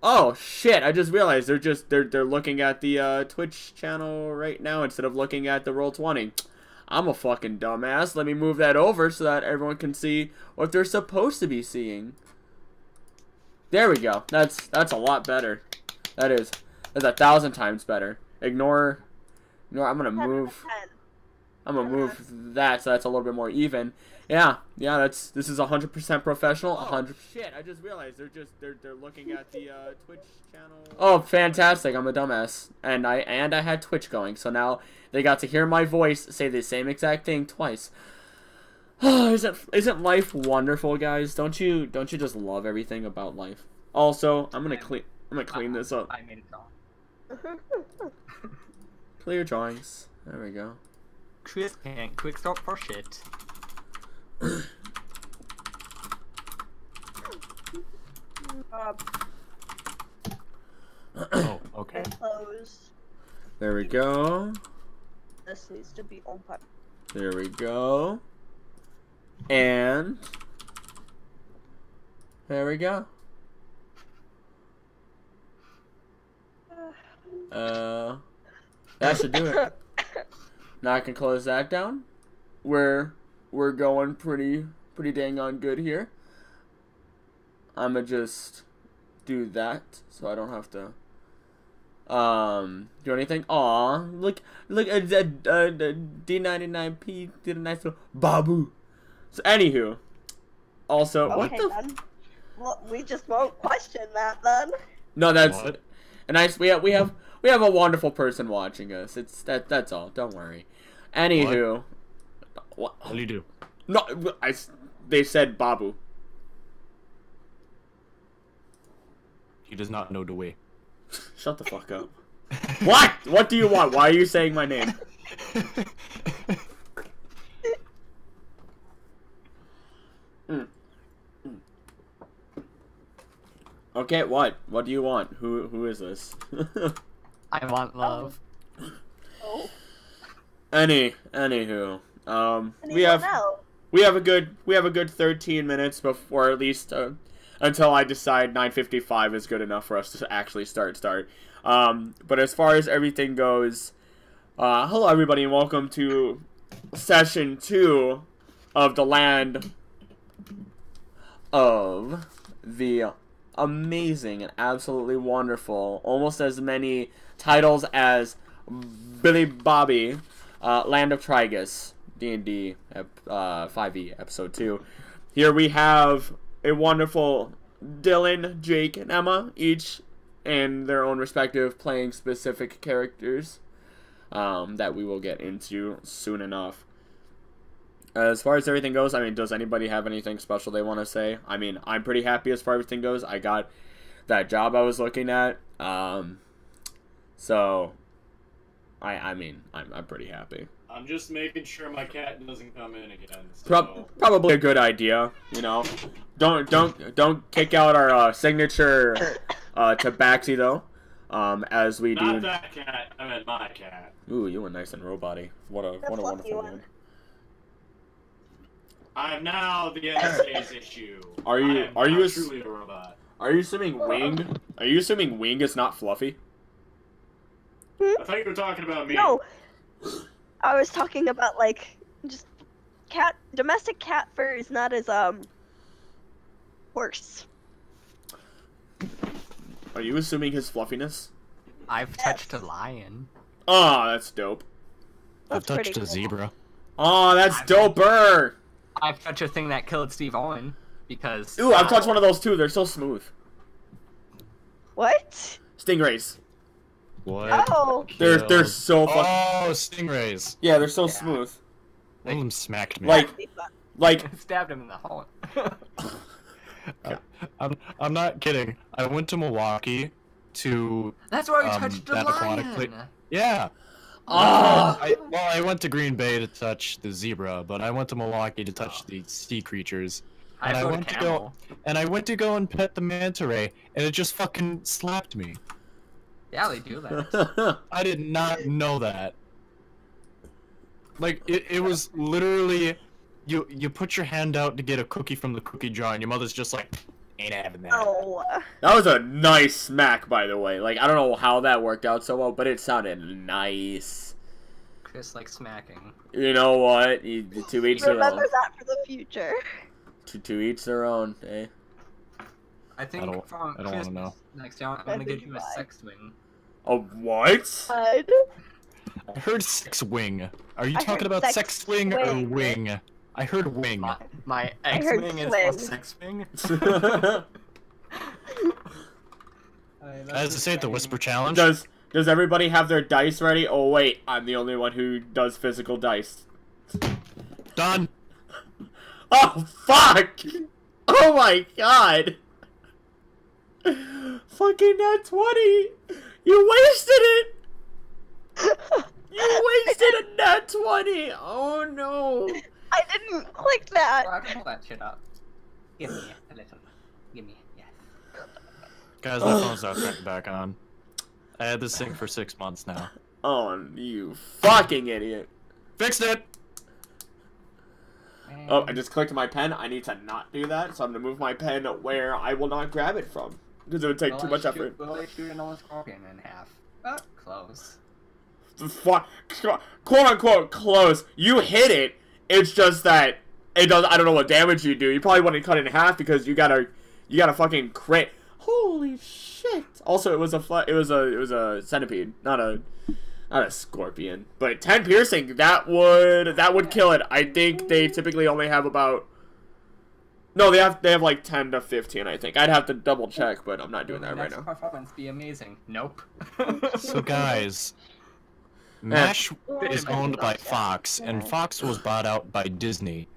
Oh shit! I just realized they're looking at the Twitch channel right now instead of looking at the Roll20. I'm a fucking dumbass. Let me move that over so that everyone can see what they're supposed to be seeing. There we go. That's a lot better. That's 1,000 times better. Ignore. I'm gonna 10 out of move. 10. I'm gonna move that so that's a little bit more even. Yeah. This is 100% professional. 100. Shit! I just realized they're looking at the Twitch channel. Oh, fantastic! I'm a dumbass, and I had Twitch going, so now they got to hear my voice say the same exact thing twice. Isn't life wonderful, guys? Don't you just love everything about life? Also, I'm gonna clean this up. I made it wrong. Clear drawings. There we go. Chris can't quick start for shit. Oh, okay. Close. There we go. This needs to be open. There we go. And there we go. That should do it. Now I can close that down. We're going pretty dang on good here. I'ma just do that so I don't have to do anything. Aw, look at that D&D5e did a nice little babu. So anywho, also what Okay, the then. Well, we just won't question that then. no, that's What? a nice. We have a wonderful person watching us. It's that's all. Don't worry. Anywho, What do you do? no, they said babu. He does not know the way. Shut the fuck up. What? What do you want? Why are you saying my name? Okay, what? What do you want? Who is this? I want love. Oh. Anywho, Anyone else? we have a good 13 minutes before at least until I decide 9:55 is good enough for us to actually start. But as far as everything goes, hello everybody and welcome to session 2 of the land of the amazing and absolutely wonderful, almost as many titles as Billy Bobby, Land of Trigis, D&D 5e episode 2. Here we have a wonderful Dylan, Jake, and Emma, each in their own respective playing specific characters that we will get into soon enough. As far as everything goes, I mean, does anybody have anything special they want to say? I mean, I'm pretty happy as far as everything goes. I got that job I was looking at, so I mean, I'm pretty happy. I'm just making sure my cat doesn't come in again. So. Probably a good idea, you know. Don't kick out our signature tabaxi though, as we do. Not that cat. I meant my cat. Ooh, you were nice and robot-y. What a wonderful one. I am now the NSA's issue. Are you truly a robot? Are you assuming Wing? Are you assuming Wing is not fluffy? I thought you were talking about me. No. I was talking about like just domestic cat fur is not as worse. Are you assuming his fluffiness? I've touched a lion. Oh, that's dope. I've That's pretty touched a cool. zebra. Oh, that's doper. I've touched a thing that killed Steve Owen because. Ooh, I've touched one of those too. They're so smooth. What? Stingrays. What? Oh. They're so fucking. Oh, stingrays. Yeah, they're so smooth. One of them smacked me. Like stabbed him in the heart. I'm not kidding. I went to Milwaukee to That's where I touched the that aquatic lion. yeah. ah. I went to Green Bay to touch the zebra, but I went to Milwaukee to touch the sea creatures. And I went to go and pet the manta ray, and it just fucking slapped me. Yeah, they do that. I did not know that. Like it was literally you put your hand out to get a cookie from the cookie jar, and your mother's just like, Ain't having that. Oh. That was a nice smack, by the way. Like, I don't know how that worked out so well, but it sounded nice. Chris likes smacking. You know what? To each their own. Remember that for the future. To each their own, eh? I think I don't want to know. Next time, I'm gonna give you a sex swing. A what? God. I heard sex wing. Are you I talking heard about sex sex swing or swing. wing? I heard wing. My I X heard wing is swing. a sex swing. As I say, the whisper challenge. Does everybody have their dice ready? Oh wait, I'm the only one who does physical dice. Done. Oh fuck! Oh my god! Fucking nat 20! You wasted it! You wasted a nat 20! Oh no! I didn't click that. I can pull that shit up. Give me a little. Give me, yes. Guys, my phone's not turning back on. I had this thing for 6 months now. Oh, you fucking idiot. Fixed it! Oh, I just clicked my pen. I need to not do that, so I'm gonna move my pen where I will not grab it from. Because it would take too much effort. Will I shoot an old scorpion in half? Close. Quote unquote close. You hit it. It's just that it does. I don't know what damage you do. You probably want to cut it in half because you gotta fucking crit. Holy shit! Also, it was a centipede, not a scorpion. But 10 piercing, that would kill it. I think they typically only have about. No, they have like 10 to 15. I think I'd have to double check, but I'm not doing that right now. Performance be amazing. Nope. So guys, MASH is owned by Fox, and Fox was bought out by Disney.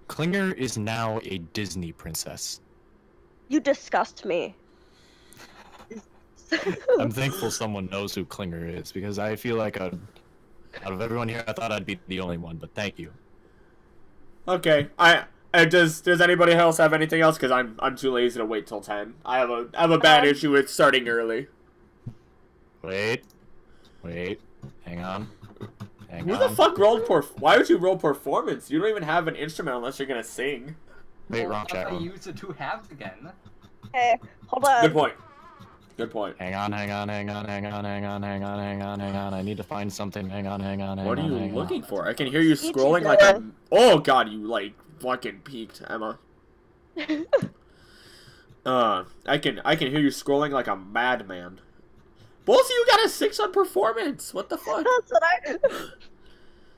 Klinger is now a Disney princess. You disgust me. I'm thankful someone knows who Klinger is, because I feel like out of everyone here, I thought I'd be the only one, but thank you. Okay, does anybody else have anything else? Because I'm too lazy to wait till 10. I have a bad issue with starting early. Wait, hang on. Who the fuck rolled Why would you roll performance? You don't even have an instrument unless you're gonna sing. Wait, wrong chat I room. use the two halves again. Hey, hold on. Good point. Good point. Hang on. I need to find something. Hang on. What are you hang on. looking for? I can hear you Me scrolling too, like a. Dylan. Oh god, you like fucking peaked, Emma. I can hear you scrolling like a madman. Both of you got a 6 on performance. What the fuck? That's what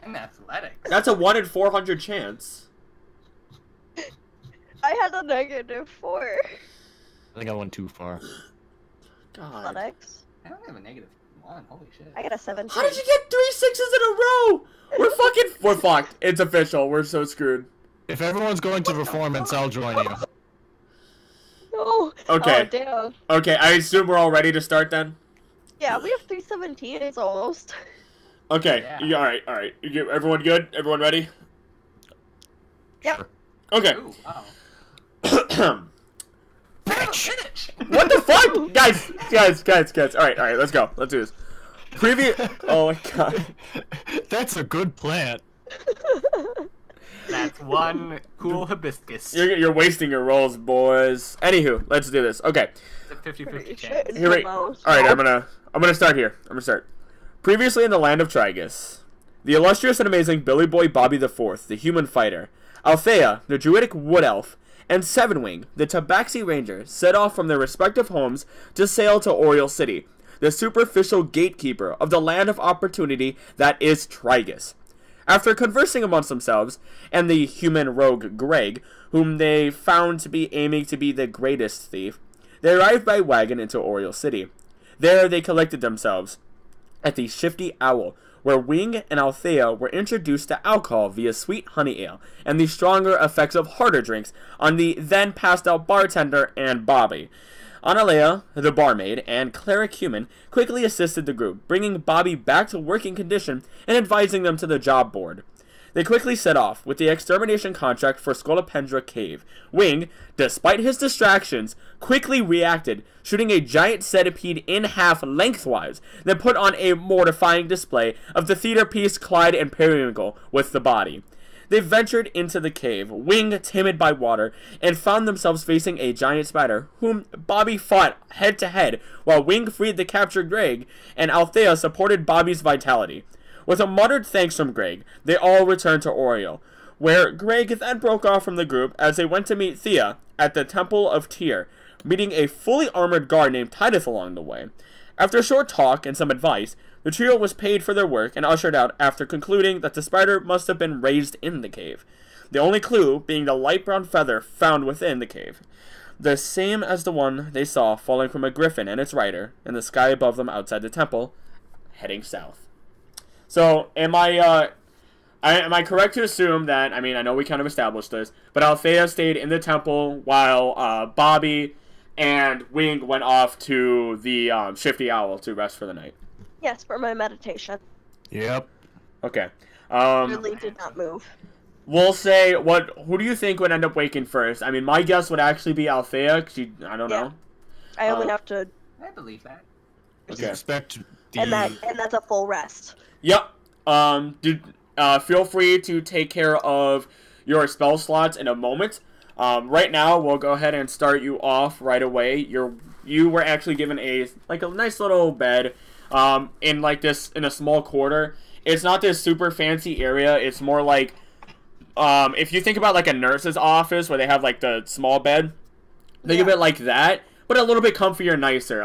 And athletics. That's a 1 in 400 chance. I had a -4. I think I went too far. God. Athletics. I don't have a -1. Holy shit. I got a 17. How did you get 3 6s in a row? We're fucked. It's official. We're so screwed. If everyone's going to performance, I'll join you. No. Okay. Oh, damn. Okay, I assume we're all ready to start then? Yeah, we have 317s almost. Okay, Yeah. alright. Everyone good? Everyone ready? Yep. Okay. Ooh, wow. Bitch! What the fuck? Guys. Alright, let's go. Let's do this. Oh my god. That's a good plant. That's one cool hibiscus. You're wasting your rolls, boys. Anywho, let's do this. Okay. It's a 50-50 Pretty sure chance. it's Here the we. most. Alright, I'm gonna start here. Previously in the land of Trigis, the illustrious and amazing Billy Boy Bobby IV, the human fighter, Althea, the druidic wood elf, and Sevenwing, the Tabaxi Ranger, set off from their respective homes to sail to Oriole City, the superficial gatekeeper of the land of opportunity that is Trigis. After conversing amongst themselves, and the human rogue Greg, whom they found to be aiming to be the greatest thief, they arrived by wagon into Oriole City. There they collected themselves at the Shifty Owl, where Wing and Althea were introduced to alcohol via sweet honey ale, and the stronger effects of harder drinks on the then passed out bartender and Bobby. Analea, the barmaid, and Cleric Human quickly assisted the group, bringing Bobby back to working condition and advising them to the job board. They quickly set off with the extermination contract for Scolopendra Cave. Wing, despite his distractions, quickly reacted, shooting a giant centipede in half lengthwise, then put on a mortifying display of the theater piece Clyde and Periwinkle with the body. They ventured into the cave, wing timid by water, and found themselves facing a giant spider, whom Bobby fought head to head, while Wing freed the captured Greg, and Althea supported Bobby's vitality. With a muttered thanks from Greg, they all returned to Oreo, where Greg then broke off from the group as they went to meet Thea at the Temple of Tyr, meeting a fully armored guard named Titus along the way. After a short talk and some advice, the trio was paid for their work and ushered out after concluding that the spider must have been raised in the cave, the only clue being the light brown feather found within the cave, the same as the one they saw falling from a griffin and its rider in the sky above them outside the temple, heading south. So, am I correct to assume that, I mean, I know we kind of established this, but Althea stayed in the temple while Bobby and Wing went off to the Shifty Owl to rest for the night? Yes, for my meditation. Yep. Okay. Really did not move. We'll say, who do you think would end up waking first? I mean, my guess would actually be Althea, because I don't know. I only have to... I believe that. Okay. Expect the... And that's a full rest. Yep. Feel free to take care of your spell slots in a moment. Right now, we'll go ahead and start you off right away. You were actually given a nice little bed, in a small quarter. It's not this super fancy area. It's more like, if you think about like a nurse's office where they have like the small bed, think of it like that, but a little bit comfier and nicer.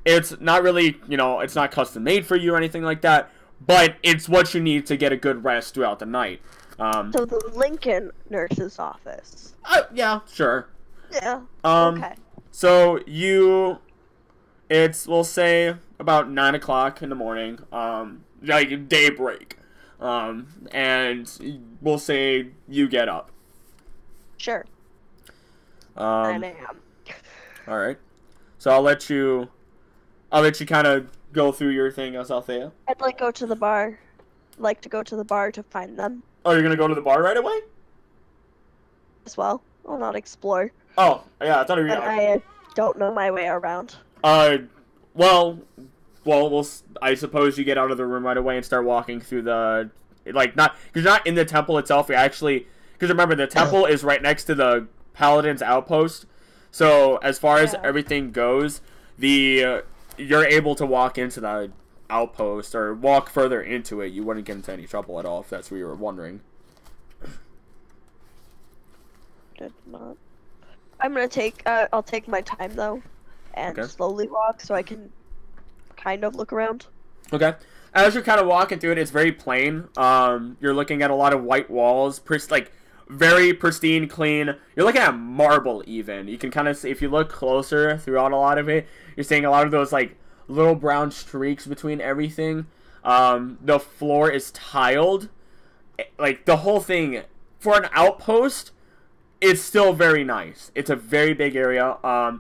It's not really, it's not custom made for you or anything like that, but it's what you need to get a good rest throughout the night. So the Lincoln nurse's office. Yeah, sure. Yeah. Okay. So we'll say about 9 o'clock in the morning, like daybreak, and we'll say you get up. Sure. 9 a.m. All right. So I'll let you kind of go through your thing as Althea. I'd like to go to the bar. To find them. Oh, you're gonna go to the bar right away? As well. I'll not explore. Oh, yeah, I thought you were. But I don't know my way around. Well, I suppose you get out of the room right away and start walking through because you're not in the temple itself. You're actually, because remember the temple is right next to the Paladin's outpost. So as far as everything goes, you're able to walk into the outpost or walk further into it. You wouldn't get into any trouble at all if that's what you were wondering. Did not. I'm gonna I'll take my time though, and slowly walk so I can kind of look around. Okay. As you're kind of walking through it, it's very plain. You're looking at a lot of white walls, very pristine, clean. You're looking at marble even. You can kind of see, if you look closer throughout a lot of it, you're seeing a lot of those little brown streaks between everything. The floor is tiled. The whole thing, for an outpost, it's still very nice. It's a very big area. I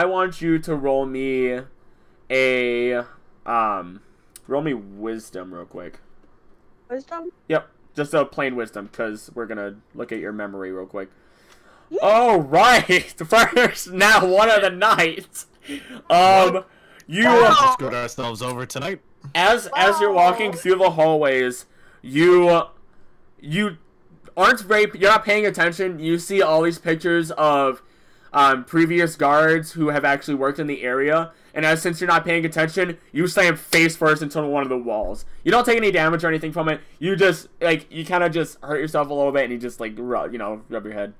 want you to roll me wisdom real quick. Wisdom? Yep, just a plain wisdom, because we're gonna look at your memory real quick. Oh, right! First, now one of the nights. Let's get ourselves over tonight. As you're walking through the hallways, you're not paying attention. You see all these pictures of previous guards who have actually worked in the area, and since you're not paying attention, you slam face first into one of the walls. You don't take any damage or anything from it. You just you kind of just hurt yourself a little bit, and you just rub your head.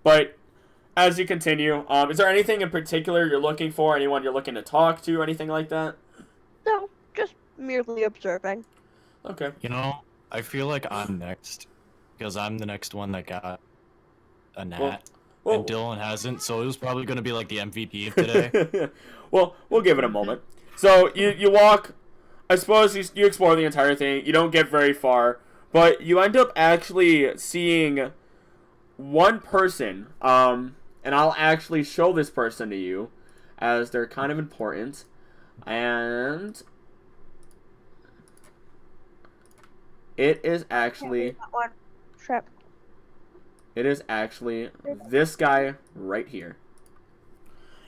But as you continue, is there anything in particular you're looking for? Anyone you're looking to talk to? Anything like that? No, just merely observing. Okay. I feel like I'm next, because I'm the next one that got a nat, and Dylan hasn't, so it was probably going to be the MVP of today. Well, we'll give it a moment. So you walk, I suppose you explore the entire thing. You don't get very far, but you end up actually seeing one person, and I'll actually show this person to you, as they're kind of important, and it is actually this guy right here.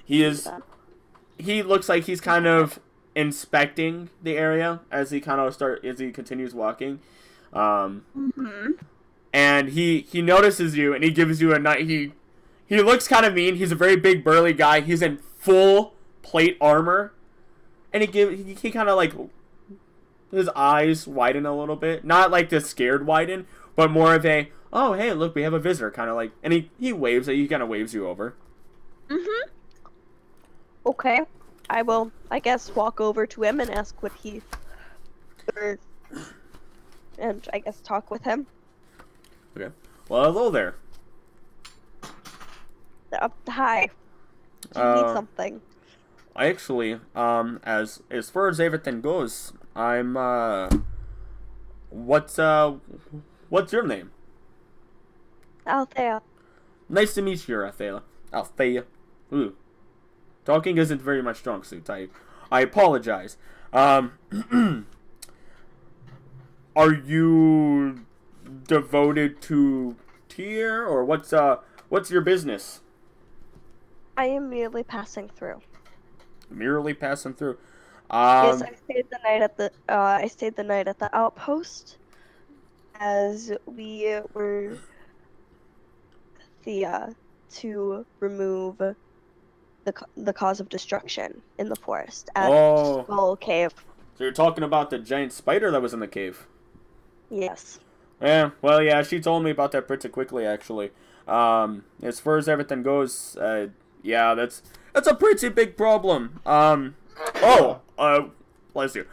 He looks like he's kind of inspecting the area as he continues walking. And he notices you, and he gives you a night. He looks kind of mean. He's a very big, burly guy. He's in full plate armor, and he kind of like, his eyes widen a little bit, not like the scared widen, but more of a, oh hey, look, we have a visitor, kind of like, and he waves at you. He kind of waves you over. Okay, I will, I guess, walk over to him and ask what he, and I guess talk with him. Okay. Well, hello there. Hi. Do you need something? I actually, as far as everything goes, I'm, what's your name? Althea. Nice to meet you, Althea. Althea. Ooh. Talking isn't very much strong suit. I apologize. Are you devoted to Tyr, or what's your business? I am merely passing through. Merely passing through. Yes, I stayed the night at the outpost, as we were to remove the cause of destruction in the forest at Skull Cave. So you're talking about the giant spider that was in the cave? Yes. Yeah, well, yeah, she told me about that pretty quickly, actually. As far as everything goes, yeah, that's a pretty big problem. Bless you.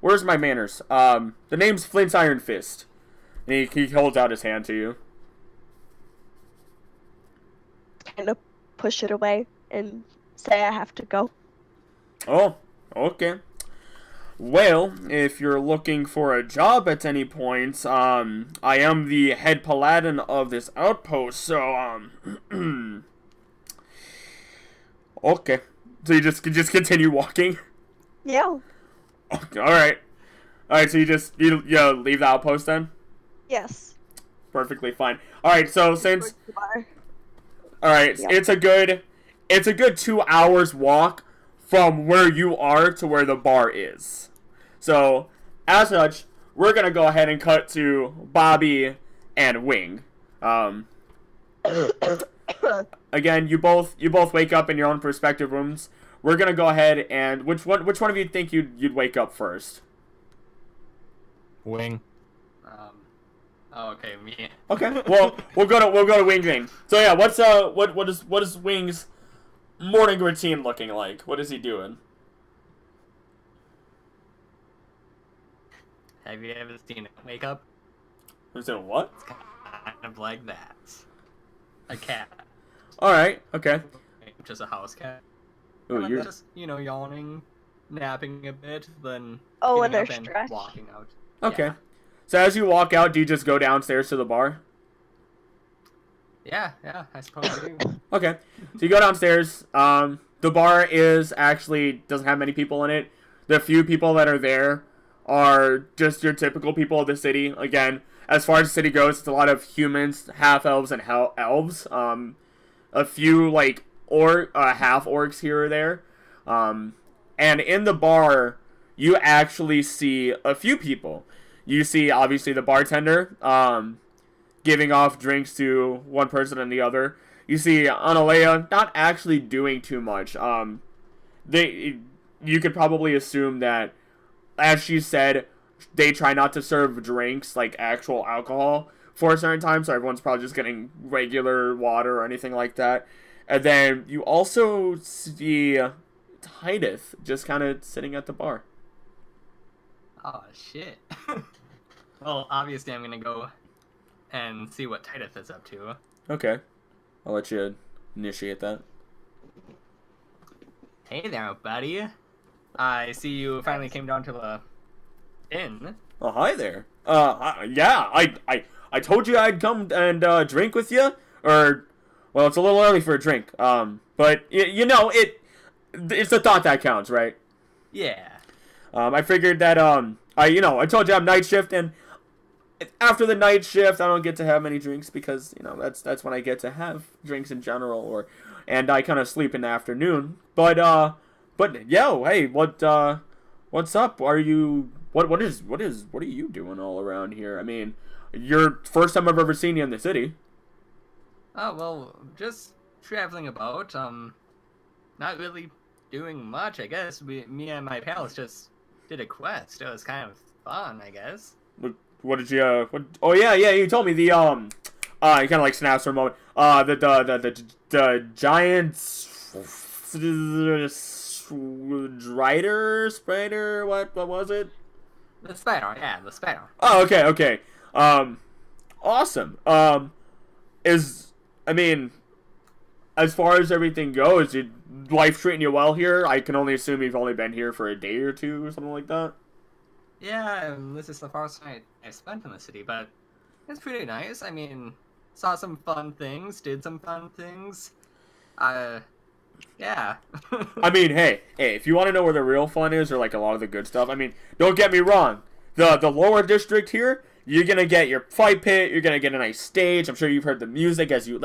Where's my manners? The name's Flint's Iron Fist. And he holds out his hand to you. Kind of push it away and say I have to go. Oh, okay. Well, if you're looking for a job at any point, I am the head paladin of this outpost, so, okay. So you just continue walking? Yeah. Okay, alright. Alright, so you leave the outpost then? Yes. Perfectly fine. Alright, so since... Alright, Yep. it's a good 2 hours walk from where you are to where the bar is. So, as such, we're gonna go ahead and cut to Bobby and Wing. Again, you both wake up in your own respective rooms. We're gonna go ahead and which one of you think you'd wake up first? Wing. Oh, okay, me. Okay, well we'll go to Wing then. So yeah, what is Wing's morning routine looking like? What is he doing? Have you ever seen it wake up? Who's doing what? It's kind of like that. A cat. Alright, okay. Just a house cat. Ooh, you're just, yawning, napping a bit, then Oh, and getting they're up stretched. walking out. okay. Yeah. So as you walk out, do you just go downstairs to the bar? Yeah, I suppose I do. Okay. So you go downstairs. The bar doesn't have many people in it. The few people that are there are just your typical people of the city. Again, as far as the city goes, it's a lot of humans, half elves, and elves. A few like half orcs here or there. And in the bar, you actually see a few people. You see, obviously, the bartender giving off drinks to one person and the other. You see Analea not actually doing too much. You could probably assume that, as she said, they try not to serve drinks, like actual alcohol, for a certain time, so everyone's probably just getting regular water or anything like that. And then you also see Titus just kind of sitting at the bar. Oh, shit. Well, obviously I'm gonna go and see what Titus is up to. Okay. I'll let you initiate that. Hey there, buddy. I see you finally came down to the inn. Oh, hi there. Yeah, I told you I'd come and drink with you, or, well, it's a little early for a drink. But it's the thought that counts, right? Yeah. I figured that I told you I'm night shift, and after the night shift, I don't get to have many drinks because that's when I get to have drinks in general, and I kind of sleep in the afternoon. But But yo, hey, what's up? Are you what are you doing all around here? I mean, your first time I've ever seen you in the city. Oh, well, just traveling about, not really doing much, I guess. Me and my pals just did a quest. It was kind of fun, I guess. What did you, oh yeah, you told me the, he kind of like snaps for a moment. The giant spider, what was it? The spider, yeah, the spider. Oh, okay. Awesome. I mean, as far as everything goes, life treating you well here? I can only assume you've only been here for a day or two or something like that. Yeah, this is the first night I spent in the city, but it's pretty nice. I mean, saw some fun things, did some fun things. Yeah. I mean, hey, if you want to know where the real fun is, or like a lot of the good stuff, I mean, don't get me wrong. The lower district here, you're gonna get your fight pit. You're gonna get a nice stage. I'm sure you've heard the music as you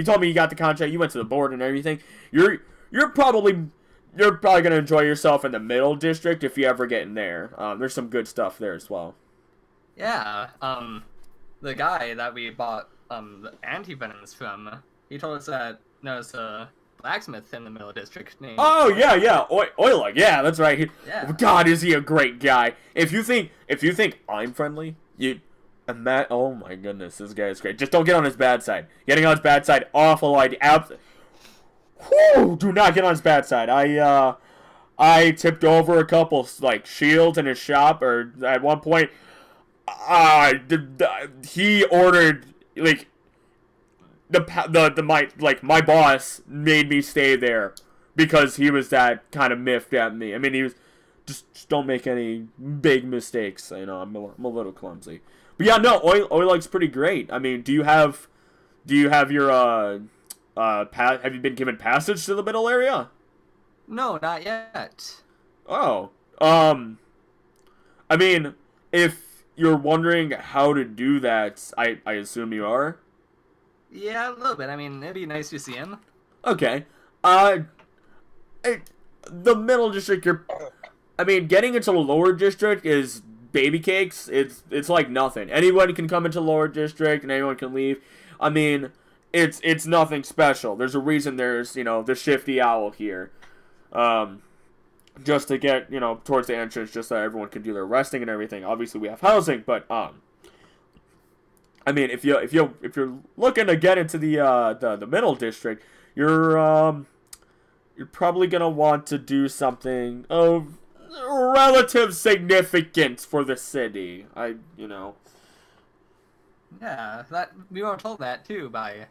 told me you got the contract. You went to the board and everything. You're probably gonna enjoy yourself in the middle district if you ever get in there. There's some good stuff there as well. Yeah. The guy that we bought the anti-venoms from, he told us that there's a blacksmith in the middle district named. Oh yeah, Oilag. Yeah, that's right. Yeah. God, is he a great guy? If you think I'm friendly. Oh my goodness, this guy is great. Just don't get on his bad side. Getting on his bad side, awful idea. Do not get on his bad side. I tipped over a couple like shields in his shop, or at one point, he ordered like my boss made me stay there because he was that kind of miffed at me. I mean, he was. Just don't make any big mistakes. You know, I'm a little clumsy. But yeah, no, Oilag's pretty great. I mean, do you have your have you been given passage to the middle area? No, not yet. Oh, I mean, if you're wondering how to do that, I assume you are. Yeah, a little bit. I mean, it'd be nice to see him. Okay. The middle district, I mean, getting into the lower district is baby cakes. It's like nothing. Anyone can come into the lower district and anyone can leave. I mean, it's nothing special. There's a reason there's, the shifty owl here. Just to get, towards the entrance, just so everyone can do their resting and everything. Obviously, we have housing, but I mean, if you're looking to get into the middle district, you're probably gonna want to do something of relative significance for the city. Yeah, that we were told that too by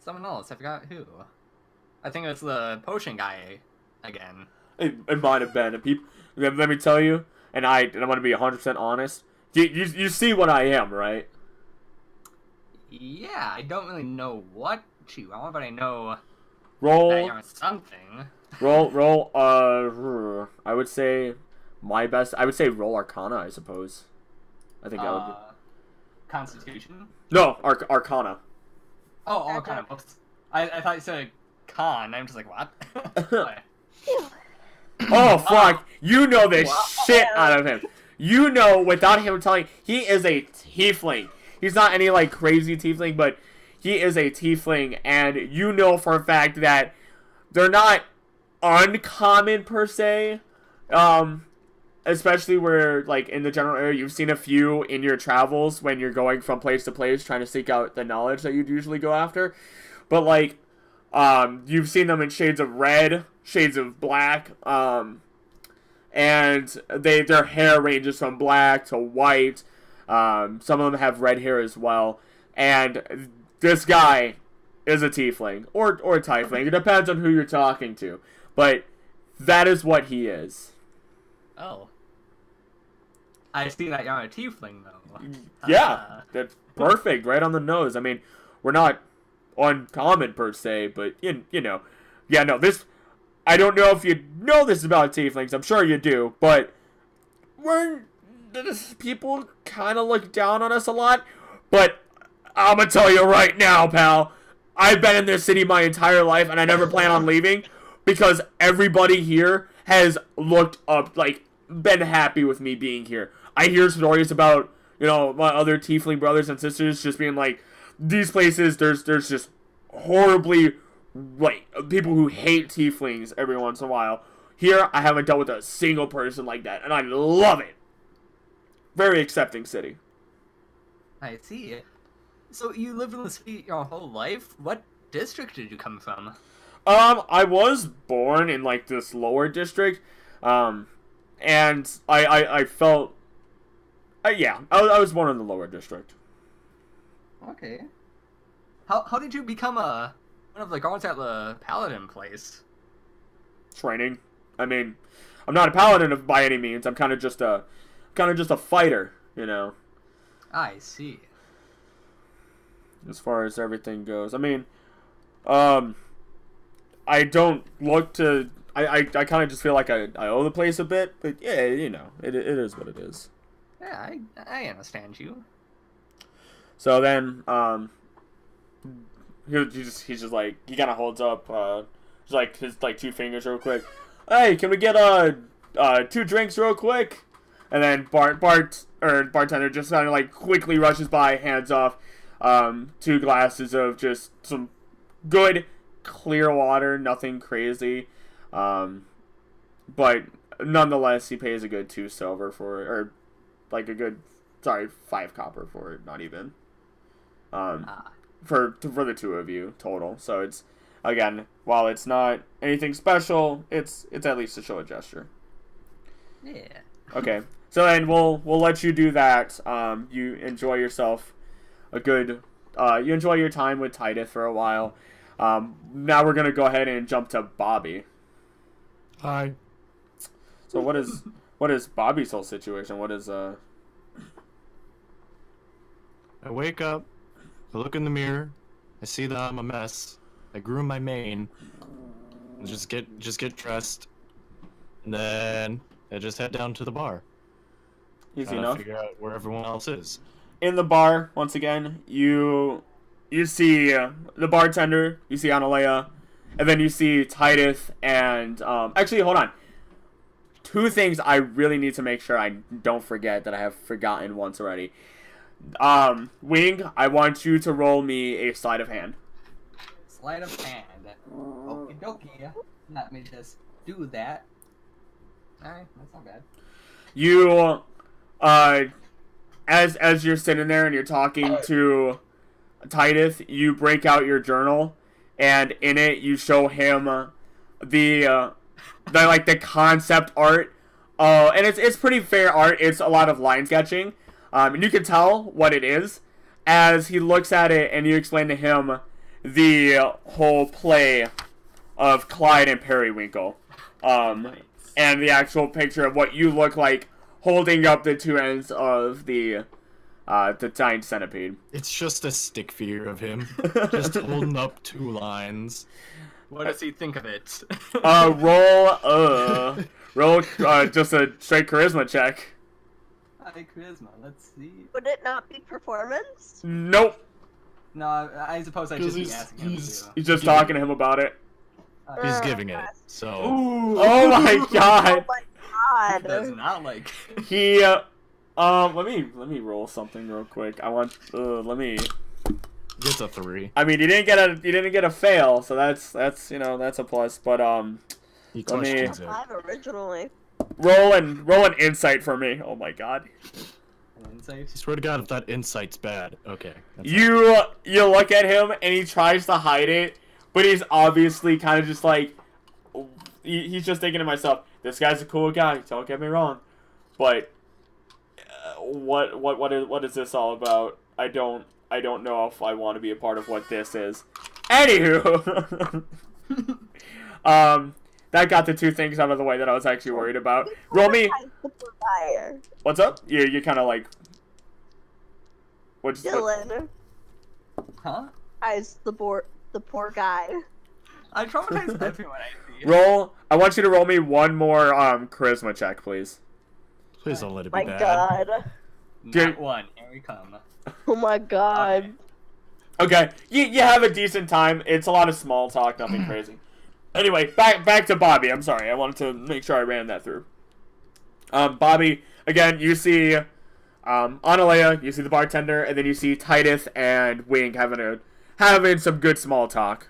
someone else. I forgot who. I think it was the potion guy again. It might have been. Let me tell you, and I'm gonna be 100% honest. You see what I am, right? Yeah, I don't really know what you are, but I know that you're something. Roll, I would say roll Arcana, I suppose. I think that would be... Constitution? No, Arcana. Oh, Arcana. Oops. I thought you said con. I'm just like, what? Oh, fuck. You know the shit out of him. You know, without him telling... He is a tiefling. He's not any, crazy tiefling, but he is a tiefling, and you know for a fact that they're not uncommon per se, especially where in the general area you've seen a few in your travels when you're going from place to place trying to seek out the knowledge that you'd usually go after, but you've seen them in shades of red, shades of black, and their hair ranges from black to white. Some of them have red hair as well, and this guy is a tiefling or a tiefling. It depends on who you're talking to. But that is what he is. Oh. I see that you're a tiefling, though. Yeah, that's perfect. Right on the nose. I mean, we're not uncommon per se, but, you know. Yeah, no, this... I don't know if you know this about tieflings. I'm sure you do, but... People kind of look down on us a lot. But I'm going to tell you right now, pal. I've been in this city my entire life, and I never plan on leaving. Because everybody here has looked up, like, been happy with me being here. I hear stories about, you know, my other tiefling brothers and sisters just being like, these places, there's just horribly, like, people who hate tieflings every once in a while. Here, I haven't dealt with a single person like that, and I love it. Very accepting city. I see. So you lived in the city your whole life? What district did you come from? I was born in, like, this lower district, and I felt, yeah, I was born in the lower district. Okay. How did you become one of the guards at the paladin place? Training. I mean, I'm not a paladin by any means. I'm kind of just a fighter, you know. I see. As far as everything goes, I mean, I don't look to. I kind of just feel like I owe the place a bit, but yeah, you know, it is what it is. Yeah, I understand you. So then, he's just like, he kind of holds up, just like his like 2 fingers real quick. Hey, can we get 2 drinks real quick? And then bartender just kind of like quickly rushes by, hands off 2 glasses of just some good clear water, nothing crazy, but nonetheless he pays a good 2 silver for it, or like a good 5 copper for it, not even. For the 2 of you total. So it's, again, while it's not anything special, it's at least to show a gesture. Yeah. Okay. So then we'll let you do that. You enjoy yourself a good you enjoy your time with Titus for a while. Now we're gonna go ahead and jump to Bobby. Hi. So what is Bobby's whole situation? What is I wake up, I look in the mirror, I see that I'm a mess, I groom my mane, and just get dressed, and then I just head down to the bar. Easy enough. Figure out where everyone else is. In the bar, once again, you see the bartender, you see Analea, and then you see Titus and actually, hold on. 2 things I really need to make sure I don't forget that I have forgotten once already. Wing, I want you to roll me a sleight of hand. Sleight of hand. Okie dokie. Let me just do that. Alright, that's not bad. You, as you're sitting there and you're talking to Titus, you break out your journal, and in it you show him the concept art. And it's pretty fair art. It's a lot of line sketching. And you can tell what it is as he looks at it, and you explain to him the whole play of Clyde and Periwinkle. And the actual picture of what you look like holding up the 2 ends of the giant centipede. It's just a stick figure of him, just holding up 2 lines. What does he think of it? Roll just a straight charisma check. Hi, charisma. Let's see. Would it not be performance? Nope. No, I suppose I should be asking him to. He's just talking to him about it. He's giving it, so... Ooh. Oh my god! Oh my god! He does not like... He, let me roll something real quick. I want, let me... It's a 3. I mean, he didn't get a fail, so that's you know, that's a plus, but, He let me... 5 originally. Roll an insight for me. Oh my god. Insight? I swear to God, if that insight's bad. Okay. You look at him, and he tries to hide it, but he's obviously kind of just like... He's just thinking to himself, this guy's a cool guy, don't get me wrong, but... What is this all about? I don't know if I want to be a part of what this is. Anywho, that got the 2 things out of the way that I was actually worried about. Roll me. What's up? You're kind of like. What's Dylan? Huh? As the poor guy. I traumatize everyone I see. Roll. I want you to roll me one more charisma check, please. Please don't let it be My bad. god. Not 1. Here we come. Oh my god. Okay, you have a decent time. It's a lot of small talk, nothing crazy. Anyway, back to Bobby. I'm sorry. I wanted to make sure I ran that through. Bobby, again, you see Analea, you see the bartender, and then you see Titus and Wing having some good small talk.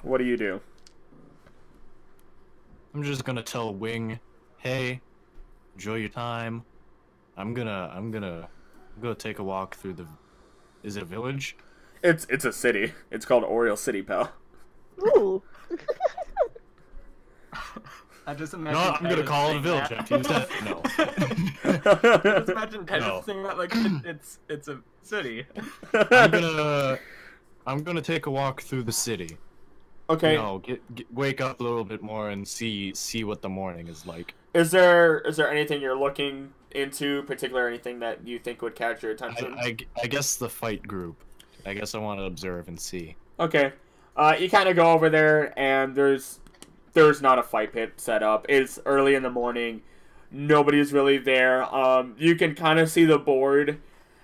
What do you do? I'm just gonna tell Wing, hey, enjoy your time. I'm gonna take a walk through the. Is it a village? It's a city. It's called Oriole City, pal. Ooh. I just imagine. No, I'm gonna call it a village after you said it. No. I just imagine Titus No. saying that like it's a city. I'm gonna take a walk through the city. Okay. You know, wake up a little bit more and see what the morning is like. Is there anything you're looking into, particular anything that you think would catch your attention? I guess the fight group. I guess I want to observe and see. Okay. You kind of go over there, and there's not a fight pit set up. It's early in the morning. Nobody's really there. You can kind of see the board,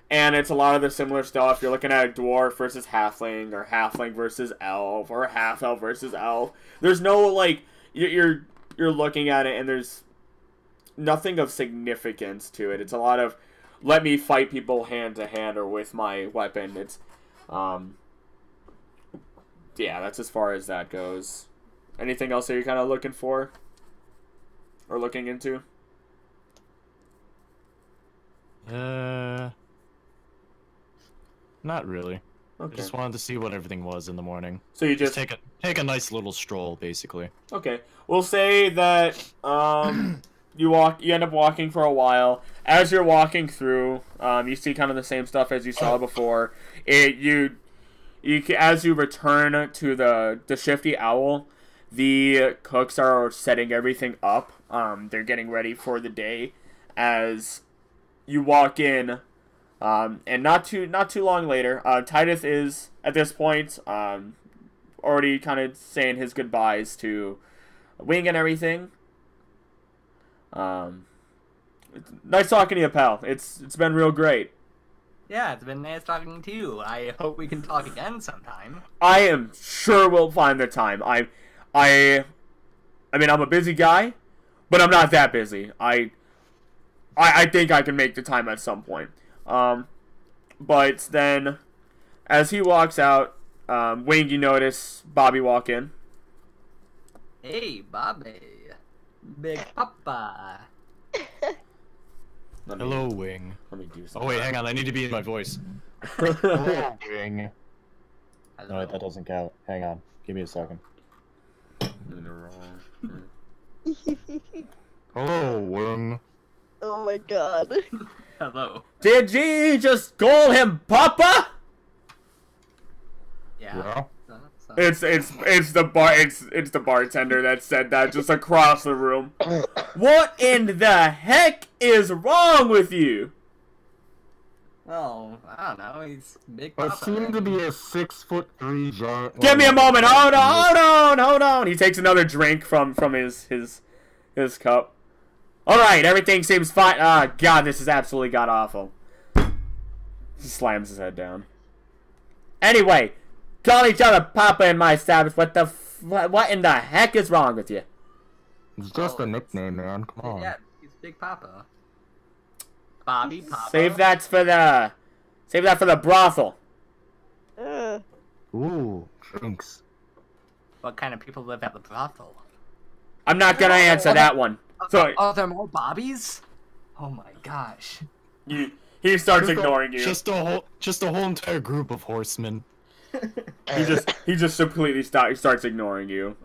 and it's a lot of the similar stuff. You're looking at a dwarf versus halfling, or halfling versus elf, or half elf versus elf. There's no, like, you're looking at it, and there's nothing of significance to it. It's a lot of, let me fight people hand to hand or with my weapon. It's, yeah, that's as far as that goes. Anything else that you're kind of looking for? Or looking into? Not really. Okay. I just wanted to see what everything was in the morning. So you Just take a nice little stroll, basically. Okay. We'll say that you end up walking for a while. As you're walking through, you see kind of the same stuff as you saw before. As you return to the Shifty Owl, the cooks are setting everything up. They're getting ready for the day. As you walk in, and not too long later, Titus is at this point already kind of saying his goodbyes to Wing and everything. Nice talking to you, pal. It's been real great. Yeah, it's been nice talking to you. I hope we can talk again sometime. I am sure we'll find the time. I mean, I'm a busy guy, but I'm not that busy. I think I can make the time at some point. But then, as he walks out, Wing, you notice Bobby walk in. Hey, Bobby. Big Papa. Hello, Wing. Let me do something. Oh wait, hang on. I need to be in my voice. Hello, Wing. Hello. No, wait, that doesn't count. Hang on. Give me a second. Hello, Wing. Oh my god. Hello. Did you just call him Papa? Yeah. It's the bartender that said that just across the room. What in the heck is wrong with you? Well, I don't know. He's Big I Papa. seem to be a 6'3" giant. Give me a moment. Hold on. He takes another drink from his cup. All right, everything seems fine. Ah, God, this is absolutely god awful. He slams his head down. Anyway, call each other Papa in my establishment. What in the heck is wrong with you? It's just a nickname, man. Come on. Yeah, he's Big Papa. Bobby Papa. Save that for the brothel. Ooh, drinks. What kind of people live at the brothel? I'm not gonna answer that one. So Oh, there are more Bobbies? Oh my gosh. he starts ignoring you. Just a whole entire group of horsemen. He just completely starts ignoring you.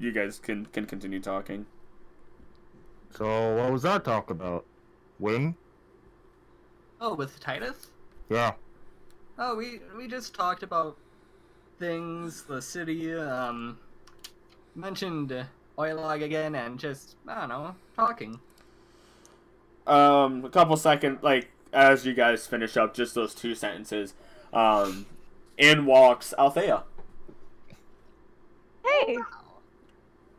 You guys can continue talking. So, what was that talk about? Wing? Oh, with Titus? Yeah. Oh, we just talked about things, the city, mentioned Oilog again, and just, I don't know, talking. A couple seconds, like, as you guys finish up just those 2 sentences, in walks Althea. Hey!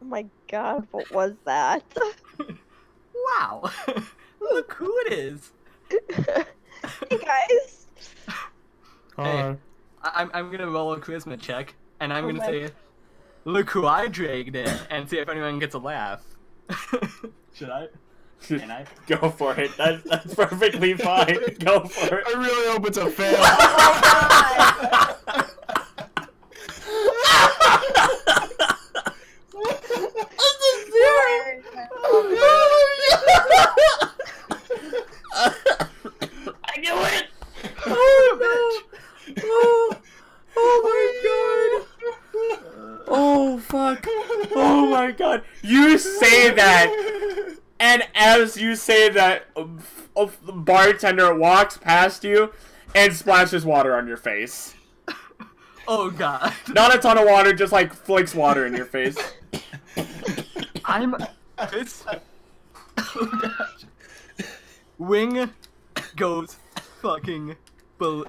Oh my god, what was that? Wow! Look who it is! Hey guys! Hey, I'm gonna roll a charisma check, and I'm gonna say, look who I dragged in, and see if anyone gets a laugh. Should I? Can I? Go for it. That's perfectly fine. Go for it. I really hope it's a fail. I knew it! Oh no! Oh my god! Oh fuck! Oh my god! You say that, and as you say that, a bartender walks past you and splashes water on your face. Oh god. Not a ton of water, just like flicks water in your face. I'm pissed. Oh gosh. Wing goes fucking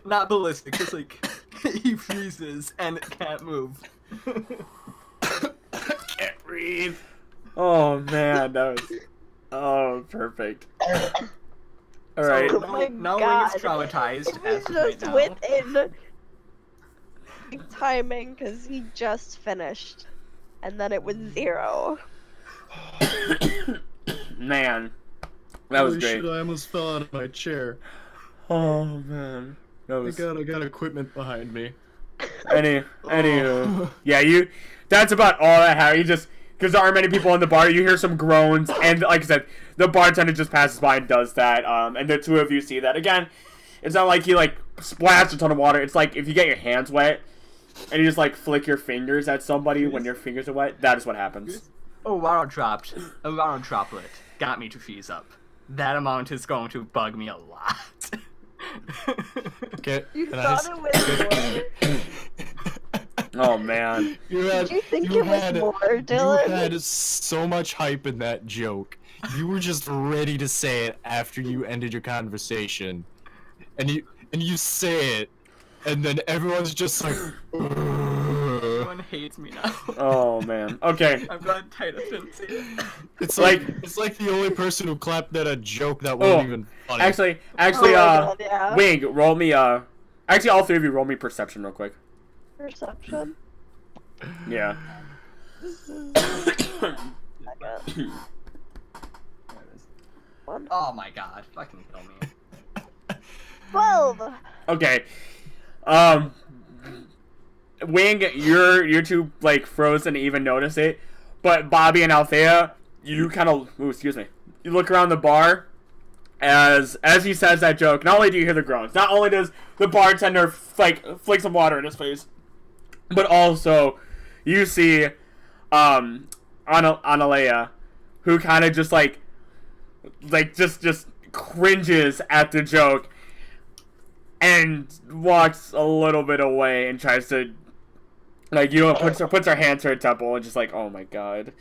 not ballistic, just like he freezes and can't move. Can't breathe. Oh man, that was perfect. All right. So Oh my now God. Wing is traumatized. It as was of right just now. within timing because he just finished, and then it was 0. Man, that was Holy great. shit, I almost fell out of my chair. Oh man, that I was. got equipment behind me. Anywho, yeah, that's about all I have. You just, because there aren't many people in the bar, you hear some groans, and like I said, the bartender just passes by and does that, and the two of you see that. Again, it's not like he, like, splashed a ton of water. It's like, if you get your hands wet, and you just, like, flick your fingers at somebody when your fingers are wet, that is what happens. Oh, water dropped. A water droplet got me to freeze up. That amount is going to bug me a lot. Okay. You and thought it was more. Oh, man. Did you think it was more, Dylan? You had so much hype in that joke. You were just ready to say it after you ended your conversation, and you say it, and then everyone's just like. Everyone hates me now. Oh, man. Okay. I'm glad Titus didn't see it. It's like the only person who clapped at a joke that wasn't even funny. Actually, Oh my God, yeah. Wing, roll me, actually, all three of you roll me perception real quick. Perception. Yeah. I got 1. Oh my god, fucking kill me. 12. Okay. Wing, you're too, like, frozen to even notice it. But Bobby and Althea, you kind of, excuse me. You look around the bar as he says that joke. Not only do you hear the groans, not only does the bartender, flick some water in his face, but also you see, Analea, who kind of just, just cringes at the joke and walks a little bit away and tries to, puts her hand to her temple and just like, oh my god.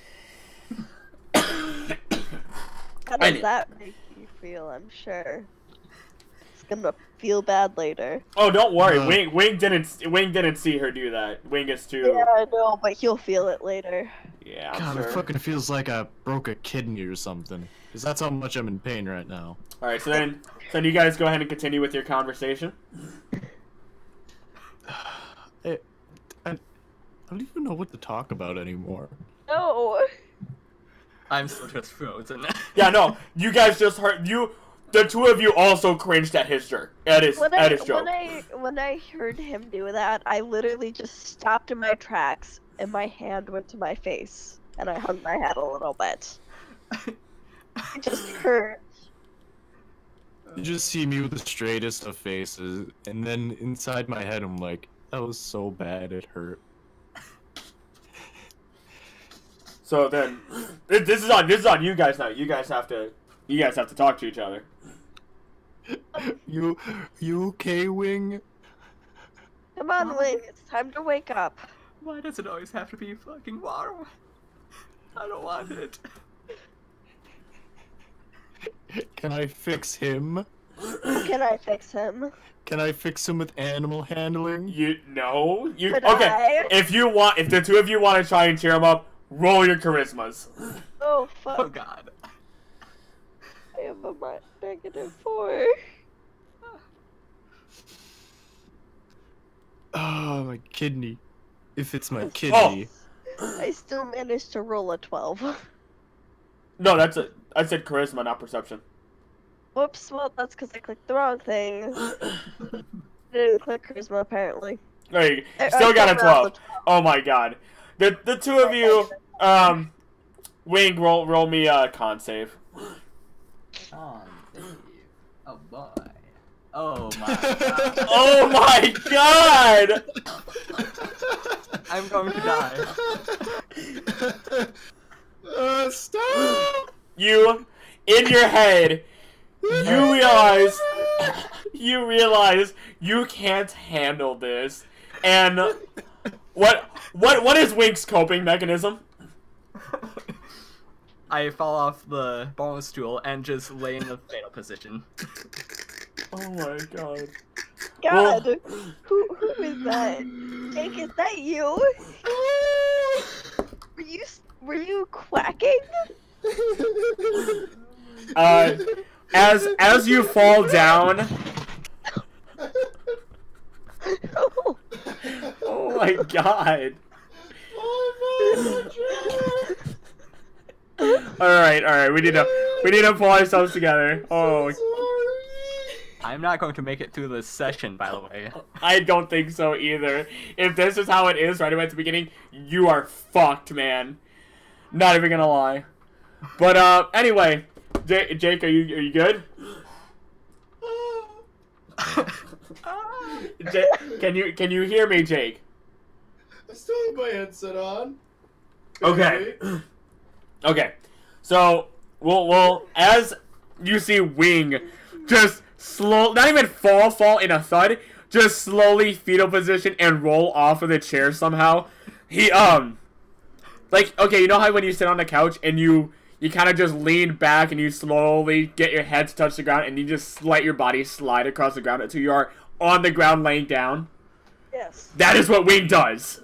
How does that make you feel? I'm sure it's gonna feel bad later. Oh, don't worry. Wing didn't see her do that. Wing is too. Yeah, I know, but he'll feel it later. Yeah, I'm God, sure. it fucking feels like I broke a kidney or something. Cause that's how much I'm in pain right now. All right, so then you guys go ahead and continue with your conversation. I don't even know what to talk about anymore. No. I'm still just frozen. Yeah, no, you guys just heard the two of you also cringed at his joke. At his joke. When I heard him do that, I literally just stopped in my tracks and my hand went to my face and I hung my head a little bit. It just hurt. You just see me with the straightest of faces, and then inside my head I'm like, that was so bad it hurt. So then, this is on you guys now. You guys have to talk to each other. You okay, Wing? Come on, Wing, it's time to wake up. Why does it always have to be fucking water? I don't want it. Can I fix him? Can I fix him? Can I fix him with animal handling? Could okay. I? If the two of you want to try and cheer him up, roll your charismas. Oh, fuck. Oh god. I have a -4. Oh, my kidney. If it's my kidney. I still managed to roll a 12. No, I said charisma, not perception. Whoops, well, that's because I clicked the wrong thing. Didn't click charisma, apparently. There you I still got a rolled 12. Oh my god. The two of you, Wing, roll me a con save. Oh, boy. Oh my god. Oh my god! I'm going to die. Stop! You, in your head, you realize you can't handle this. And what is Wink's coping mechanism? I fall off the bonus stool and just lay in the fatal position. Oh my god. God, who is that? Jake, is that you? Were you quacking? As you fall down. Oh my god. Alright, we need to pull ourselves together. Oh, I'm not going to make it through this session, by the way. I don't think so either. If this is how it is right away at the beginning, you are fucked, man. Not even gonna lie. But anyway, Jake, are you good? Can you hear me, Jake? I still have my headset on. Okay. Okay. So we'll as you see Wing just not even fall in a thud, just slowly fetal position and roll off of the chair somehow. He like, okay, you know how when you sit on the couch and you kind of just lean back and you slowly get your head to touch the ground and you just let your body slide across the ground until you are on the ground laying down? Yes. That is what Wing does.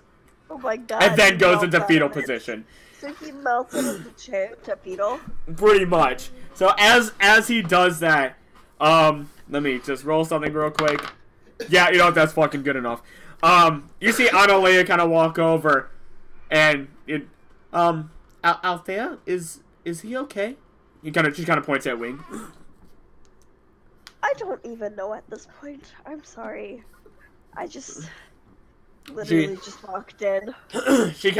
Oh my god. And then he goes melted into out fetal of it. position. So he melted into chair to fetal? Pretty much. So as he does that, let me just roll something real quick. Yeah, you know what, that's fucking good enough. You see Analea kind of walk over, and Althea, is he okay? She kind of points at Wing. I don't even know at this point. I'm sorry. I just literally just walked in. She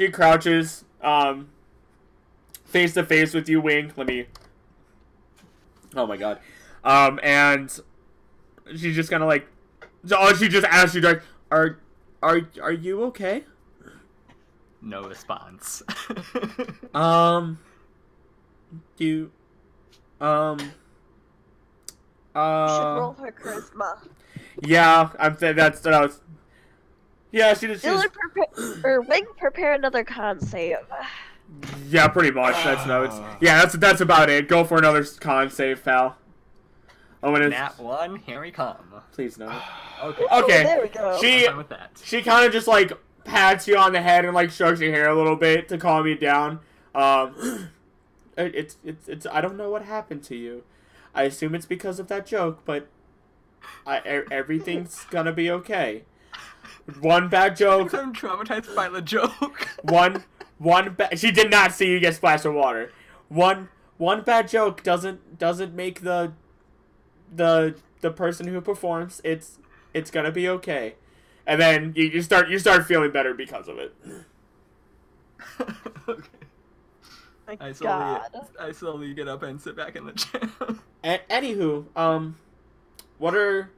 crouches, face to face with you, Wing. Oh my god. And she just kind of like, she just asks you like, are you okay? No response. Do you, You should roll her charisma. yeah, that's what I was. Yeah, she's Wing, prepare another con save. yeah, pretty much. That's notes. Yeah, that's about it. Go for another con save, pal. Oh, and Nat 1, here we come. please no. Okay. Okay. There we go. She I'm fine with that. she kind of just like pats you on the head and like strokes your hair a little bit to calm you down. It's I don't know what happened to you. I assume it's because of that joke, but everything's gonna be okay. One bad joke. I'm traumatized by the joke. She did not see you get splashed with water. One bad joke doesn't make the person who performs. It's gonna be okay. And then you start feeling better because of it. Okay. My god. I slowly get up and sit back in the chair. Anywho, what are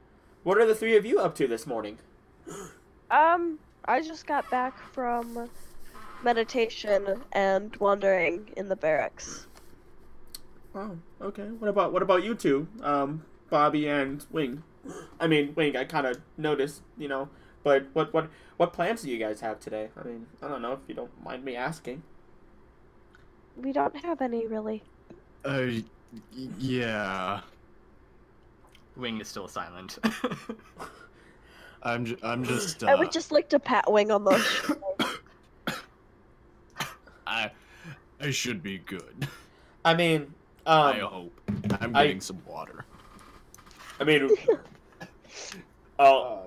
the three of you up to this morning? I just got back from meditation and wandering in the barracks. Oh, okay. What about you two, Bobby and Wing? I mean, Wing, I kind of noticed, but what plans do you guys have today? I mean, I don't know if you don't mind me asking. We don't have any, really. Yeah. Wing is still silent. I'm just. I would just like to pat Wing on the shoulder. I should be good. I mean, I hope. I'm getting some water. I mean, oh,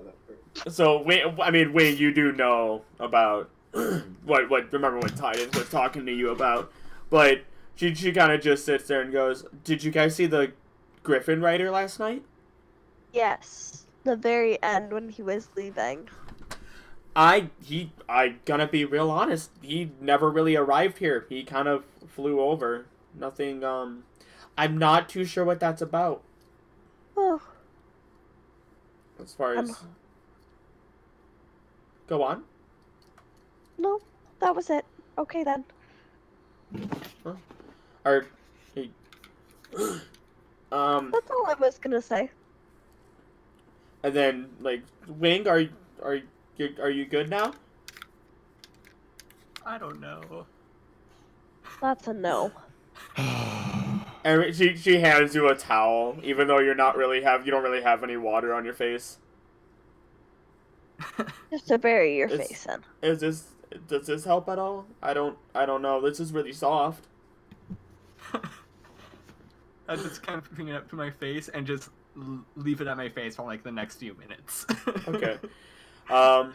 so Wing, you do know about remember what Titus was talking to you about. But she kind of just sits there and goes, "Did you guys see the Griffin Rider last night?" Yes. The very end when he was leaving. I gonna be real honest, he never really arrived here. He kind of flew over. Nothing, I'm not too sure what that's about. Oh. As far as... Go on. No, that was it. Okay then. Huh? Are... Hey, That's all I was gonna say. and then, like, Wing, are you good now? I don't know. That's a no. And she hands you a towel, even though you don't really have any water on your face. Just to bury your It's- face in. Does this help at all? I don't know. This is really soft. I just kind of bring it up to my face and just leave it at my face for like the next few minutes. Okay. Not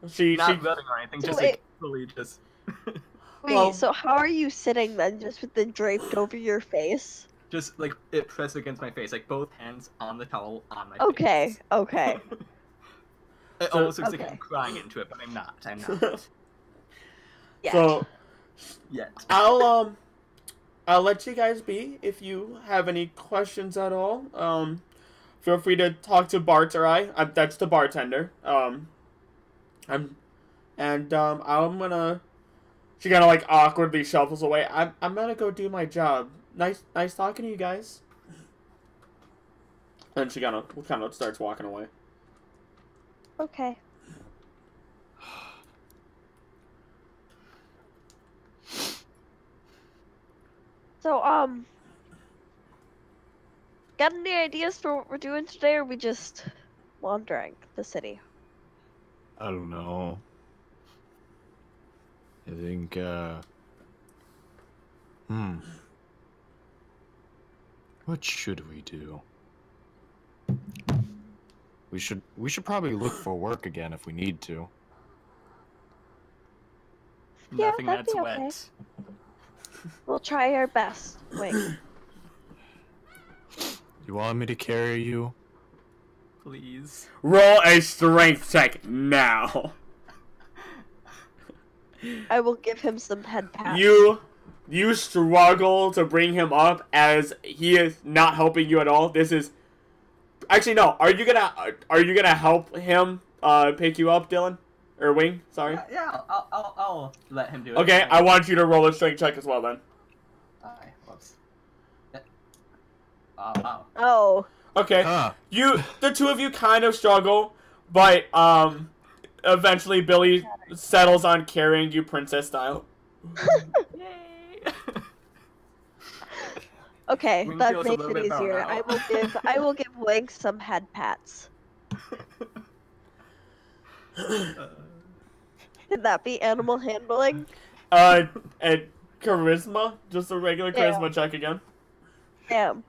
She rubbing or anything, just So like fully just. Wait, Well- so how are you sitting then, just with it draped over your face? Just like it pressed against my face, like both hands on the towel on my Okay, face. okay. It So- almost looks like Okay. I'm crying into it, but I'm not. I'm not Yeah. So yet. I'll let you guys be. If you have any questions at all, feel free to talk to Bart or that's the bartender. I'm gonna. She kind of like awkwardly shuffles away. I'm gonna go do my job. Nice talking to you guys. And she kind of starts walking away. Okay. So, got any ideas for what we're doing today, or are we just wandering the city? I don't know. I think, what should we do? We should probably look for work again if we need to. Yeah, Nothing that'd that's be okay. wet. We'll try our best. Wait. You want me to carry you? Please. Roll a strength check now. I will give him some head pats. You struggle to bring him up as he is not helping you at all. This is actually no. Are you gonna help him pick you up, Dylan or Wing? Sorry. Yeah, I'll let him do it. Okay, I want you to roll a strength check as well then. Alright, whoops. Oh, wow. Oh. Okay. Huh. The two of you kind of struggle, but eventually Billy settles on carrying you princess style. Yay! Okay, Wing that feels a makes little it bit better easier. now. I will give Wing some head pats. Could that be animal handling? And charisma, just a regular Yeah. charisma check again. Damn.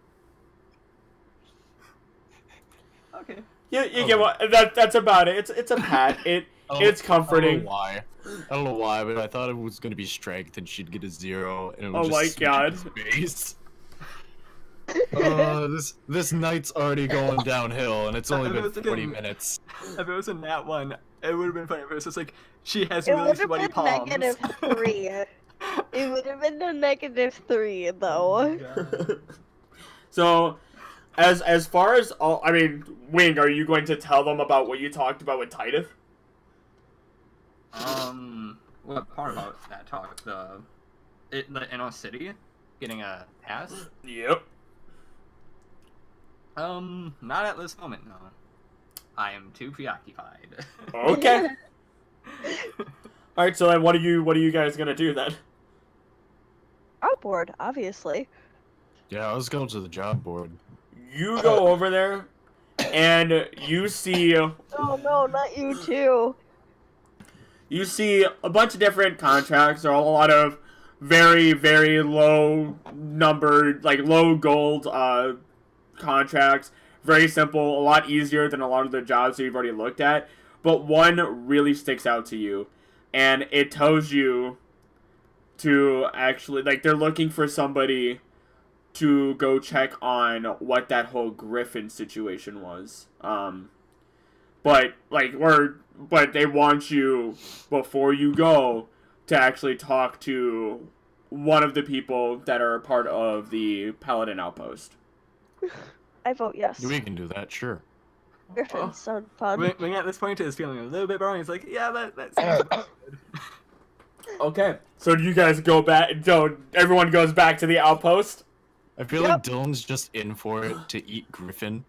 Okay. You get what? That's about it. It's a pat. It's comforting. I don't know why, but I thought it was gonna be strength and she'd get a 0 and it would Oh just my switch God. his base. This night's already going downhill and it's only If it been was like 20 a- minutes. If it was in that one, it would have been funny. If it was just like, she has It really would have sweaty been palms. -3. It would have been a -3 though. God. So, as far as all, I mean, Wing, are you going to tell them about what you talked about with Titus? What part about that talk? The inner city getting a pass? Yep. Not at this moment, no. I am too preoccupied. Okay. All right. So then, what are you guys gonna do then? Outboard, obviously. Yeah, let's go to the job board. You go over there, and you see Oh no, not you too. a bunch of different contracts. There are a lot of very, very low numbered, like low gold contracts. Very simple, a lot easier than a lot of the jobs that you've already looked at. But one really sticks out to you. and it tells you to actually, like, they're looking for somebody to go check on what that whole Griffin situation was. But they want you, before you go, to actually talk to one of the people that are part of the Paladin Outpost. I vote yes. We can do that, sure. Griffins sound fun. When at this point is feeling a little bit boring, he's like, yeah, that seems about good. Okay. So do you guys go back? So everyone goes back to the outpost? I feel like Dylan's just in for it to eat Griffin.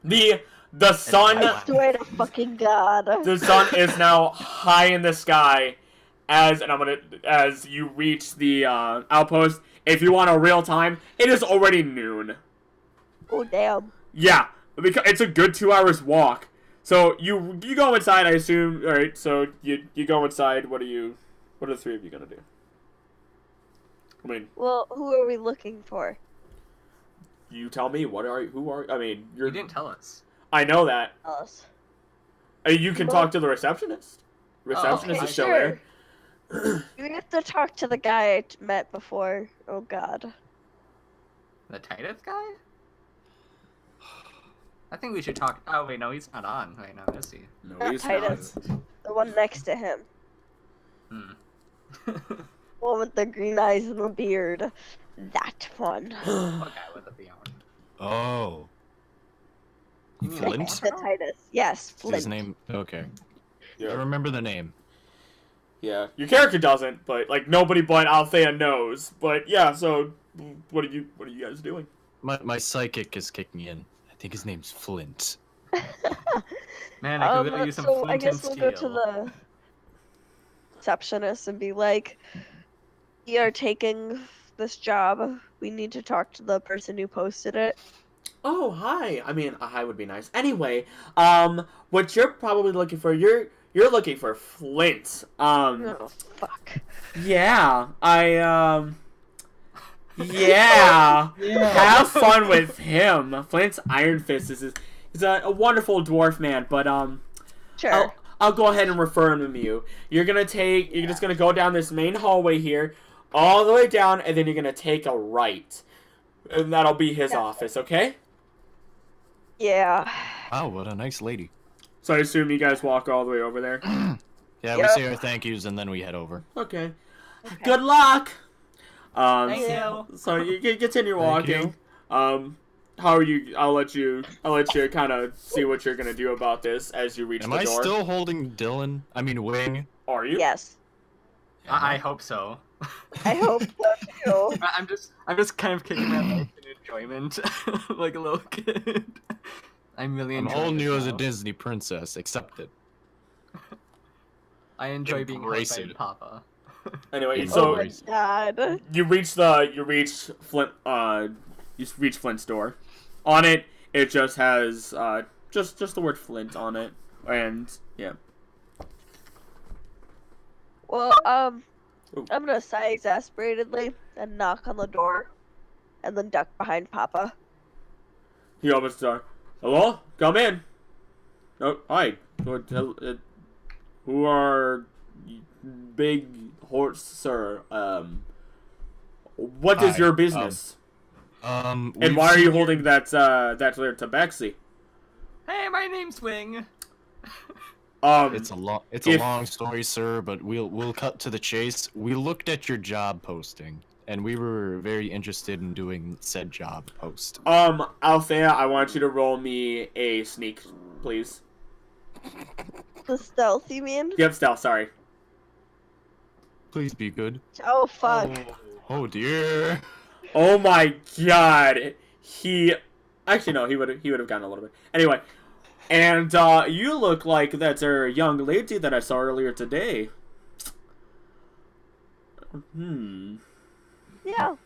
The I sun swear to fucking God. the sun is now high in the sky as you reach the outpost. If you want a real time, it is already noon. Oh, damn. Yeah, because it's a good 2 hours walk. So you go inside, I assume. All right, so you go inside. What are the three of you gonna do? I mean, Well, who are we looking for? you tell me. I mean, You didn't tell us. I know that. Us. You can talk to the receptionist. Receptionist Okay, is still sure. there. You have to talk to the guy I met before. Oh, God. The Titus guy? I think we should talk. Oh, wait, no, he's not on right now, is he? No, Not he's Titus. not. The one next to him. Hmm. One with the green eyes and the beard. That one. What guy with a beard? Oh. You mean Flint? like The Titus. Yes, Is Flint. his name? Okay. I Yeah. remember the name. Yeah, your character doesn't, but like nobody but Althea knows. But yeah, so what are you guys doing? My psychic is kicking in. I think his name's Flint. Man, I could really use some so flint I and guess we'll steel. go to the receptionist and be like, we are taking this job. We need to talk to the person who posted it. Oh, hi. I mean, a hi would be nice. Anyway, what you're probably looking for, you're looking for Flint. Oh, fuck. Yeah, yeah. Have fun with him. Flint's Iron Fist is a wonderful dwarf man, but Sure. I'll go ahead and refer him to you. You're just gonna go down this main hallway here, all the way down, and then you're gonna take a right, and that'll be his office. Okay? Yeah. Wow, what a nice lady. So I assume you guys walk all the way over there. Yeah, we Yep. say our thank yous and then we head over. Okay. Good luck. Thank you. So you can continue Thank walking. How are you? I'll let you kind of see what you're gonna do about this as you reach Am the I door. still holding Wing? Are you? Yes. I hope so. I hope so too. I'm just kind of kicking my legs in enjoyment, like a little kid. I'm really I'm enjoying holding it you as a now. Disney princess. Accept it. I enjoy being held Embrace by it. Papa. Anyway, Oh so Oh my God. you reach Flint. You reach Flint's door. On it, it just has just the word Flint on it, and yeah. Well, Ooh. I'm gonna sigh exasperatedly and knock on the door, and then duck behind Papa. He opens the door. Hello? Come in. Oh, hi. Who are big horse, sir? What is Hi, your business? And And why are you holding that letter to Bexy? Hey, my name's Wing. It's a if- long story, sir, but we'll cut to the chase. We looked at your job posting, and we were very interested in doing said job post. Althea, I want you to roll me a sneak, please. The stealth, you mean? Yep, stealth, sorry. Please be good. Oh fuck. Oh dear. Oh my god. Actually no, he would have gotten a little bit. Anyway. And you look like that's a young lady that I saw earlier today. Yeah.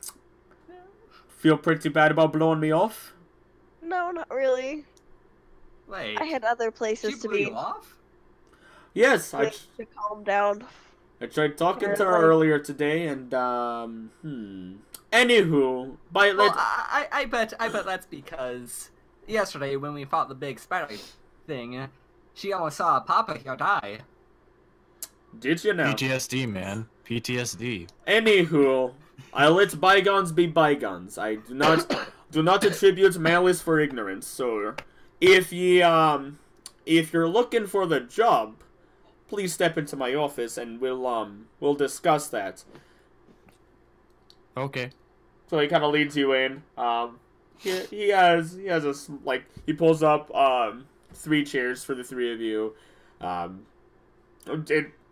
Feel pretty bad about blowing me off? No, not really. Wait, I had other she places to blew be. you off? Yes, I To calm down. tried talking to her Apparently. earlier today, and Anywho, Well, I bet that's because yesterday when we fought the big spider thing, she almost saw Papa here die. Did you know? PTSD, man. PTSD. Anywho, I let bygones be bygones. I do not attribute malice for ignorance. So, if if you're looking for the job, please step into my office and we'll discuss that. Okay. So he kind of leads you in. He has he pulls up 3 chairs for the 3 of you.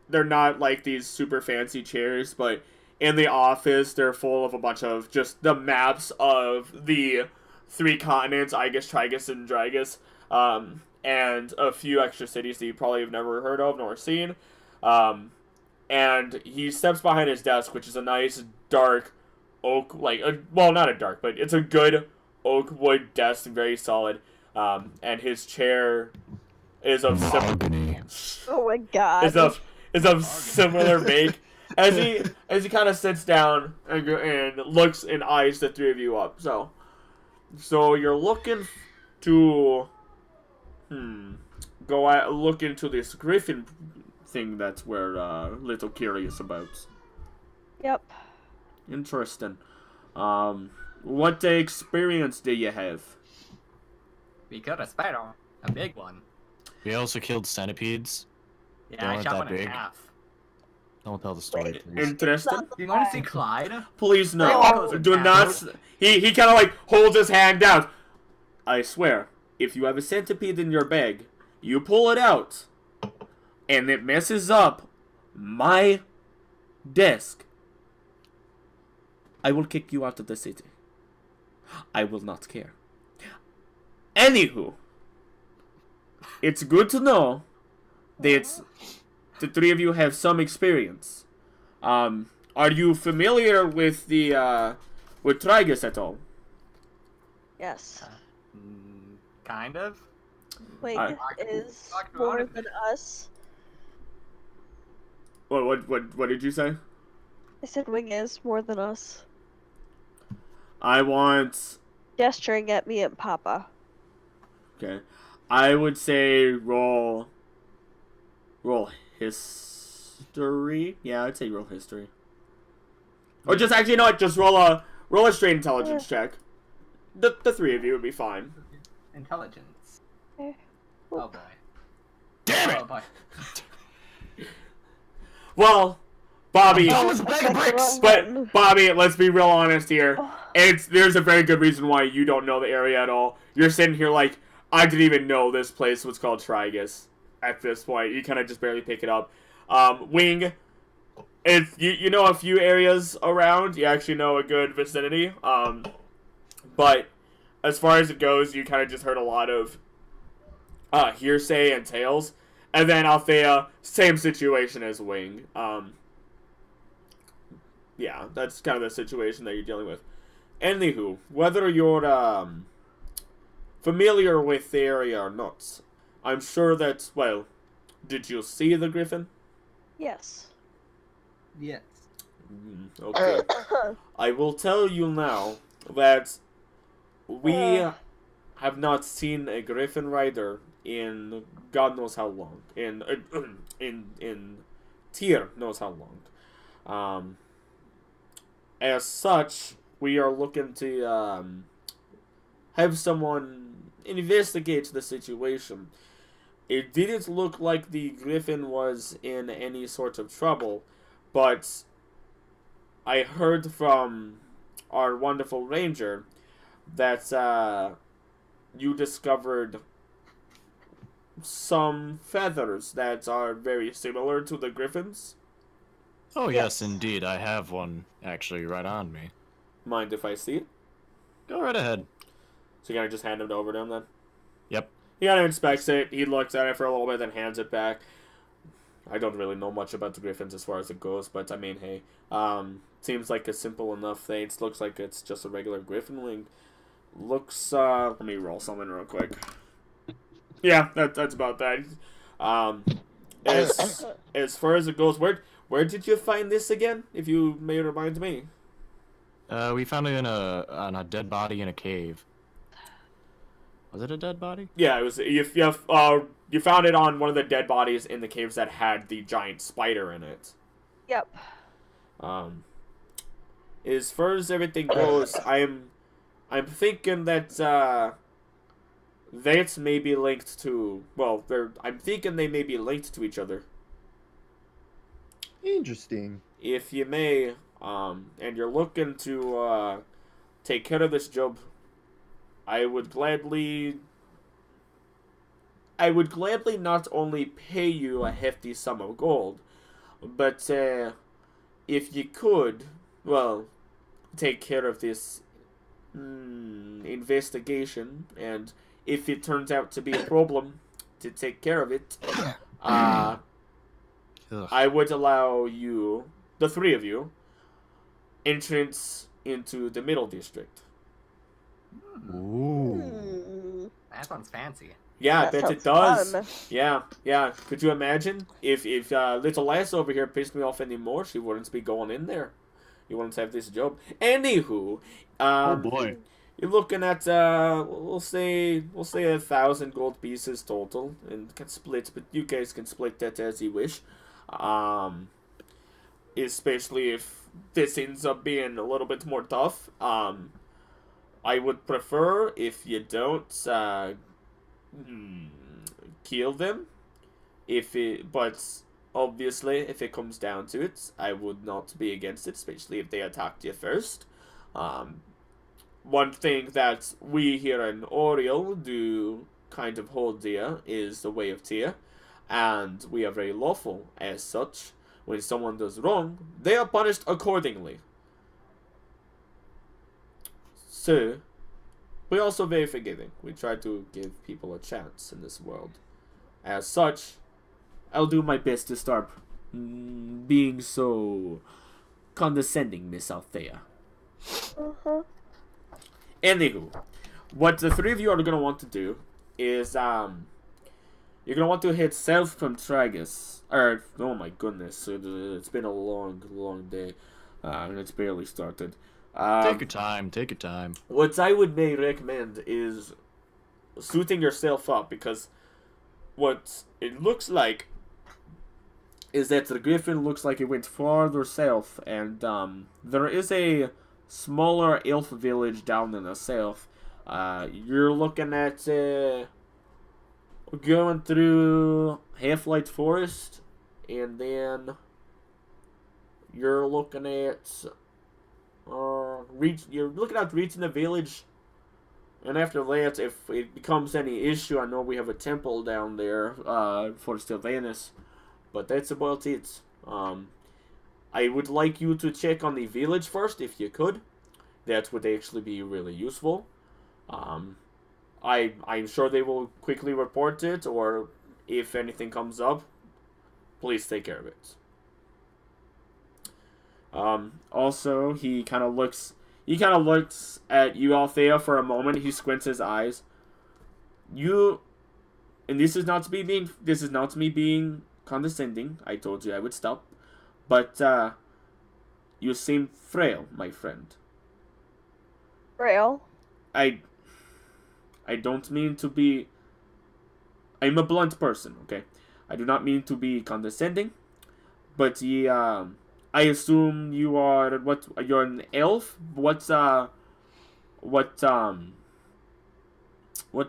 They're not like these super fancy chairs, but in the office they're full of a bunch of just the maps of the 3 continents, Igus, Trigis, and Drigis, and a few extra cities that you probably have never heard of nor seen. And he steps behind his desk, which is a nice dark oak, not a dark, but it's a good oak wood desk, very solid. And his chair is of Mahogany. Oh my god. is of similar make. As he kind of sits down and looks and eyes the 3 of you up. So you're looking to look into this griffin thing that we're little curious about. Yep. Interesting. What experience do you have? We killed a spider, a big one. We also killed centipedes. Yeah, They I weren't shot that one in big. half. Don't tell the story, Wait. please. Interesting. Do you want to see Clyde? Please no. Oh, Do not. He kind of holds his hand down. I swear, if you have a centipede in your bag, you pull it out, and it messes up my desk, I will kick you out of the city. I will not care. Anywho, it's good to know that the 3 of you have some experience. Are you familiar with with Trigis at all? Yes. Kind of. Wing is talked about more it. than us. What did you say? I said Wing is more than us. I want. Gesturing at me and Papa. Okay, I would say roll history. Yeah, I'd say roll history. Or just actually, no, just roll a straight intelligence check. The 3 of you would be fine. Intelligence. Okay. Oh boy. Damn it! Oh boy. Well, Bobby, But but Bobby, let's be real honest here. There's a very good reason why you don't know the area at all. You're sitting here like, I didn't even know this place was called Trigis. At this point, you kind of just barely pick it up. Wing, if you know a few areas around, you actually know a good vicinity. But as far as it goes, you kind of just heard a lot of hearsay and tales. And then Althea, same situation as Wing. Yeah, that's kind of the situation that you're dealing with. Anywho, whether you're familiar with the area or not, I'm sure that, well, did you see the griffin? yes. Yes. Okay. I will tell you now that we have not seen a griffin rider in God knows how long. In Tyr knows how long. As such, we are looking to have someone investigate the situation. It didn't look like the griffin was in any sort of trouble, but I heard from our wonderful ranger that you discovered some feathers that are very similar to the griffins. Oh, Yes. yes, indeed. I have one, actually, right on me. Mind if I see it? Go right ahead. So you gotta just hand it over to him then? Yep. He kind of inspects it, he looks at it for a little bit, then hands it back. I don't really know much about the griffins as far as it goes, but I mean, hey. Seems like a simple enough thing. It looks like it's just a regular griffin wing. Looks, let me roll something real quick. Yeah, that's about that. As far as it goes, where did you find this again? If you may remind me. We found it on a dead body in a cave. Was it a dead body? Yeah, it was. You found it on one of the dead bodies in the caves that had the giant spider in it. Yep. As far as everything goes, I'm thinking that that may be linked to. Well, I'm thinking they may be linked to each other. Interesting. If you may, and you're looking to take care of this job, I would gladly not only pay you a hefty sum of gold, but if you could, well, take care of this investigation, and if it turns out to be a problem, to take care of it, I would allow you, the three of you, entrance into the middle district. Ooh. That sounds fancy. Yeah, I That bet it sounds does. fun. Yeah. Could you imagine if little lass over here pissed me off anymore? She wouldn't be going in there. You wouldn't have this job. Anywho, Oh boy. you're looking at we'll say 1,000 gold pieces total, and can split. But you guys can split that as you wish. Especially if this ends up being a little bit more tough. I would prefer if you don't kill them. But obviously, if it comes down to it, I would not be against it, especially if they attacked you first. One thing that we here in Oriel do kind of hold dear is the way of Tyr, and we are very lawful as such. When someone does wrong, they are punished accordingly. So, we're also very forgiving. We try to give people a chance in this world. As such, I'll do my best to start being so condescending, Miss Althea. Anywho, what the three of you are going to want to do is, you're going to want to hit south from Trigis. Oh my goodness, it's been a long day, and it's barely started. Take your time. What I would may recommend is suiting yourself up, because what it looks like is that the Griffin looks like it went farther south, and there is a smaller elf village down in the south. You're looking at going through Half-Light Forest, and then you're looking at reaching the village, and after that, if it becomes any issue, I know we have a temple down there for Sylvanus, but that's about it. I would like you to check on the village first, if you could. That would actually be really useful. I'm sure they will quickly report it, or if anything comes up, please take care of it. Also, he kind of looks at you, Althea, for a moment. He squints his eyes. And this is not me being condescending. I told you I would stop. But, you seem frail, my friend. Frail? I don't mean to be... I'm a blunt person, okay? I do not mean to be condescending. But I assume you are... You're an elf? What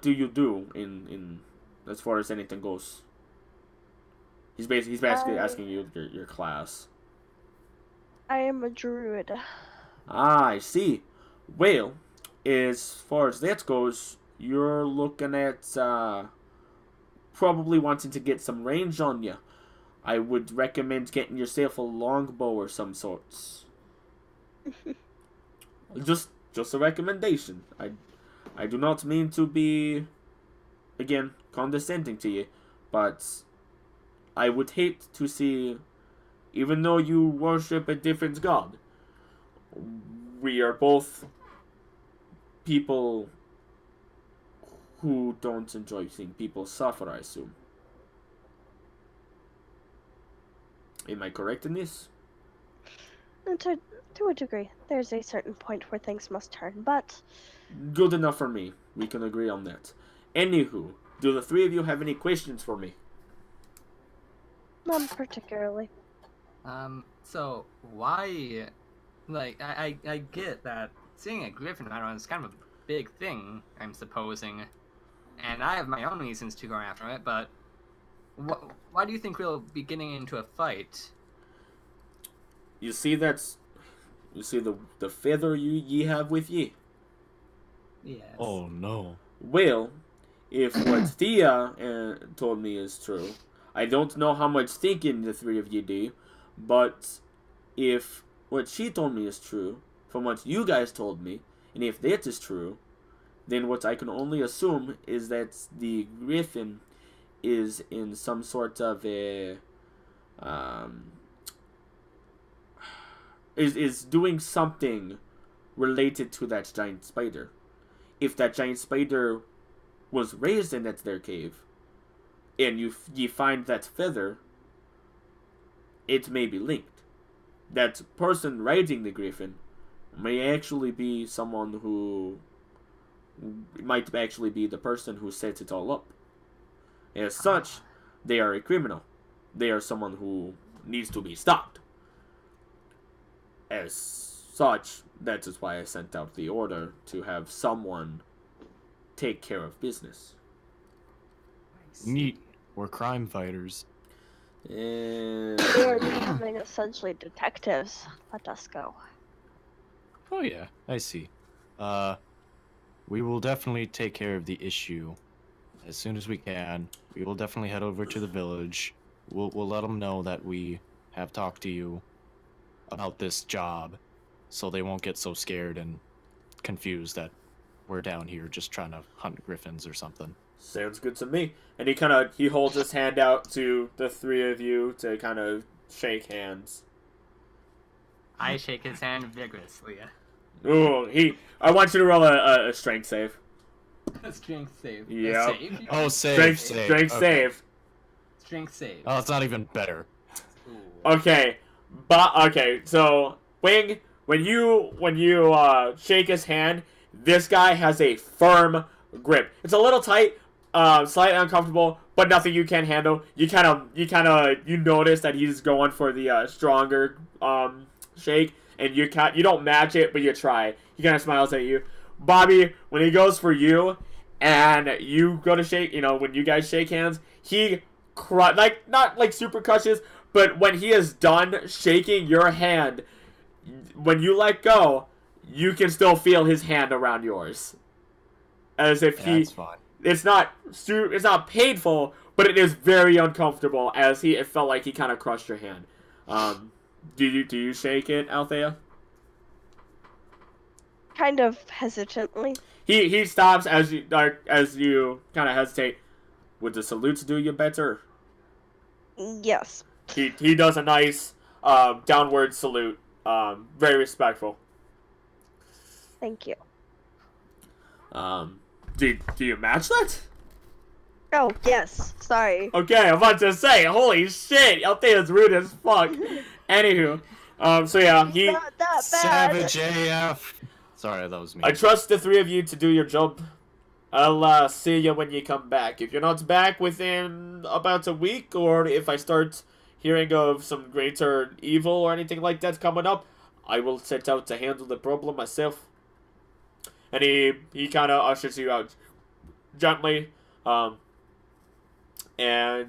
do you do in as far as anything goes? He's basically asking you your class. I am a druid. Ah, I see. Well, as far as that goes, you're looking at probably wanting to get some range on you. I would recommend getting yourself a longbow or some sorts. Just a recommendation. I do not mean to be, again, condescending to you, but I would hate to see, even though you worship a different god, we are both people who don't enjoy seeing people suffer, I assume. Am I correct in this? To a degree. There's a certain point where things must turn, but... Good enough for me. We can agree on that. Anywho, Do the three of you have any questions for me? None particularly. So why, like, I get that seeing a griffin around is kind of a big thing, I'm supposing, and I have my own reasons to go after it, but why do you think we'll be getting into a fight? You see the feather ye have with ye? Yes. Oh no. Well, if what Thea told me is true, I don't know how much thinking the three of you do, but if what she told me is true, from what you guys told me, and if that is true, then what I can only assume is that the griffin is in some sort of a is doing something related to that giant spider. If that giant spider was raised in that their cave, and you find that feather, it may be linked. That person riding the griffin may actually be someone who might actually be the person who sets it all up. As such, they are a criminal. They are someone who needs to be stopped. As such, that is why I sent out the order to have someone take care of business. Neat. We're crime fighters. And We are becoming essentially detectives. Let us go. Oh yeah, I see. We will definitely take care of the issue as soon as we can. We will definitely head over to the village. We'll let them know that we have talked to you about this job, so they won't get so scared and confused that we're down here just trying to hunt griffins or something. sounds good to me. And he holds his hand out to the three of you to kind of shake hands. I shake his hand vigorously. Ooh, I want you to roll a strength save. Strength save. Yep. Save? Oh, save. Strength Okay. save. Strength save. Oh, it's not even better. Ooh. Okay, so Wing, when you shake his hand, this guy has a firm grip. It's a little tight, slightly uncomfortable, but nothing you can't handle. You notice that he's going for the stronger shake, and you don't match it, but you try. He kind of smiles at you, Bobby. When he goes for you, and you go to shake, when you guys shake hands, he not like super crushes. But when he is done shaking your hand, when you let go, you can still feel his hand around yours, as if That's fine. It's not painful, but it is very uncomfortable. As it felt like he kind of crushed your hand. Do you shake it, Althea? Kind of hesitantly. He stops as you kind of hesitate. Would the salutes do you better? Yes. He does a nice downward salute. Very respectful. Thank you. Do you match that? Oh, yes. Sorry. Okay, I'm about to say, holy shit, Althea's rude as fuck. Anywho, so yeah, Not that bad. Savage AF. Sorry, that was me. I trust the three of you to do your job. I'll see you when you come back. If you're not back within about a week, or if I start hearing of some greater evil or anything like that coming up, I will set out to handle the problem myself. And he kind of ushers you out gently, and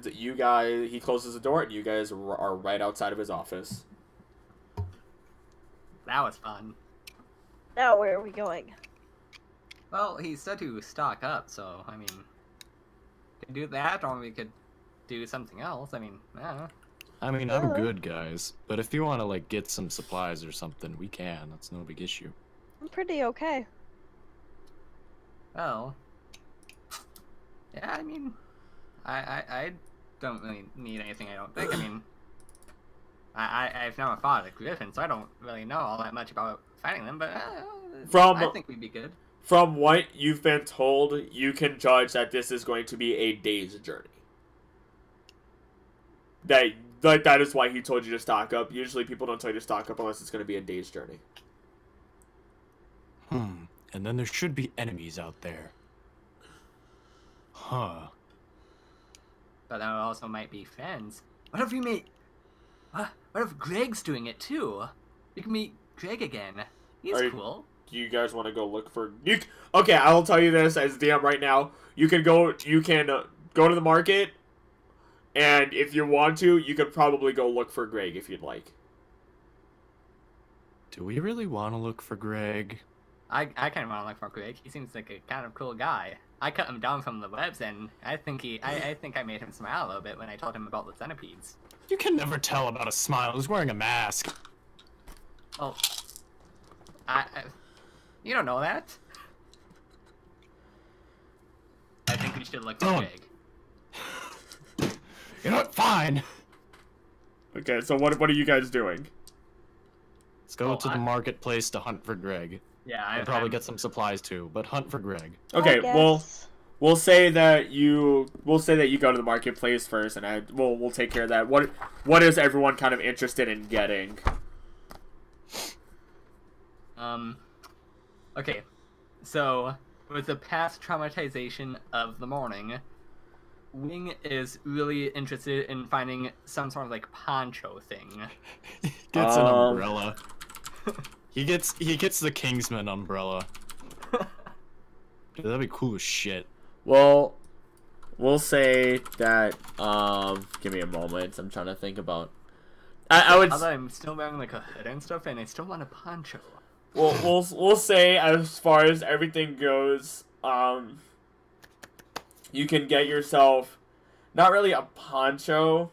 he closes the door, and you guys are right outside of his office. That was fun. Now where are we going? Well, he said to stock up, so, I mean, we could do that, or we could do something else. I mean, I don't know. I mean, I'm good, guys. But if you want to, get some supplies or something, we can. That's no big issue. I'm pretty okay. Well, yeah, I mean, I don't really need anything, I don't think. I mean, I've never fought a griffin, so I don't really know all that much about fighting them, but I think we'd be good. From what you've been told, you can judge that this is going to be a day's journey. That is why he told you to stock up. Usually people don't tell you to stock up unless it's going to be a day's journey. And then there should be enemies out there. Huh. but there also might be friends. What if we meet? What if Greg's doing it too? We can meet Greg again. He's cool. Do you guys want to go look for? Okay, I will tell you this as DM right now. You can go to the market, and if you want to, you could probably go look for Greg if you'd like. Do we really want to look for Greg? I kind of want to look for Greg. He seems like a kind of cool guy. I cut him down from the webs, and I think I made him smile a little bit when I told him about the centipedes. You can never tell about a smile. He's wearing a mask. Oh, you don't know that. I think we should look for Greg. You know what? Fine. Okay, so what are you guys doing? Let's go to the marketplace to hunt for Greg. Yeah, I'll probably get some supplies too, but hunt for Greg. Okay, we'll say that you go to the marketplace first, and we'll take care of that. What is everyone kind of interested in getting? Okay, so with the past traumatization of the morning, Wing is really interested in finding some sort of like poncho thing. He gets an umbrella. He gets the Kingsman umbrella. Dude, that'd be cool as shit. Well, we'll say that. Give me a moment. I'm trying to think about. I would. Although I'm still wearing like a hood and stuff, and I still want a poncho. Well, we'll say as far as everything goes, you can get yourself not really a poncho.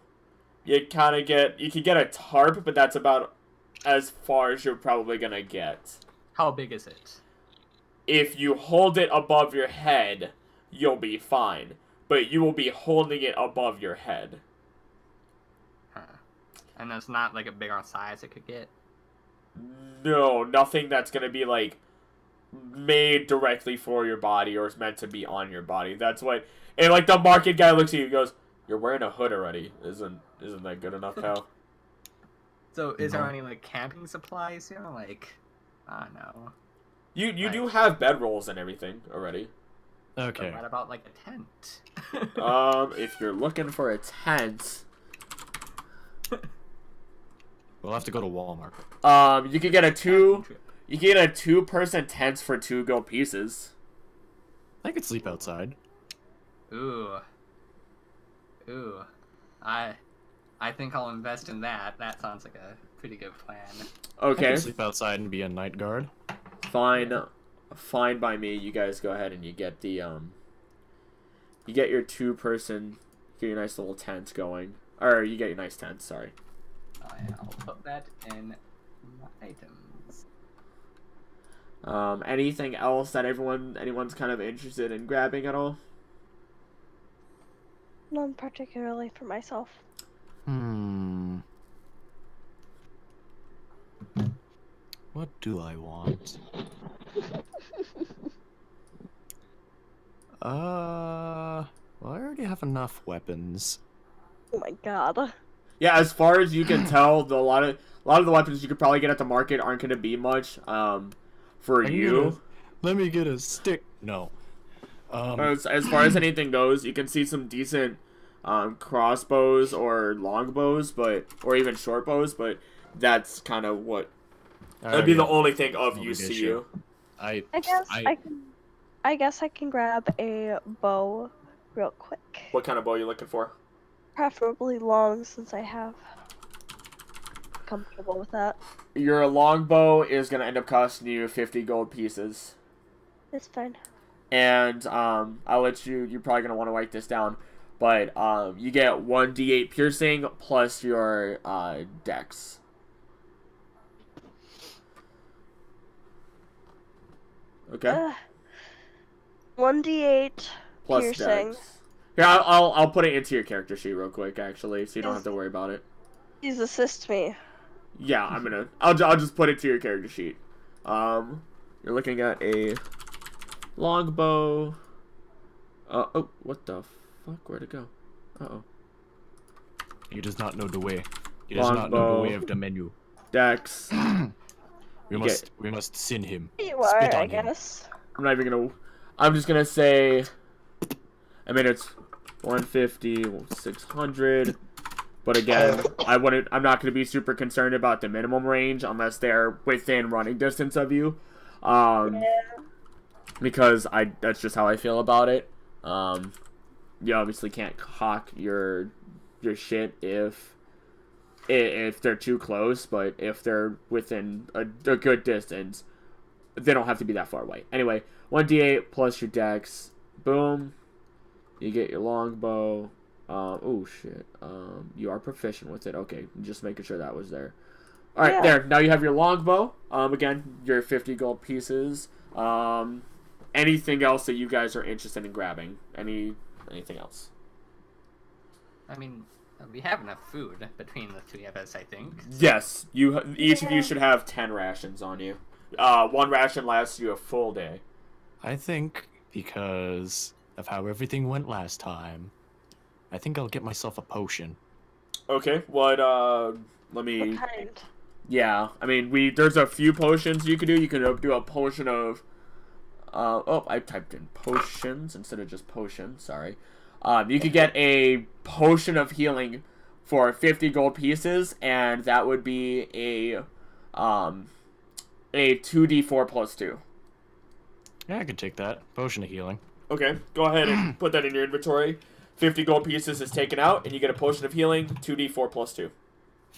You can get a tarp, but that's about as far as you're probably gonna get. How big is it? If you hold it above your head, you'll be fine. But you will be holding it above your head. Huh. And there's not like a bigger size it could get? No, nothing that's gonna be like made directly for your body or is meant to be on your body. That's what. And like the market guy looks at you and goes, "You're wearing a hood already. Isn't that good enough, pal?" So is there any like camping supplies? You know, like I don't know. You do have bedrolls and everything already. Okay. But what about like a tent? If you're looking for a tent, we'll have to go to Walmart. You can get a 2-person tent for 2 gold pieces. I could sleep outside. Ooh. I think I'll invest in that. That sounds like a pretty good plan. Okay. I can sleep outside and be a night guard. Fine by me. You guys go ahead and you get the you get your 2-person, get your nice little tent going, or you get your nice tent. Sorry. Oh yeah, I'll put that in my items. Anything else that anyone's kind of interested in grabbing at all? None particularly for myself. What do I want? Well, I already have enough weapons. Oh my god. Yeah, as far as you can tell, a lot of the weapons you could probably get at the market aren't going to be much for you. Let me get a stick. No. As far as anything goes, you can see some decent crossbows or longbows, or even short bows, but that's kind of what that'd be the only thing of use to you. I guess I can grab a bow real quick. What kind of bow are you looking for? Preferably long, since I have comfortable with that. Your longbow is gonna end up costing you 50 gold pieces. It's fine. And I'll let you. You're probably gonna want to write this down, but you get 1d8 piercing plus your dex. Okay. 1d8 plus piercing. Dex. Here, I'll put it into your character sheet real quick, actually, so you don't have to worry about it. Please assist me. Yeah, I'll just put it to your character sheet. You're looking at a longbow. Oh, what the fuck? Where'd it go? Uh-oh. He does not know the way. He does not know the way of the menu. Dex. we must sin him. You are, Spit on I him. guess. I'm just gonna say. It's 150, 600. But again, I'm not going to be super concerned about the minimum range unless they're within running distance of you. Because that's just how I feel about it. You obviously can't hawk your shit if they're too close, but if they're within a good distance, they don't have to be that far away. Anyway, 1d8 plus your dex. Boom. You get your longbow. Oh shit. You are proficient with it. Okay, just making sure that was there. All right, there. Now you have your longbow. Again, your 50 gold pieces. Anything else that you guys are interested in grabbing? Anything else? I mean, we have enough food between the three of us, I think. Yes, each of you should have 10 rations on you. One ration lasts you a full day. I think because of how everything went last time, I think I'll get myself a potion. Okay, what me... What kind? Yeah, I mean, there's a few potions you can do. You can do a potion of... I typed in potions instead of just potion, sorry. You could get a potion of healing for 50 gold pieces, and that would be a 2d4 plus 2. Yeah, I could take that. Potion of healing. Okay, go ahead and put that in your inventory. 50 gold pieces is taken out, and you get a potion of healing, 2d4 plus 2.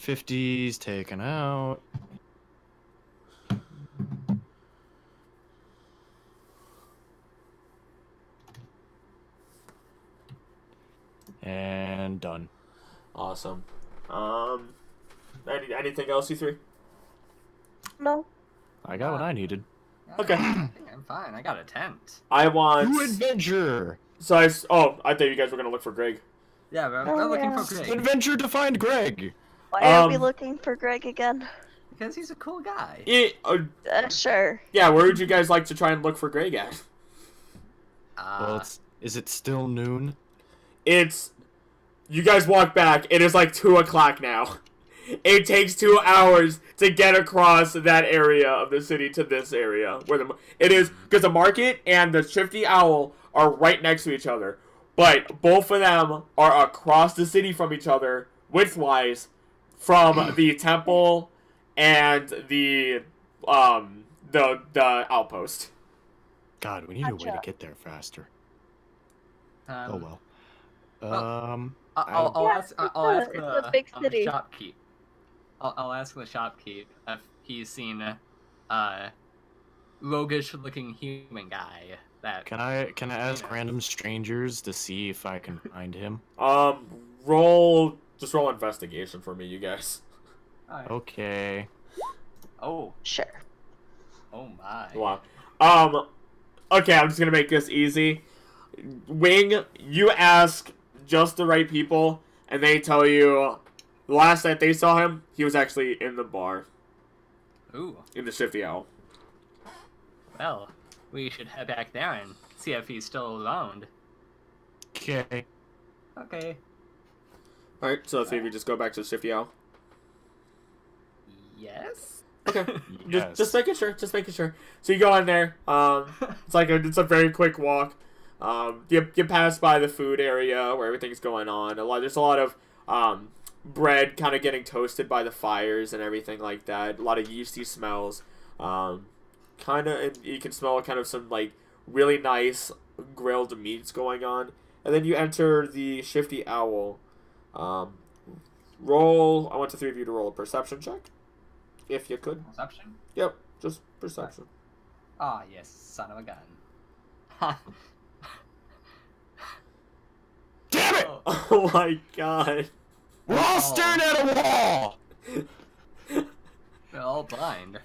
50's taken out. And done. Awesome. Anything else, you three? No. I got what I needed. Okay. I think I'm fine. I got a tent. I want... New adventure! So I thought you guys were going to look for Greg. Yeah, we're looking for Greg. Adventure to find Greg! Why are we looking for Greg again? Because he's a cool guy. Sure. Yeah, where would you guys like to try and look for Greg at? Well, is it still noon? You guys walk back, it is like 2 o'clock now. It takes 2 hours to get across that area of the city to this area. It is, because the market and the Shifty Owl are right next to each other. But both of them are across the city from each other, widthwise, from the temple and the outpost. God, we need a way to get there faster. Oh well. I'll ask it's a big city. the shopkeep. I'll ask the shopkeep if he's seen roguish-looking human guy. Can I ask random strangers to see if I can find him? Roll investigation for me, you guys. Right. Okay. Oh. Sure. Oh my. Wow. Okay, I'm just gonna make this easy. Wing, you ask just the right people, and they tell you the last night they saw him, he was actually in the bar. Ooh. In the Shifty Owl. Well, we should head back there and see if he's still around. Okay. Okay. Alright, so the three of you just go back to the Shifty Owl. Yes? Okay. Yes. Just making sure. So you go in there. It's a very quick walk. You pass by the food area where everything's going on. There's a lot of bread kind of getting toasted by the fires and everything like that. A lot of yeasty smells. You can smell kind of some like really nice grilled meats going on. And then you enter the Shifty Owl. I want the three of you to roll a perception check. If you could. Perception? Yep, just perception. Ah, yes, son of a gun. Damn it! Oh my god. We're all staring at a wall! We're all blind.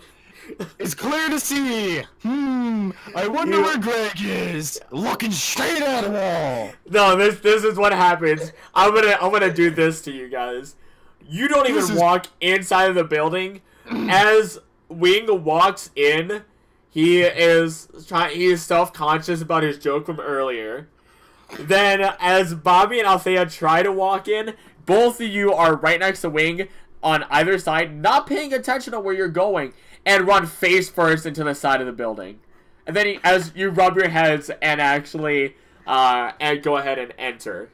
It's clear to see! I wonder where Greg is! Looking straight at a wall! No, this is what happens. I'm gonna do this to you guys. You don't even walk inside of the building. As Wing walks in, he is self-conscious about his joke from earlier. Then, as Bobby and Althea try to walk in, both of you are right next to Wing on either side, not paying attention to where you're going, and run face first into the side of the building. And then, as you rub your heads and actually and go ahead and enter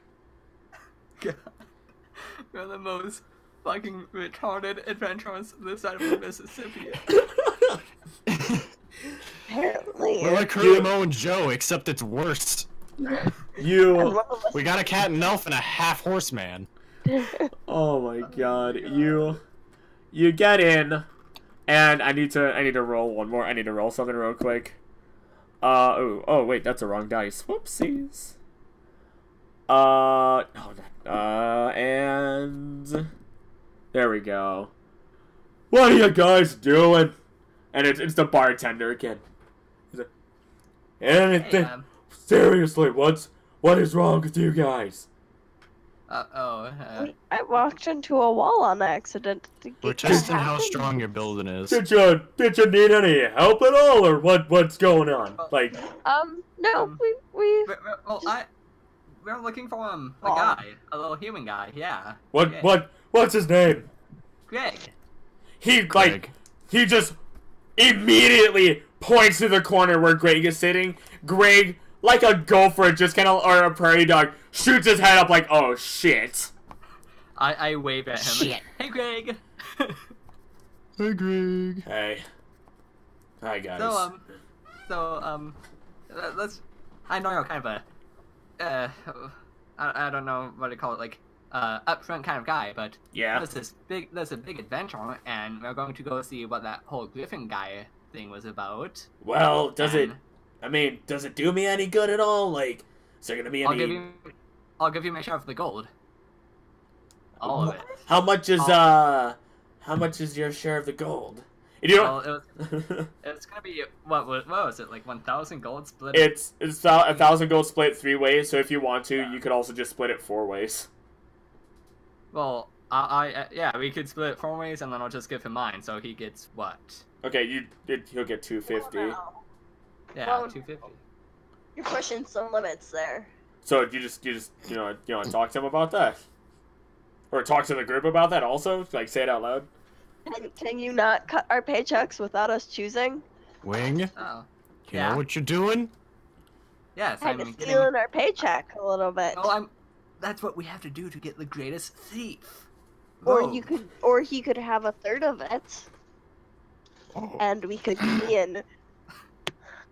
We're the most fucking retarded adventurers this side of the Mississippi. Apparently. We're like Hermo and Joe, except it's worse. And You. one of us- We got a cat and elf and a half horseman. Oh my god. You get in, and I need to roll one more. I need to roll something real quick. Oh wait, that's the wrong dice. Whoopsies. And there we go. What are you guys doing? And it's the bartender again. He's like, anything? Hey, Seriously, what is wrong with you guys? I walked into a wall on accident. We're testing how strong your building is. Did you need any help at all, or what's going on? Like, No, we we're looking for a Aw. guy, a little human guy. Yeah. what's his name? Greg. Greg. He just immediately points to the corner where Greg is sitting. Greg, like a gopher, just kind of, or a prairie dog, shoots his head up like, oh shit. I wave at him. Shit. Hey, Greg. Hey, Greg. Hey. Hi guys. Let's. I know you're kind of a, I don't know what to call it, like, upfront kind of guy, but Yeah. there's a big adventure, and we're going to go see what that whole Griffin guy thing was about. Well, does it And do me any good at all? Like, is there gonna be any? I'll give you my share of the gold. All of it. How much is your share of the gold? And you Well, don't. it's gonna be what was it, like 1,000 gold split? It's 1,000 gold split 3 ways. So if you want to, you could also just split it 4 ways. Well, yeah, we could split it 4 ways, and then I'll just give him mine, so he gets what? Okay, he'll get 250. Wow. Yeah, Well, 250. You're pushing some limits there. So you just talk to him about that, or talk to the group about that also. Like say it out loud. Can you not cut our paychecks without us choosing? Wing, Oh. you Yeah. know what you're doing? Yes, Kind I'm of getting. stealing our paycheck a little bit. Well, that's what we have to do to get the greatest thief. Or Rogue. you could, or he could have a third of it, and we could be in.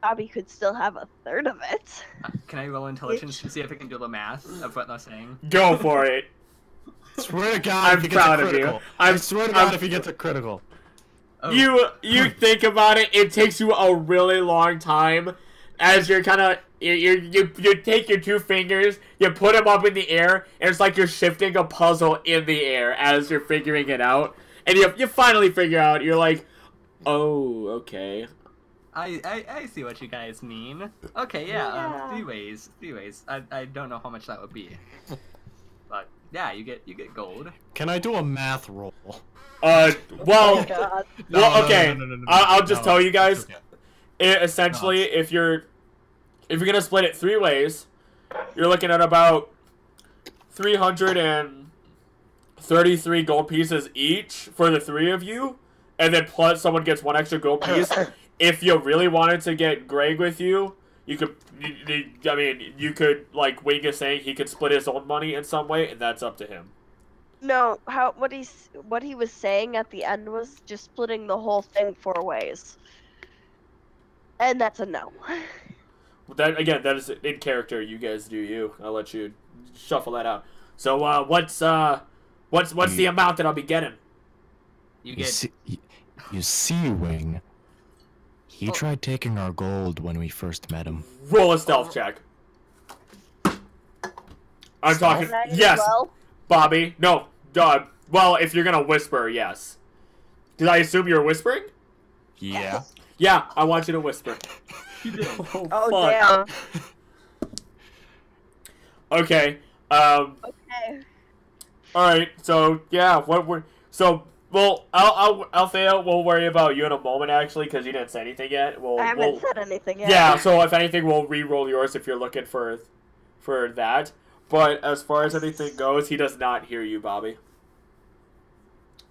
Bobby could still have a third of it. Can I roll intelligence to see if I can do the math of what they're saying? Go for it. Swear to God, I'm if he gets proud a of you. critical. I'm- I swear to God, I'm- if he gets a critical. Oh. You think about it. It takes you a really long time, as you're kind of you take your 2 fingers, you put them up in the air, and it's like you're shifting a puzzle in the air as you're figuring it out, and you finally figure out. You're like, oh, okay. I see what you guys mean. Okay, yeah, 3 ways. 3 ways. I don't know how much that would be. But yeah, you get gold. Can I do a math roll? Well, Oh God. well, okay. No. I'll just tell you guys. Okay. Essentially, if you're gonna split it 3 ways, you're looking at about 333 gold pieces each for the 3 of you, and then plus someone gets 1 extra gold piece. If you really wanted to get Greg with you, you could. You could, like Wing is saying, he could split his own money in some way, and that's up to him. No, what he was saying at the end was just splitting the whole thing 4 ways, and that's a no. That is in character. You guys do you. I'll let you shuffle that out. So what's the amount that I'll be getting? You get You see, Wing. He tried taking our gold when we first met him. Roll a stealth check. I'm talking. Can I as Yes, well? Bobby. No, well, if you're gonna whisper, yes. Did I assume you're whispering? Yeah. Yeah, I want you to whisper. Oh fuck. damn. Okay. Okay. All right. So yeah, well, Althea, we'll worry about you in a moment actually, because you didn't say anything yet. I haven't said anything yet. Yeah. So if anything, we'll re-roll yours if you're looking for that. But as far as anything goes, he does not hear you, Bobby.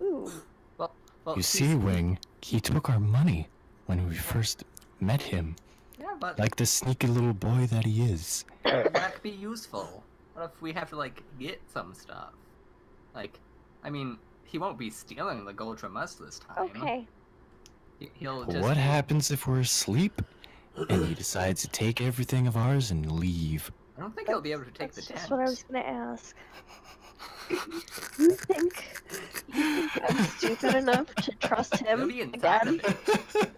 Ooh. well, You see, Wing, he took our money when we first met him. Yeah, but Like the sneaky little boy that he is. that could be useful. What if we have to like get some stuff? Like, I mean, he won't be stealing the gold from us this time. Okay. He'll But just. what happens if we're asleep and he decides to take everything of ours and leave? I don't think he'll be able to take the That's tent. just what I was gonna ask. You think I'm stupid enough to trust He'll him be inside again? of it.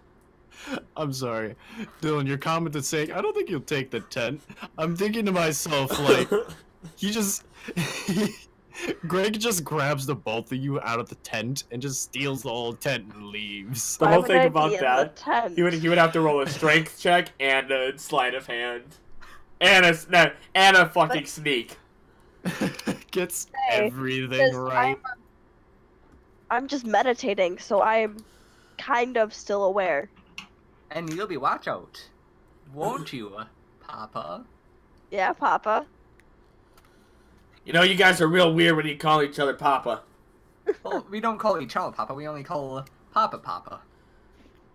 I'm sorry. Dylan, your comment is saying, I don't think he'll take the tent. I'm thinking to myself, like, he just... Greg just grabs the both of you out of the tent and just steals the whole tent and leaves. The Why whole would thing I about be in the that, tent? he would have to roll a strength check and a sleight of hand, and a fucking sneak. Gets Hey, everything because right. I'm just meditating, so I'm kind of still aware. And you'll be watch out. Won't you, Papa? Yeah, Papa. You know, you guys are real weird when you call each other Papa. Well, we don't call each other Papa, we only call Papa Papa.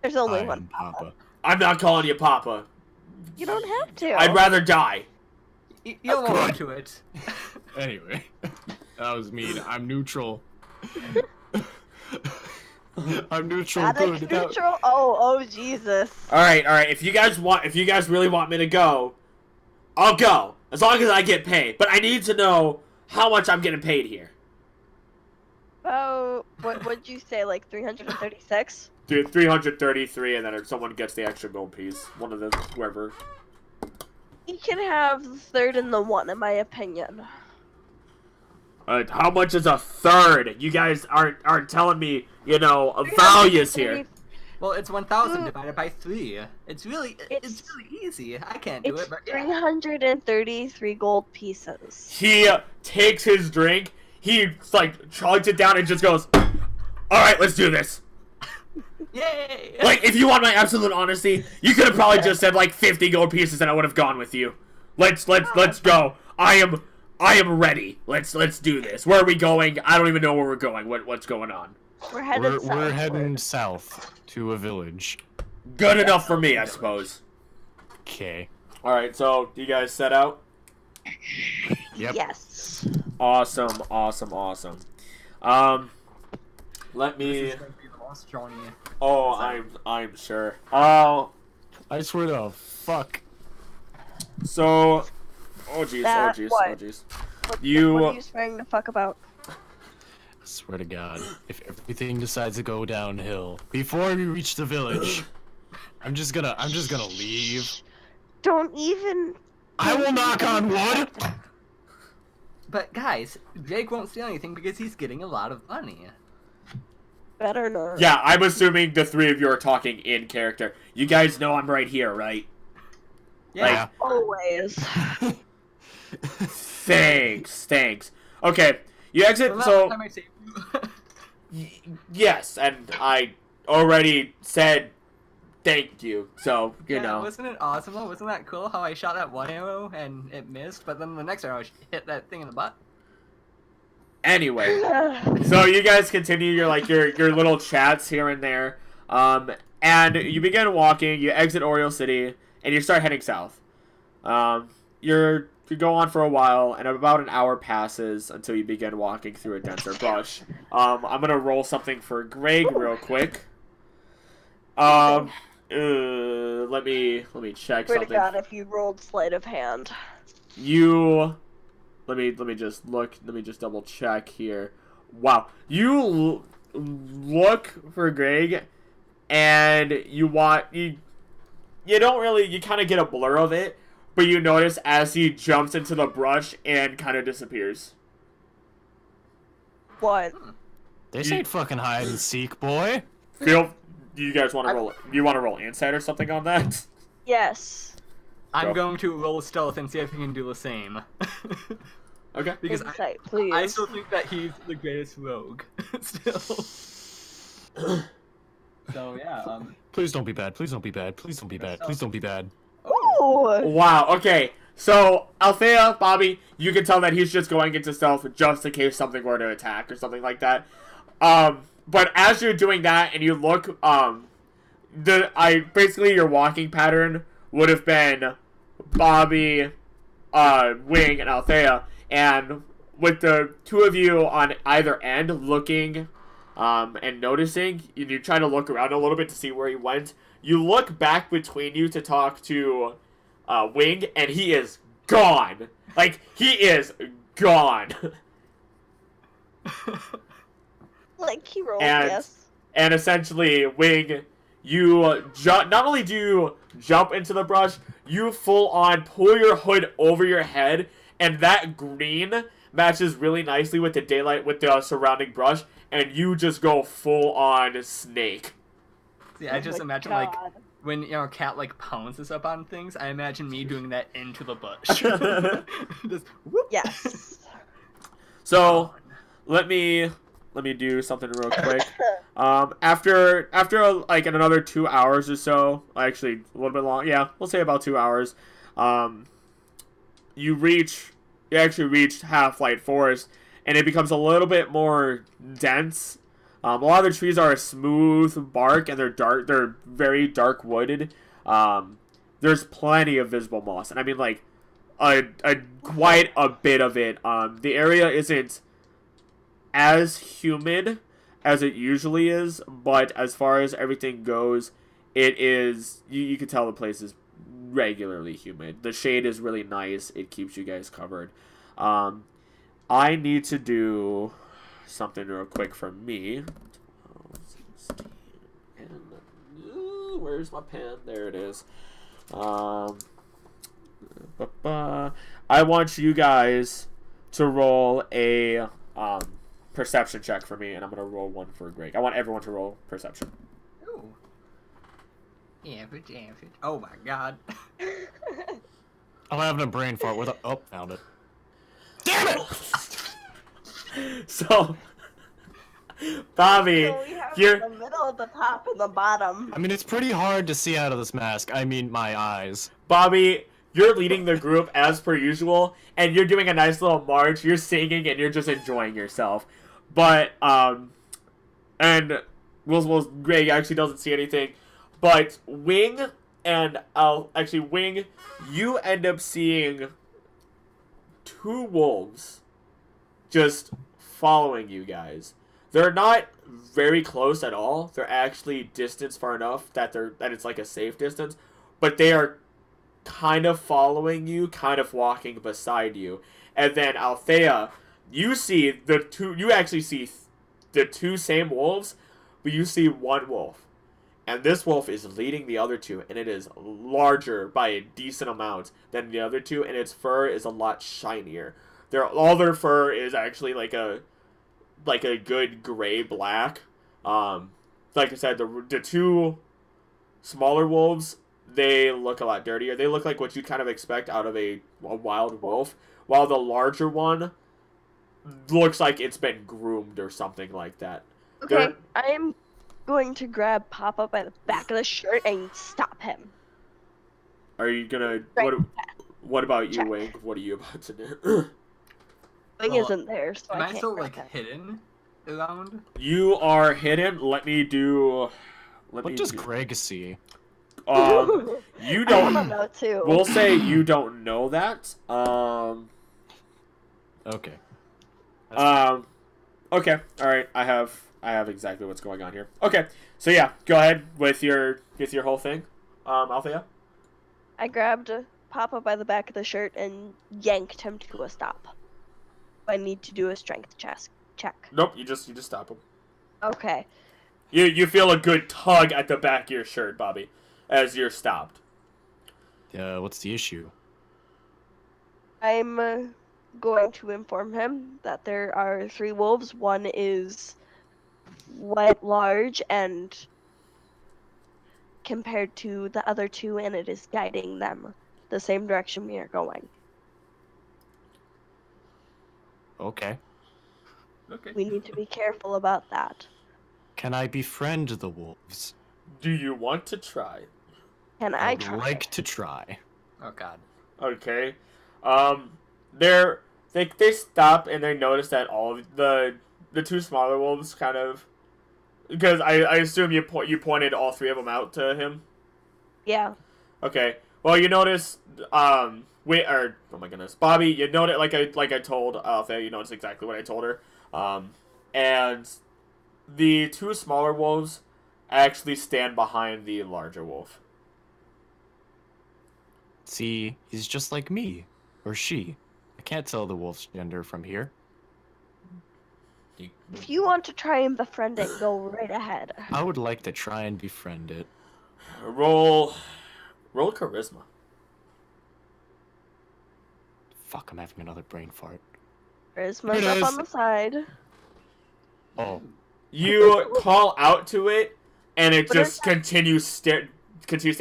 There's only I one. am Papa. I'm not calling you Papa. You don't have to. I'd rather die. You'll own up to it. Anyway, that was mean. I'm neutral. I'm neutral. Addict Good. neutral? Oh, Jesus. All right. If you guys really want me to go, I'll go as long as I get paid. But I need to know how much I'm getting paid here. Oh, what'd you say? Like 336? 333, and then if someone gets the extra gold piece, one of the whoever. You can have the third and the one, in my opinion. How much is a third? You guys aren't telling me, values here. Well, it's 1,000 divided by 3. It's really easy. I can't do It's it, but yeah. 333 gold pieces. He takes his drink, he like chugs it down and just goes, "All right, let's do this." Yay! Like, if you want my absolute honesty, you could have probably just said like 50 gold pieces and I would have gone with you. Let's go. I am ready. Let's do this. Where are we going? I don't even know where we're going. What's going on? We're headed south. We're heading south to a village. Good enough for me, I suppose. Okay. All right, so you guys set out? Yep. Yes. Awesome. Let me. This is going to be the last journey. Oh, I'm sure. Oh, I swear to fuck. so. Oh jeez. What? What are you swearing to fuck about? I swear to God, if everything decides to go downhill before we reach the village, I'm just gonna leave. Don't even. I will knock on wood. But guys, Jake won't steal anything because he's getting a lot of money. Better not. Yeah, I'm assuming the three of you are talking in character. You guys know I'm right here, right? Yeah. Always. Thanks. Okay, you exit. Well, So time I saved you. yes, and I already said thank you. So you know. Wasn't it awesome though? Wasn't that cool how I shot that one arrow and it missed, but then the next arrow hit that thing in the butt? Anyway, so you guys continue your little chats here and there, and you begin walking. You exit Oriole City, and you start heading south. You go on for a while, and about an hour passes until you begin walking through a denser brush. I'm gonna roll something for Greg real quick. Let me check Swear to something. God, if you rolled sleight of hand. Let me just look. Let me just double check here. Wow, you look for Greg, and you don't really. You kind of get a blur of it, but you notice as he jumps into the brush and kind of disappears. What? This ain't fucking hide and seek, boy. Do you guys want to roll? You want to roll insight or something on that? Yes. I'm Go. going to roll stealth and see if he can do the same. Okay. Because Insight, please. I still think that he's the greatest rogue. Still. So yeah, Please don't be bad. Please don't be bad. Please don't be bad. Please don't be bad. Ooh. Wow. Okay. So Althea, Bobby, you can tell that he's just going into stealth just in case something were to attack or something like that. But as you're doing that and you look, basically your walking pattern would have been Bobby, Wing, and Althea, and with the two of you on either end looking and noticing, you try to look around a little bit to see where he went. You look back between you to talk to Wing, and he is gone. Like, he is gone. Like he rolled, And- yes. And essentially, Wing, you not only do you jump into the brush, you full on pull your hood over your head, and that green matches really nicely with the daylight with the surrounding brush, and you just go full on snake. See, I Oh just my imagine God. like when a cat like pounces up on things. I imagine me doing that into the bush. Just whoop. Yes. So let me do something real quick. After like in another 2 hours or so, actually a little bit long. Yeah, we'll say about 2 hours. You actually reach Half-Light Forest, and it becomes a little bit more dense. A lot of the trees are smooth bark, and they're dark. They're very dark wooded. There's plenty of visible moss, and I mean like quite a bit of it. The area isn't as humid as it usually is, but as far as everything goes, it is. You can tell the place is regularly humid. The shade is really nice. It keeps you guys covered. I need to do something real quick for me. 12, 16, and, where's my pen? There it is. I want you guys to roll a perception check for me, and I'm gonna roll one for Greg. I want everyone to roll perception. Ooh. Average. Oh my god. I'm having a brain fart with a... Oh, found it. Damn it! So, Bobby, So we have you're the middle, the top, and the bottom. I mean, it's pretty hard to see out of this mask. I mean, my eyes. Bobby, you're leading the group as per usual, and you're doing a nice little march. You're singing, and you're just enjoying yourself. But and Greg actually doesn't see anything. But Wing and Wing, you end up seeing two wolves just following you guys. They're not very close at all. They're actually distanced far enough that it's like a safe distance, but they are kind of following you, kind of walking beside you. And then Althea, you actually see the two same wolves, but you see one wolf. And this wolf is leading the other two, and it is larger by a decent amount than the other two, and its fur is a lot shinier. All their fur is actually like a good gray black. Like I said, the two smaller wolves, they look a lot dirtier. They look like what you kind of expect out of a wild wolf, while the larger one looks like it's been groomed or something like that. Okay, I'm going to grab Papa by the back of the shirt and stop him. Are you gonna Right. what about you, Check. Wing? What are you about to do? Thing Well, isn't there, so Am I I can't still grab like him. hidden around? You are hidden. Let me What does Greg see? You I wanna don't. know too. We'll say you don't know that. Okay. Okay. All right. I have exactly what's going on here. Okay. So yeah, go ahead with your whole thing, Althea. I grabbed Papa by the back of the shirt and yanked him to a stop. I need to do a strength check. Nope. You just stop him. Okay. You feel a good tug at the back of your shirt, Bobby, as you're stopped. What's the issue? I'm going to inform him that there are 3 wolves. One is large and compared to the other 2, and it is guiding them the same direction we are going. Okay. Okay. We need to be careful about that. Can I befriend the wolves? Do you want to try? Can I would try? like to try. Oh god. Okay. They stop and they notice that all of the two smaller wolves kind of, because I assume you pointed all 3 of them out to him. Yeah. Okay. Well, you notice, oh my goodness, Bobby, you notice, like I told Althea, you notice exactly what I told her. And the two smaller wolves actually stand behind the larger wolf. See, he's just like me. Or she. I can't tell the wolf's gender from here. If you want to try and befriend it, go right ahead. I would like to try and befriend it. Roll charisma. Fuck, I'm having another brain fart. Charisma's It up is. on the side. Oh. You call out to it, and it But just it's- continues staring.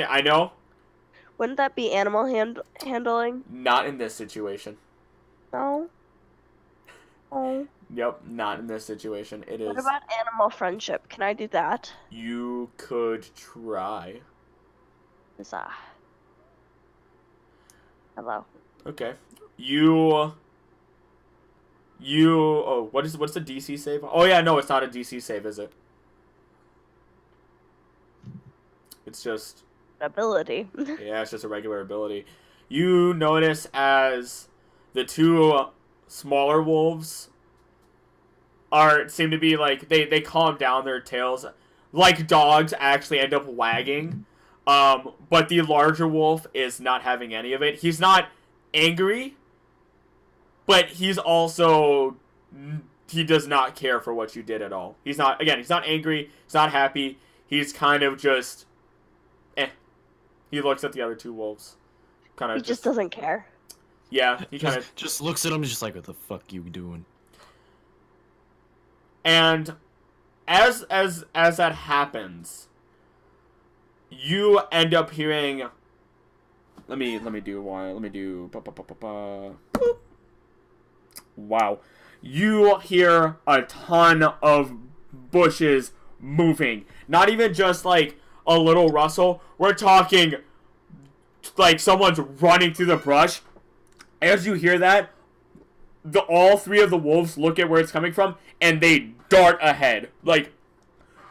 I know. Wouldn't that be animal handling? Not in this situation. No. Oh. Yep, not in this situation. It is. What about animal friendship? Can I do that? You could try. Huzzah. Hello. Okay. Oh, what's the DC save? Oh yeah, no, it's not a DC save, is it? It's just Ability. yeah, it's just a regular ability. You notice as the two smaller wolves seem to be like they calm down their tails, like dogs actually end up wagging. But the larger wolf is not having any of it. He's not angry, but he's also he does not care for what you did at all. He's not angry, he's not happy. He's kind of just He looks at the other two wolves. Kind of He just doesn't care. Yeah, he kind of just looks at him just like, what the fuck you doing? And as that happens, you end up hearing. Let me do one. Let me do. Boop. Wow, you hear a ton of bushes moving. Not even just like a little rustle. We're talking like someone's running through the brush. As you hear that, all three of the wolves look at where it's coming from, and they dart ahead. Like,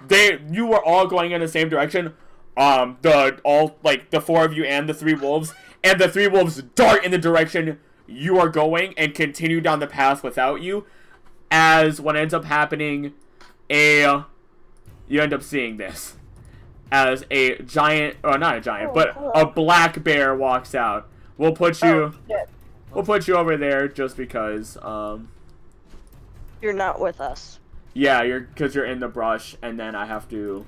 you were all going in the same direction. The four of you and the three wolves, and the three wolves dart in the direction you are going and continue down the path without you. As what ends up happening, you end up seeing this. As a giant, or not a giant, but a black bear walks out. We'll put you... Shit. We'll put you over there just because, You're not with us. yeah, because you're in the brush, and then I have to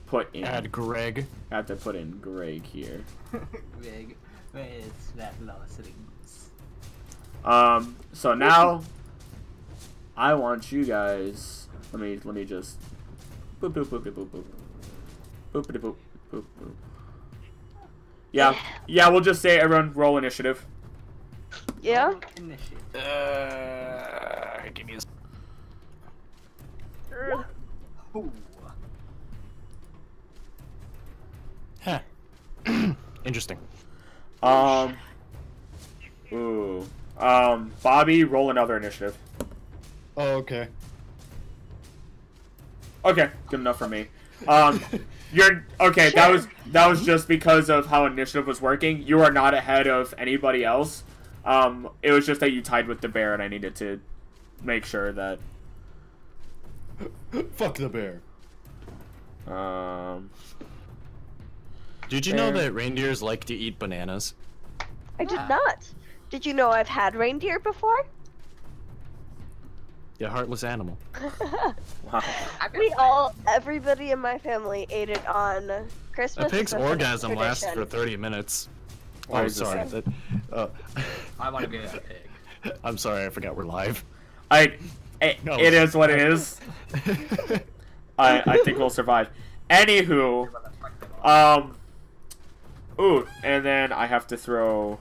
put in... Add Greg. I have to put in Greg here. Big. It's that lost things. So now, I want you guys... Let me just... Boop, boop, boop, boop, boop, boop. Boop, boop, boop, boop, boop. Yeah, we'll just say everyone roll initiative. Yeah? Initiative. Give me this. Ooh. Huh. Interesting. Bobby, roll another initiative. Oh, okay. Okay, good enough for me. You're okay. Sure. That was just because of how initiative was working. You are not ahead of anybody else. It was just that you tied with the bear, and I needed to make sure that. Fuck the bear. Did you Bear. know that reindeers like to eat bananas? I did not. Did you know I've had reindeer before? You heartless animal. Wow. Everybody in my family ate it on Christmas. A pig's It's a orgasm lasts tradition. for 30 minutes. Why Oh, is this sorry. thing? I want to be that pig. I'm sorry, I forgot we're live. No. It is what it is. is. I think we'll survive. Anywho, ooh, and then I have to throw.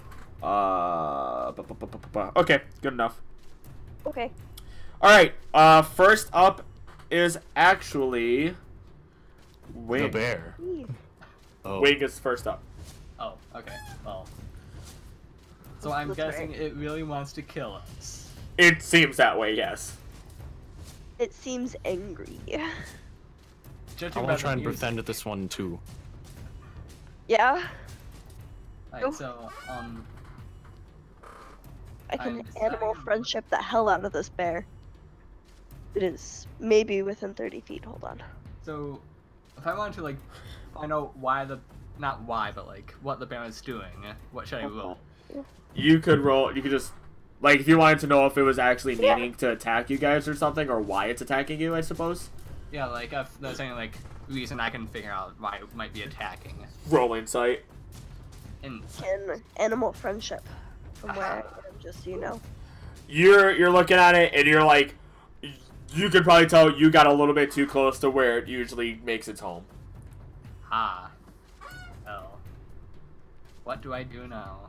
Okay, good enough. Okay. All right. First up is actually Wing. The bear. Please. Oh. Wing is first up. Oh, okay. Well. So I'm That's guessing right. it really wants to kill us. It seems that way. Yes. It seems angry. Judging I by want to the try and music- befriend this one too. Yeah? Alright, so, I can I'm animal deciding- friendship the hell out of this bear. It is maybe within 30 feet. Hold on. So, if I wanted to, like, find out why not why, but, like, what the bear is doing, what should I roll? You could roll. You could just like if you wanted to know if it was actually meaning to attack you guys or something, or why it's attacking you. I suppose. Yeah, like, if there's any, like, reason I can figure out why it might be attacking. Roll insight. And Can animal friendship from where I am, just so you know. You're looking at it and you're like, you could probably tell you got a little bit too close to where it usually makes its home. well, what do I do now?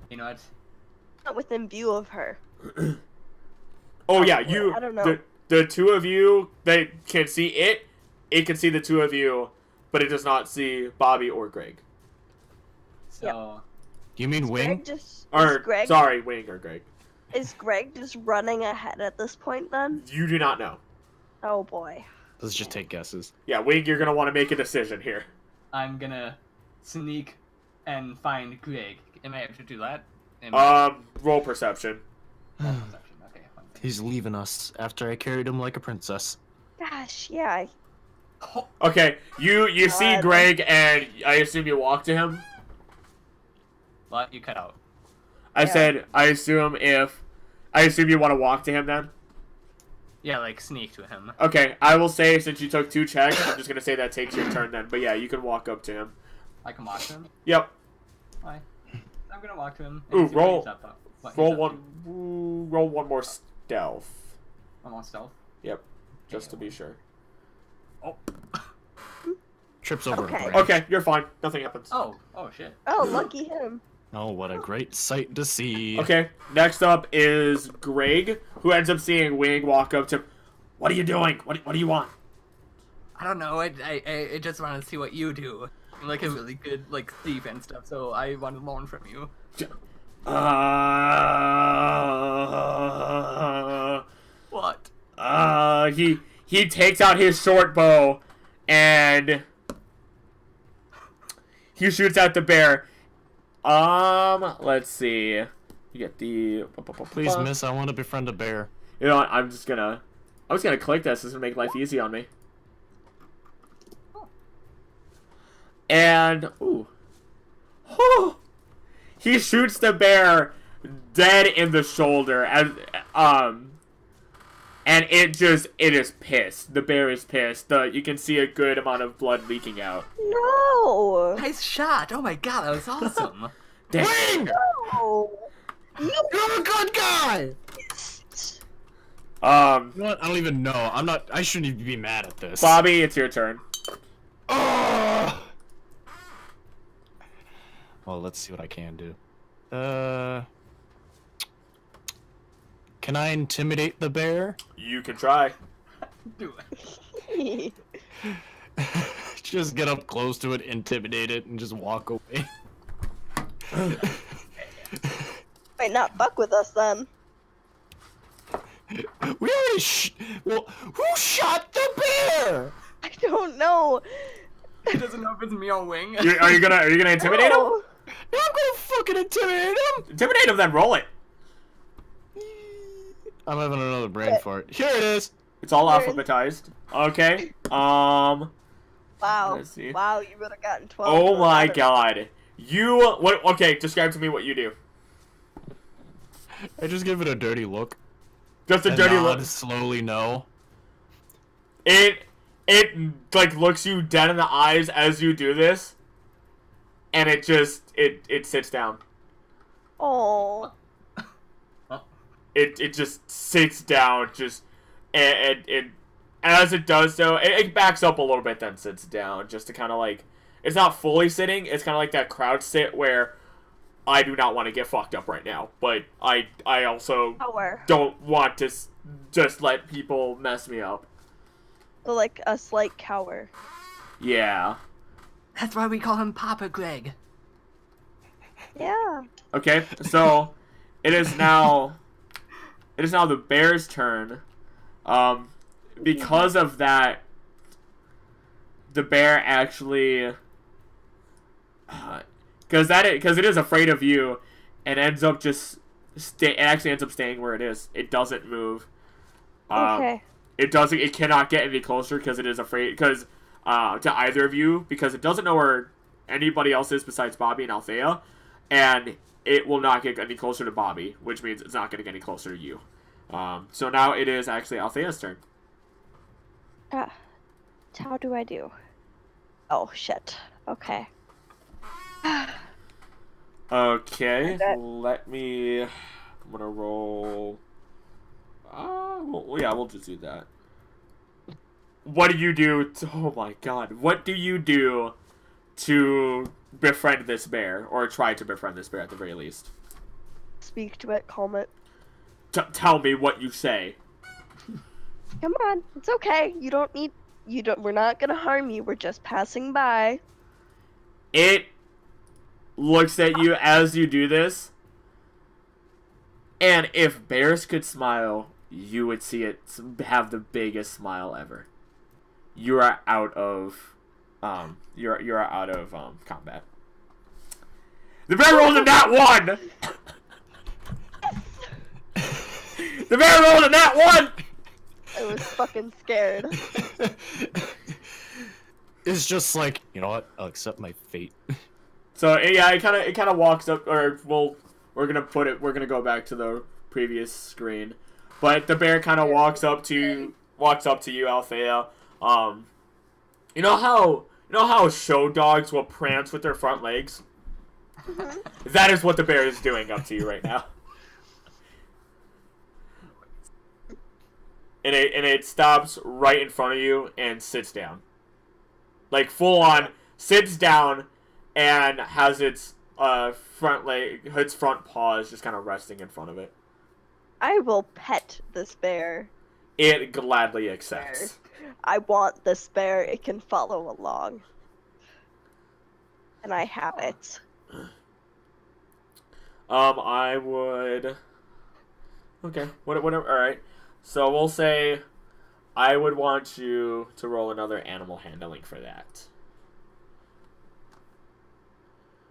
You know what? Not within view of her. Oh yeah, I don't know. the two of you that can see it. It can see the two of you, but it does not see Bobby or Greg. So, You mean Wing? Greg just Or is Greg, sorry, Wing or Greg. is Greg just running ahead at this point then? You do not know. Oh boy. Let's just take guesses. Yeah, Wing, you're gonna want to make a decision here. I'm gonna sneak and find Greg. Am I able to do that? Roll perception. Perception. Okay, one second. He's leaving us after I carried him like a princess. Gosh, yeah. Oh, Okay, you see God. Greg, and I assume you walk to him. what? You cut out. I Yeah. said I assume you want to walk to him then. Yeah, like, sneak to him. Okay, I will say since you took 2 checks, I'm just gonna say that takes your turn then. But yeah, you can walk up to him. I can walk to him. Yep. Why? I'm gonna walk to him. Ooh, And see what roll- he's up to. What he's Roll up one. to. Ooh, roll one more stealth. I'm on stealth. Yep, just to be sure. Oh. Trips over Okay. a branch. Okay, you're fine. Nothing happens. Oh shit. Oh, lucky him. Oh, what a great sight to see. Okay, next up is Greg, who ends up seeing Wing walk up to him. What are you doing? What do you want? I don't know. I just wanted to see what you do. You're like a really good like thief and stuff. So I want to learn from you. What? He takes out his short bow and he shoots at the bear. Let's see. You get the. Please, miss, I want to befriend a bear. You know what? I'm just gonna click this. This is gonna make life easy on me. And ooh, he shoots the bear dead in the shoulder as and it is pissed. The bear is pissed. You can see a good amount of blood leaking out. No. Nice shot! Oh my god, that was awesome. Wing! No. You're a good guy! You Um, know what? I don't even know. I shouldn't even be mad at this. Bobby, it's your turn. Oh! Well, let's see what I can do. Can I intimidate the bear? You can try. Do it. Just get up close to it, intimidate it, and just walk away. Might not fuck with us then. We already well, who shot the bear? I don't know. He doesn't know if it's me or Wing. Are you gonna intimidate him? No. Yeah, I'm gonna fucking intimidate him. Intimidate him, then roll it. I'm having another brain fart. Here it is. It's all Where- alphabetized. Okay. Wow. Let's see. Wow, you would have gotten 12. Oh for my that. god. What? Okay, describe to me what you do. I just give it a dirty look. Just a And dirty nod look. slowly no. It like looks you dead in the eyes as you do this, and it sits down. Oh. It just sits down, and as it does so, it backs up a little bit, then sits down, just to kind of like, it's not fully sitting. It's kind of like that crouch sit where I do not want to get fucked up right now, but I also Power. don't want to just let people mess me up. So like a slight cower. Yeah. That's why we call him Papa Greg. Yeah. Okay, so it is now the bear's turn. Because of that, the bear actually because it is afraid of you, and ends up just it actually ends up staying where it is. It doesn't move. Okay. It cannot get any closer because it is afraid because to either of you because it doesn't know where anybody else is besides Bobby and Althea, and it will not get any closer to Bobby, which means it's not going to get any closer to you. So now it is actually Althea's turn. How do I do? Oh shit. Okay. Okay, Okay. let me. I'm gonna roll. Well, yeah, we'll just do that. What do you do? Oh my god! What do you do to befriend this bear, or try to befriend this bear at the very least? Speak to it, calm it. Tell me what you say. Come on, it's okay. You don't need. You don't. We're not gonna harm you. We're just passing by. It looks at you as you do this, and if bears could smile, you would see it have the biggest smile ever. You are out of, you're out of combat. The bear rolled a nat 1. The bear rolled a nat 1. I was fucking scared. It's just like, you know what? I'll accept my fate. So yeah, it kind of walks up, or we're gonna go back to the previous screen, but the bear kind of walks up to you, Althea. You know how show dogs will prance with their front legs? That is what the bear is doing up to you right now. And it stops right in front of you and sits down. Like full on sits down and has its front paws just kind of resting in front of it. I will pet this bear. It gladly accepts. I want this bear. It can follow along. And I have it. I would. Okay, whatever. All right. So we'll say, I would want you to roll another animal handling for that.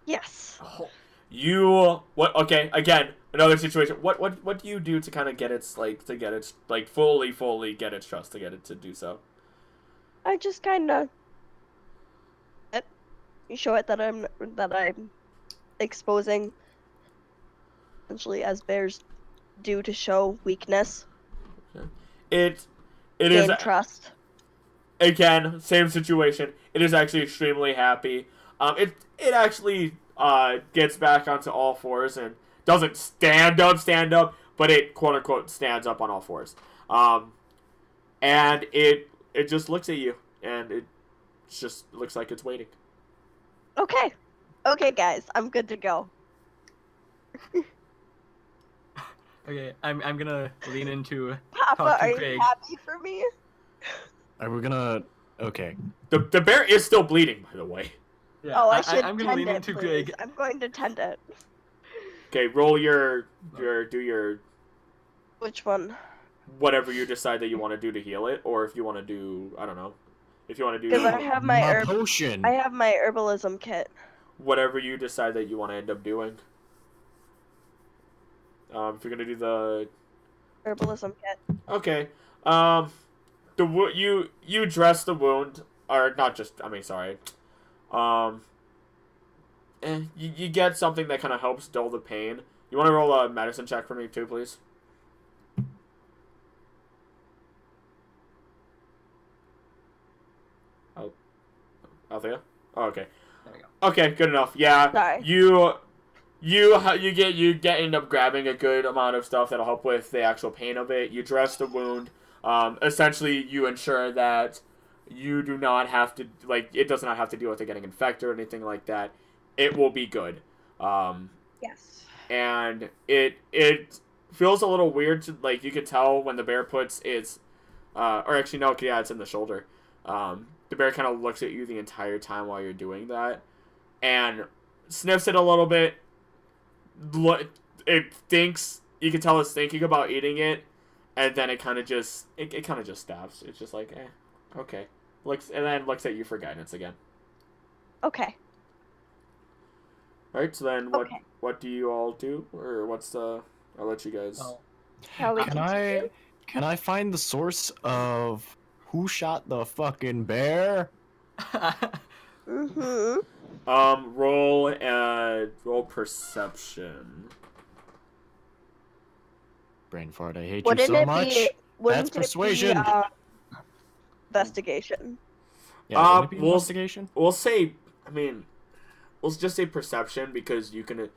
Yes. What? Okay, again, another situation. What do you do to kind of get its fully get its trust to get it to do so? I just kind of show it that I'm exposing, essentially, as bears do to show weakness. It Gain is trust. Again, same situation. It is actually extremely happy. It actually gets back onto all fours and doesn't stand up, but it quote unquote stands up on all fours. And it just looks at you, and it just looks like it's waiting. Okay, guys, I'm good to go. Okay, I'm gonna lean into Papa, talk to are Craig. you happy for me? Are we gonna... Okay. The bear is still bleeding, by the way. Yeah, Oh, I should I'm gonna tend lean it, into please. Craig. I'm going to tend it. Okay, roll your Which one? whatever you decide that you want to do to heal it, or if you want to do, I don't know, if you want to Because do I have my potion. I have my herbalism kit. whatever you decide that you want to end up doing. If you're gonna do the Herbalism kit. okay, you dress the wound, or not just, I mean, sorry, you get something that kind of helps dull the pain. You want to roll a medicine check for me too, please? Oh, Althea? Oh, okay. There we go. Okay, good enough. Yeah, Sorry. you end up grabbing a good amount of stuff that'll help with the actual pain of it. You dress the wound. Essentially, you ensure that you do not have to, like, it does not have to deal with it getting infected or anything like that. It will be good. Yes. And it feels a little weird to, like, you could tell when the bear puts its, or actually no, yeah, it's in the shoulder. The bear kind of looks at you the entire time while you're doing that, and sniffs it a little bit. It thinks, you can tell it's thinking about eating it, and then it kind of just stops. It's just like, okay. And then looks at you for guidance again. Okay. Alright, so then Okay. what do you all do? Or what's the... I'll let you guys... Well, Shall we Can continue? I find the source of who shot the fucking bear? Mm-hmm. Roll perception. Brain fart, I hate you Wouldn't so it much. be? Wouldn't That's persuasion. It be, investigation? Yeah, wouldn't it be we'll investigation? we'll say, I mean, we'll just say perception because you can,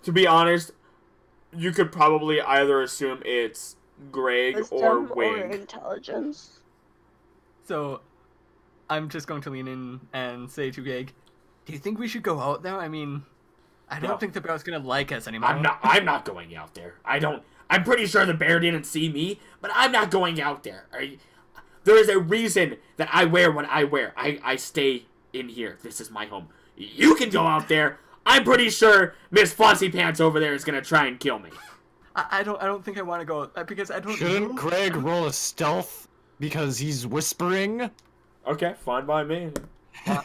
to be honest, you could probably either assume it's Greg or Wisdom or Wig. intelligence? so, I'm just going to lean in and say to Greg, do you think we should go out there? I mean, I don't No. think the bear's gonna like us anymore. I'm not going out there. I'm pretty sure the bear didn't see me, but I'm not going out there. There is a reason that I wear what I wear. I stay in here. This is my home. You can go out there. I'm pretty sure Miss Flossy Pants over there is gonna try and kill me. I don't think I want to go because I don't. Shouldn't know. Greg roll a stealth because he's whispering? Okay, fine by me.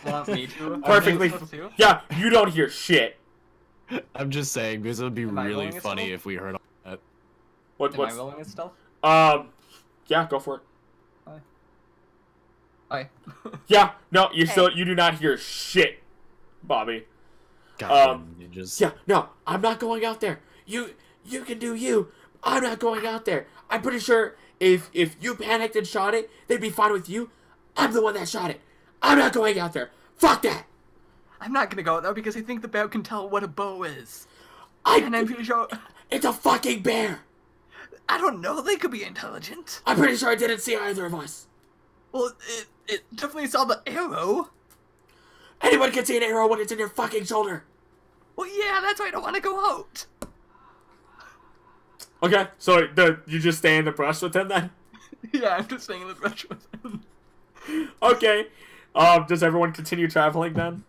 Want me to? Perfectly. Too? Yeah, you don't hear shit. I'm just saying because it would be Am I really rolling a funny stealth? if we heard all that. What? Am I What's? rolling a stealth? Yeah, go for it. Hi. Yeah, no, you Okay. still you do not hear shit, Bobby. God, you just Yeah, no, I'm not going out there. You can do you. I'm not going out there. I'm pretty sure if you panicked and shot it, they'd be fine with you. I'm the one that shot it. I'm not going out there. Fuck that. I'm not gonna go out there because I think the bear can tell what a bow is. And I'm pretty sure. It's a fucking bear. I don't know. They could be intelligent. I'm pretty sure it didn't see either of us. Well, it definitely saw the arrow. Anyone can see an arrow when it's in your fucking shoulder. Well, yeah, that's why I don't want to go out. Okay, so you just stay in the brush with him then? Yeah, I'm just staying in the brush with him. Okay. Does everyone continue traveling then?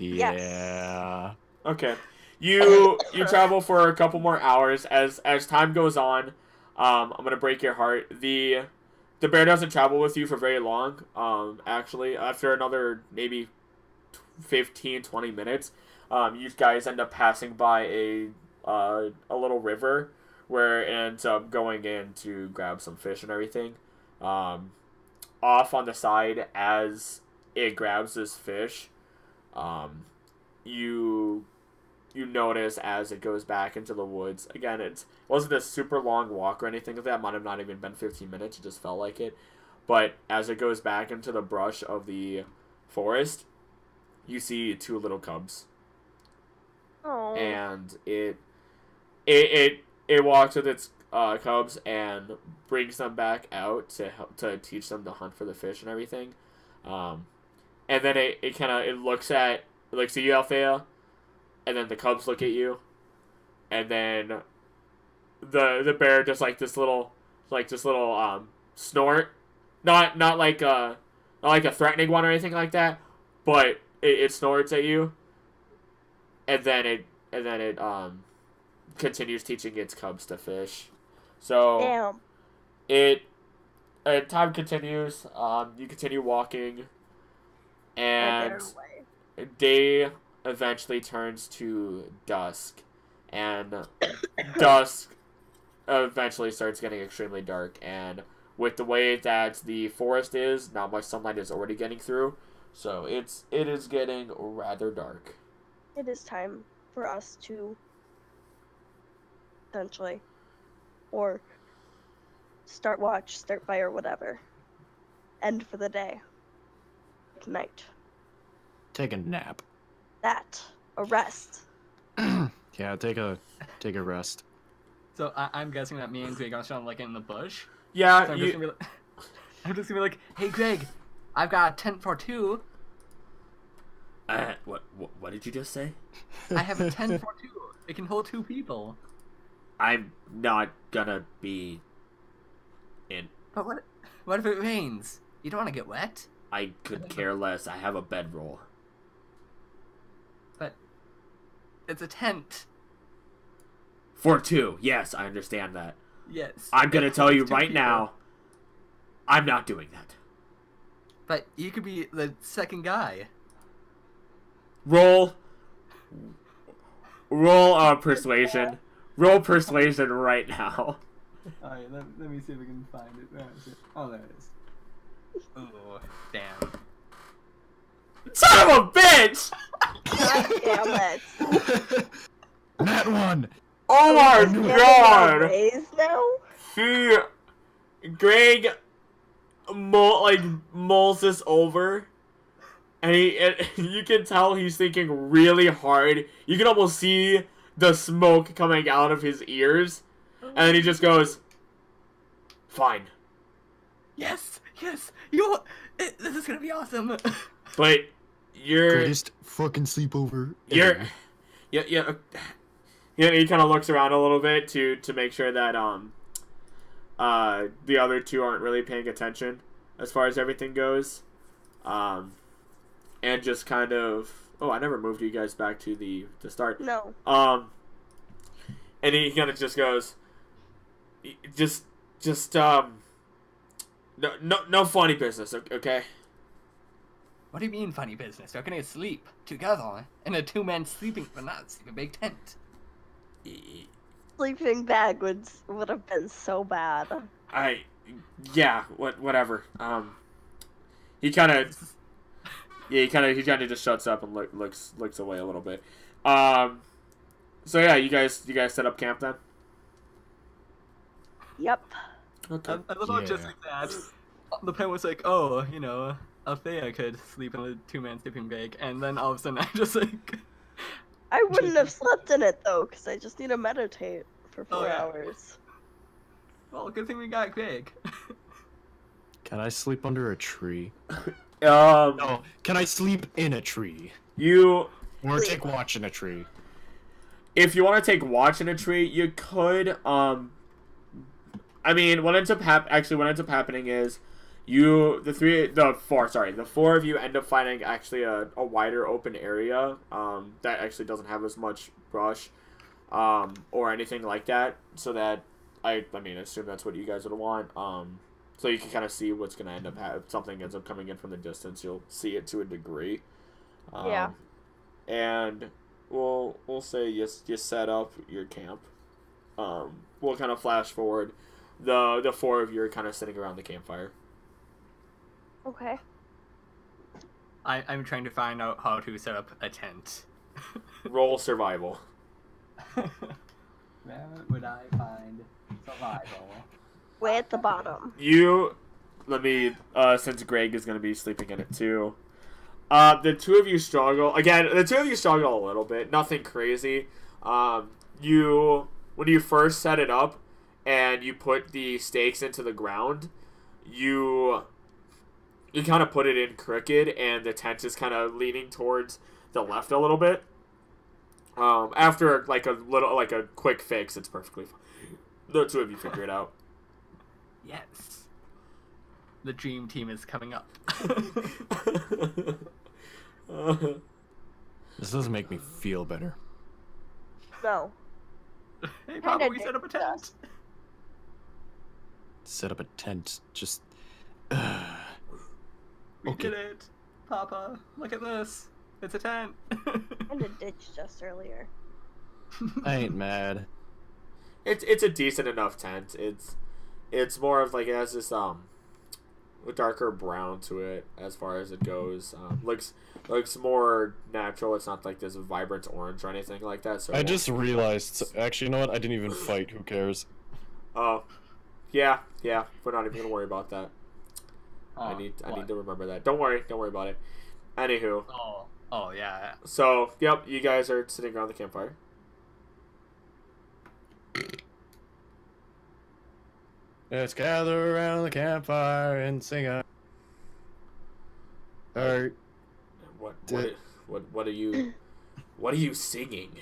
yeah. Okay. You travel for a couple more hours as time goes on. I'm gonna break your heart. The bear doesn't travel with you for very long. Actually, after another maybe 15-20 minutes, you guys end up passing by a little river where it ends up going in to grab some fish and everything. Off on the side as it grabs this fish, you notice as it goes back into the woods. Again, it wasn't a super long walk or anything like that. It might have not even been 15 minutes. It just felt like it. But as it goes back into the brush of the forest, you see two little cubs. Oh. And it walks with its cubs and brings them back out to teach them to hunt for the fish and everything. And then it looks at you, Althea, and then the cubs look at you, and then the bear does this little snort, not like a threatening one or anything like that, but it snorts at you, and then it continues teaching its cubs to fish. So Damn. time continues. You continue walking, and Get away. day eventually turns to dusk, and dusk eventually starts getting extremely dark, and with the way that the forest is, not much sunlight is already getting through, so it is getting rather dark. It is time for us to essentially, or start watch, start fire, whatever. End for the day. Good night. Take a nap. That. A rest. Yeah, take a rest. So I'm guessing that me and Greg are still in the bush. Yeah, So I'm just gonna be like, hey Greg, I've got a tent for two. What did you just say? I have a tent for two. It can hold two people. I'm not gonna be in. But what if it rains? You don't want to get wet. I could care less. I have a bedroll. But it's a tent. For two. Yes, I understand that. Yes. I'm gonna It tell you holds two right people. now, I'm not doing that. But you could be the second guy. Roll Roll persuasion. Roll persuasion right now. Alright, let me see if I can find it. Where is it? Oh, there it is. Oh, damn. Son of a bitch! God damn it. That one! Oh my god! Ways now? Greg mulls this over, and you can tell he's thinking really hard. You can almost see the smoke coming out of his ears, and then he just goes, "Fine." This is gonna be awesome. But you're Greatest fucking sleepover. you're ever. yeah. He kind of looks around a little bit to make sure that the other two aren't really paying attention as far as everything goes, and just kind of I never moved you guys back to the start. No. And he kind of just goes, no funny business, okay? What do you mean funny business? We're gonna sleep together in a two-man sleeping bag tent. Sleeping bag would have been so bad. Whatever. He kind of just shuts up and looks away a little bit. So yeah, you guys set up camp then? Yep. Okay. I love how just like that, the pen was like, oh, Althea could sleep in a two-man sleeping bag, and then all of a sudden I just like... I wouldn't have slept in it though, because I just need to meditate for 4 hours. Well, good thing we got Greg. Can I sleep under a tree? No. No. Can I sleep in a tree? You... Or take watch in a tree? If you want to take watch in a tree, you could. I mean, what ends up happening is the four of you end up finding actually a wider open area that actually doesn't have as much brush or anything like that, so that I assume that's what you guys would want. So you can kind of see what's going to end up if something ends up coming in from the distance, you'll see it to a degree. Yeah. And we'll say you set up your camp. We'll kind of flash forward. The four of you are kind of sitting around the campfire. Okay. I'm trying to find out how to set up a tent. Roll survival. Where would I find survival? Way at the bottom. Since Greg is going to be sleeping in it too. The two of you struggle. Again, the two of you struggle a little bit. Nothing crazy. When you first set it up and you put the stakes into the ground, you kind of put it in crooked, and the tent is kind of leaning towards the left a little bit. After a quick fix, it's perfectly fine. The two of you figure it out. Yes. The dream team is coming up. This doesn't make me feel better. No. Hey, Papa, we set up a tent. Set up a tent, just... We Okay. did it. Papa, look at this. It's a tent. In a ditch just earlier. I ain't mad. It's a decent enough tent. It's more of like, it has this a darker brown to it as far as it goes. Looks more natural. It's not like this vibrant orange or anything like that. So I just realized, actually, you know what? I didn't even fight. Who cares? Oh, yeah. We're not even gonna worry about that. I need what? to remember that. Don't worry about it. Anywho, Oh yeah. so yep, you guys are sitting around the campfire. Let's gather around the campfire and sing a... Alright. What are you singing?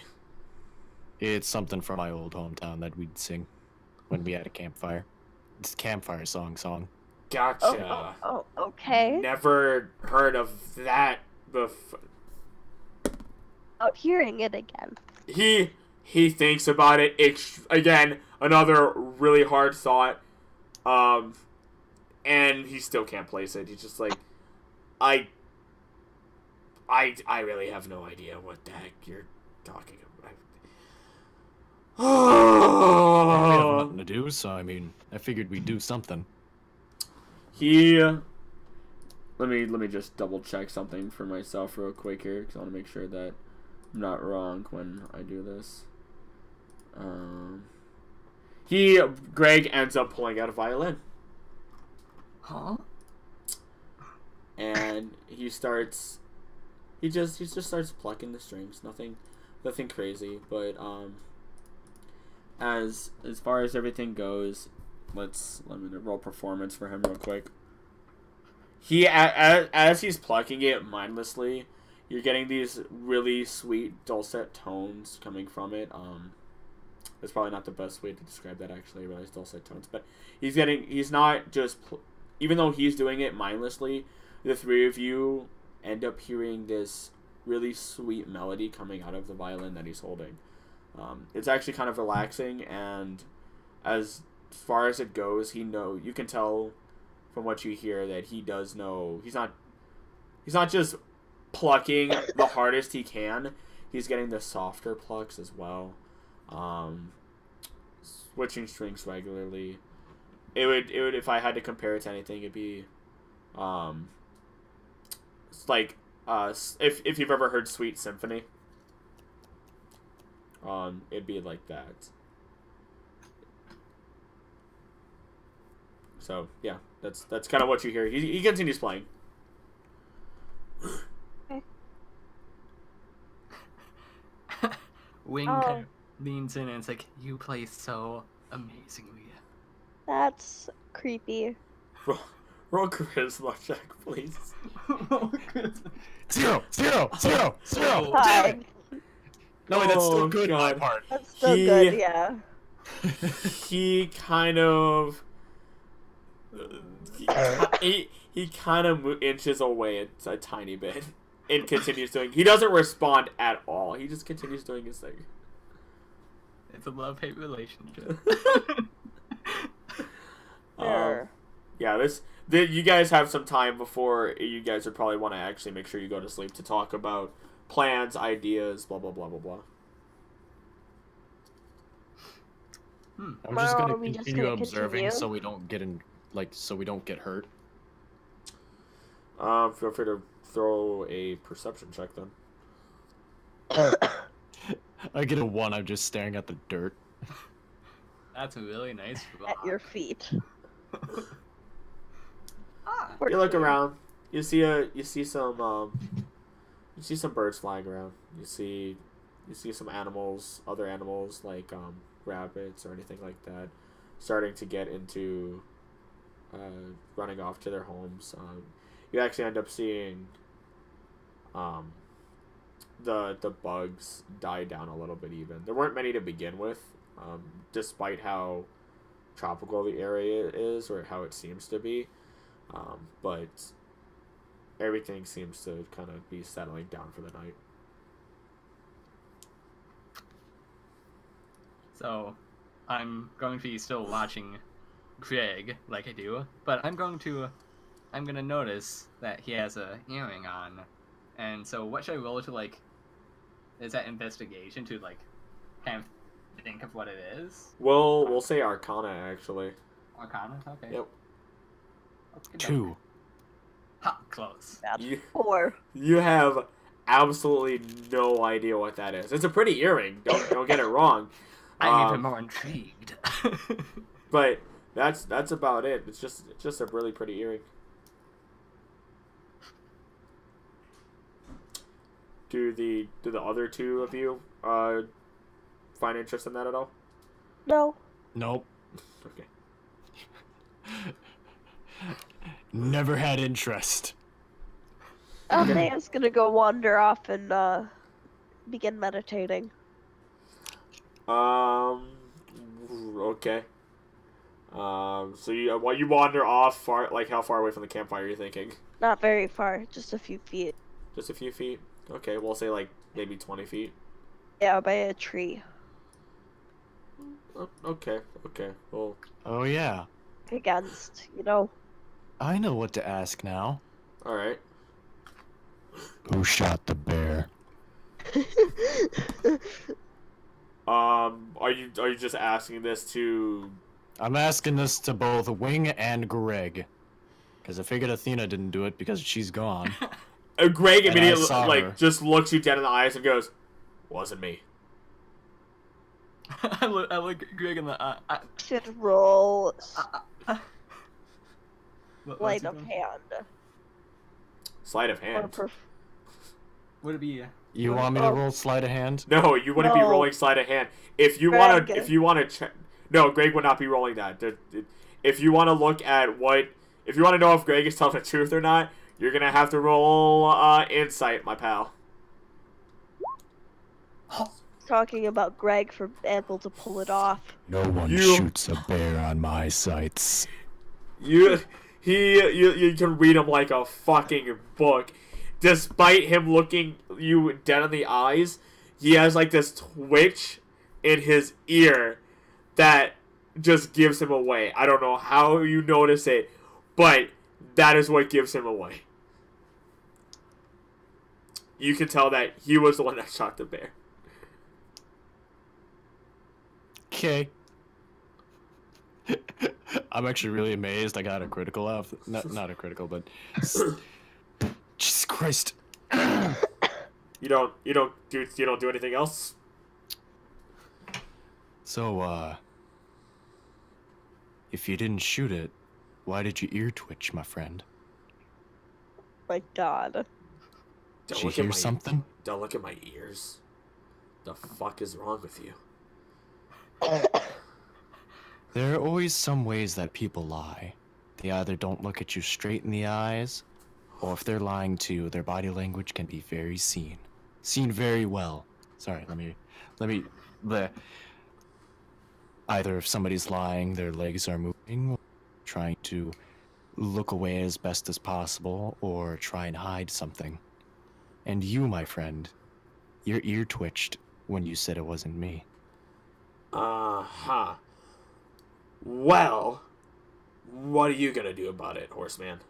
It's something from my old hometown that we'd sing when we had a campfire. It's a campfire song. Gotcha. Oh, okay. Never heard of that before. Out hearing it again. He thinks about it. Again, another really hard thought. And he still can't place it. He's just like, I really have no idea what the heck you're talking about? We have nothing to do, so I mean, I figured we'd do something. He. Let me just double check something for myself real quick here, because I want to make sure that I'm not wrong when I do this. Greg ends up pulling out a violin. Huh? And he just starts plucking the strings. Nothing crazy, but as far as everything goes, let me roll performance for him real quick. He as he's plucking it mindlessly, you're getting these really sweet dulcet tones coming from it. That's probably not the best way to describe that, actually. I realize dulcet tones, but he's not just even though he's doing it mindlessly, the three of you end up hearing this really sweet melody coming out of the violin that he's holding. It's actually kind of relaxing, and as far as it goes, you can tell from what you hear that he does know. He's not just plucking the hardest he can. He's getting the softer plucks as well. Switching strings regularly. It would if I had to compare it to anything, it'd be it's like if you've ever heard Sweet Symphony. It'd be like that. So yeah, that's kind of what you hear. He continues playing. Wing kind of leans in and it's like, you play so amazingly. That's creepy. Roll charisma check, please. Zero. Hi. No, wait, that's still good. God. My part. That's still good, yeah. He kind of he kind of inches away a tiny bit and continues doing. He doesn't respond at all. He just continues doing his thing. It's a love-hate relationship. Sure. Yeah, you guys have some time before you guys would probably want to actually make sure you go to sleep to talk about plans, ideas, blah blah blah blah blah. I'm just gonna Are we just continue gonna observing continue? so we don't get hurt. Feel free to throw a perception check then. I get a 1. I'm just staring at the dirt. That's really nice. At your feet. You look around. You see some birds flying around. You see some animals, other animals like rabbits or anything like that, starting to get into running off to their homes. You actually end up seeing the bugs die down a little bit. Even there weren't many to begin with, despite how tropical the area is or how it seems to be. But everything seems to kind of be settling down for the night. So, I'm going to be still watching Greg like I do, but I'm gonna notice that he has a earring on, and so what should I roll to like? Is that investigation to like kind of think of what it is? We'll say Arcana actually. Arcana, okay. Yep. Let's get 2. that. Ha, close. That's You- 4. You have absolutely no idea what that is. It's a pretty earring. Don't get it wrong. I'm even more intrigued. But that's about it. It's just a really pretty earring. Do the other two of you find interest in that at all? No. Nope. Okay. Never had interest. Naya's gonna go wander off and begin meditating. Okay. So while you wander off, how far away from the campfire are you thinking? Not very far, just a few feet. Just a few feet. Okay, we'll say like maybe 20 feet. Yeah, by a tree. Okay. Well, Oh yeah. Against, you know. I know what to ask now. all right. Who shot the bear? Are you just asking this to? I'm asking this to both Wing and Greg. Because I figured Athena didn't do it because she's gone. Greg And I immediately saw her. just looks you dead in the eyes and goes, "Wasn't me." I look Greg in the eye. Should roll What's sleight it of called? hand. Sleight of Or hand. Would it be? You want me to roll sleight of hand? No, you wouldn't be No. rolling sleight of hand. If you Greg. wanna check, no, Greg would not be rolling that. If you want to look at if you want to know if Greg is telling the truth or not, you're gonna have to roll insight, my pal. Talking about Greg for able to pull it off. No one shoots a bear on my sights. You can read him like a fucking book. Despite him looking you dead in the eyes, he has like this twitch in his ear that just gives him away. I don't know how you notice it, but that is what gives him away. You can tell that he was the one that shot the bear. Okay. I'm actually really amazed I got a critical out. Not a critical, but... Jesus Christ. You don't do anything else? So, if you didn't shoot it, why did your ear twitch, my friend? My God. Did you hear something? Don't look at my ears. The fuck is wrong with you? There are always some ways that people lie. They either don't look at you straight in the eyes, or if they're lying to you, their body language can be very seen very well. Sorry, let me, either if somebody's lying, their legs are moving, trying to look away as best as possible, or try and hide something. And you, my friend, your ear twitched when you said it wasn't me. Uh-huh. Well, what are you gonna do about it, Horseman?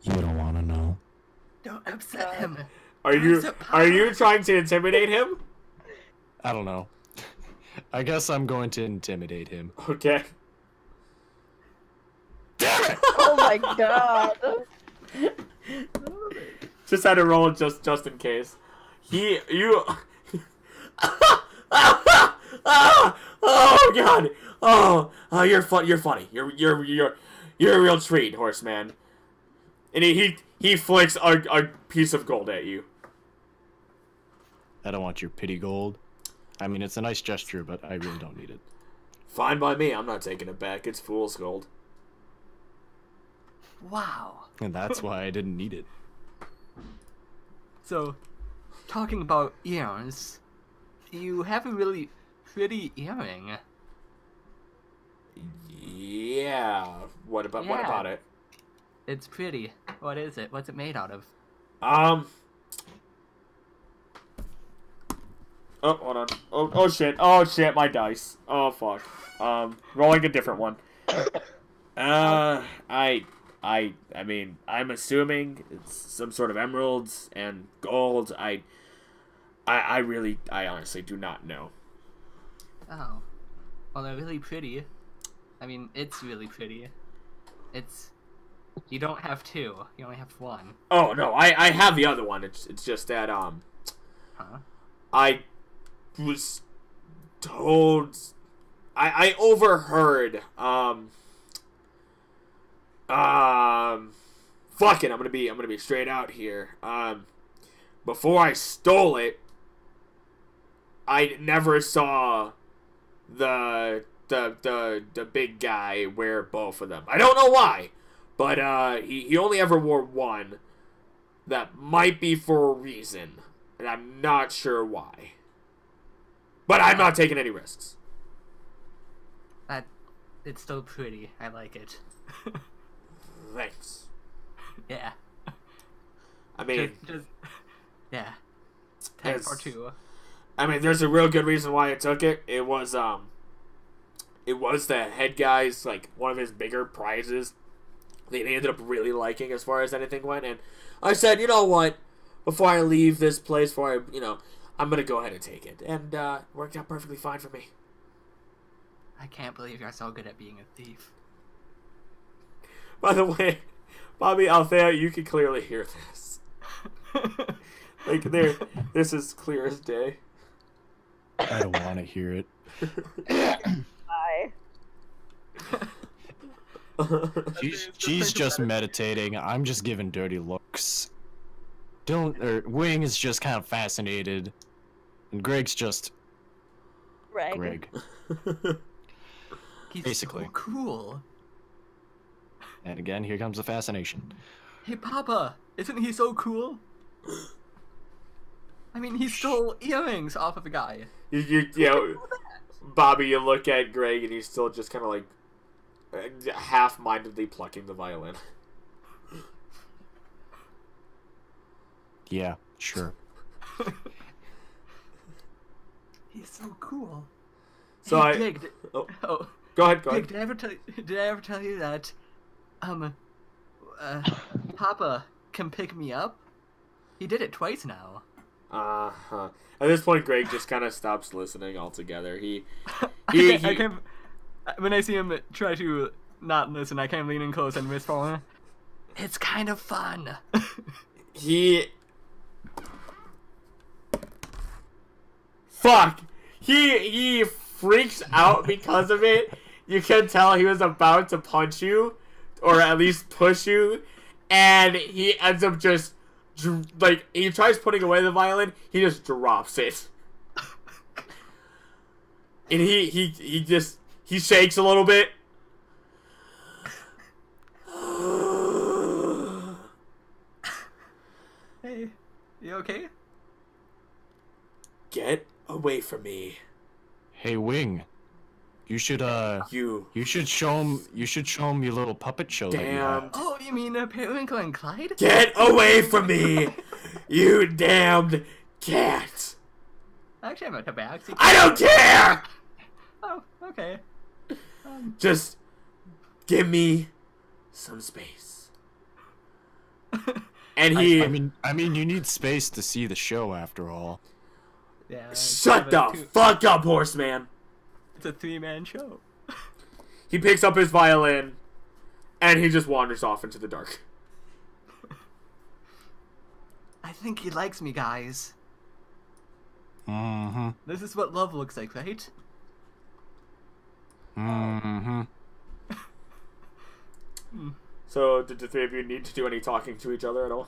You don't want to know. Don't upset him. Are you trying to intimidate him? I don't know. I guess I'm going to intimidate him. Okay. Oh my God. Just had to roll it just in case. Oh God! You're funny. You're a real treat, Horseman. And he flicks a piece of gold at you. I don't want your pity gold. I mean, it's a nice gesture, but I really don't need it. Fine by me. I'm not taking it back. It's fool's gold. Wow. And that's why I didn't need it. So, talking about ears, you have a really pretty earring. Yeah. What about it? It's pretty. What is it? What's it made out of? Oh, hold on. Oh shit. Oh shit, my dice. Oh fuck. Rolling a different one. I mean, I'm assuming it's some sort of emeralds and gold. I honestly do not know. Oh. Well, they're really pretty. I mean, it's really pretty. You don't have two. You only have one. Oh no, I have the other one. It's just that Huh? I was told I overheard fuck it, I'm gonna be straight out here. Before I stole it, I never saw the big guy wear both of them. I don't know why, but he only ever wore one. That might be for a reason, and I'm not sure why. But I'm not taking any risks. It's still pretty. I like it. Thanks. Yeah. I mean, yeah. Thanks for It's- two. I mean, there's a real good reason why I took it. It was the head guy's, like, one of his bigger prizes they ended up really liking as far as anything went. And I said, you know what? Before I leave this place, I'm going to go ahead and take it. And it worked out perfectly fine for me. I can't believe you're so good at being a thief. By the way, Bobby, Althea, you can clearly hear this. Like, this is clear as day. I don't want to hear it. Bye. She's just meditating. I'm just giving dirty looks. Wing is just kind of fascinated, and Greg's just Greg. He's Basically. so cool. And again, here comes the fascination. Hey, Papa, isn't he so cool? I mean, he stole earrings off of a guy. Bobby, you look at Greg, and he's still just kind of like half-mindedly plucking the violin. Yeah, sure. He's so cool. So hey, Greg, go ahead. Greg, did I ever tell you that, Papa can pick me up? He did it twice now. Uh-huh. At this point, Greg just kind of stops listening altogether. When I see him try to not listen, I kind of lean in close and whisper, "It's kind of fun." Fuck! He freaks out because of it. You can tell he was about to punch you, or at least push you, and he ends up just, he tries putting away the violin, he just drops it. And he shakes a little bit. Hey, you okay? Get away from me. Hey, Wing. You should show him your little puppet show that you Damn. have. Oh, you mean Periwinkle and Clyde? Get away from me, you damned cat. Actually, I'm a tabaxi. I don't care! Oh, okay. Just give me some space. And he... I mean, you need space to see the show after all. Yeah. Shut the fuck up, horseman! It's a 3-man show. He picks up his violin, and he just wanders off into the dark. I think he likes me, guys. Mm-hmm. This is what love looks like, right? Mm-hmm. So, did the three of you need to do any talking to each other at all?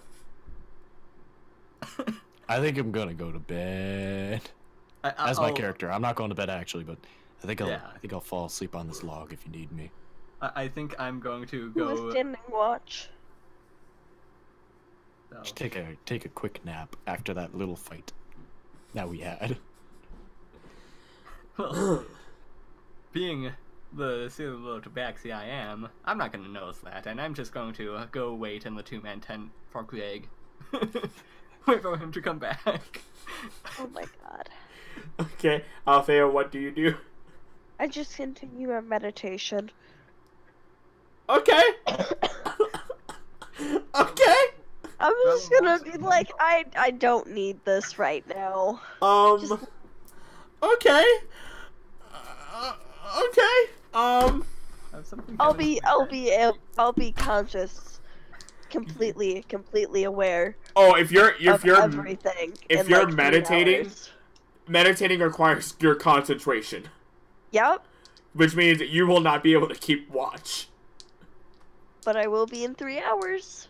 I think I'm gonna go to bed. As my character, I'm not going to bed actually, but I think I'll fall asleep on this log if you need me. I think I'm going to Who was go. standing watch? No. Just take a quick nap after that little fight that we had. Well, being the silly little tabaxi I am, I'm not going to notice that, and I'm just going to go wait in the 2-man tent for Greg. Wait for him to come back. Oh my god. Okay, Althea, what do you do? I just continue my meditation. Okay. Okay. I'm just gonna be like, I don't need this right now. Just... Okay. Okay. I'll be conscious, completely aware. Oh, if you're everything. If in, you're like, 3 meditating, hours. meditating requires your concentration, Yep, which means that you will not be able to keep watch. but I will be in 3 hours.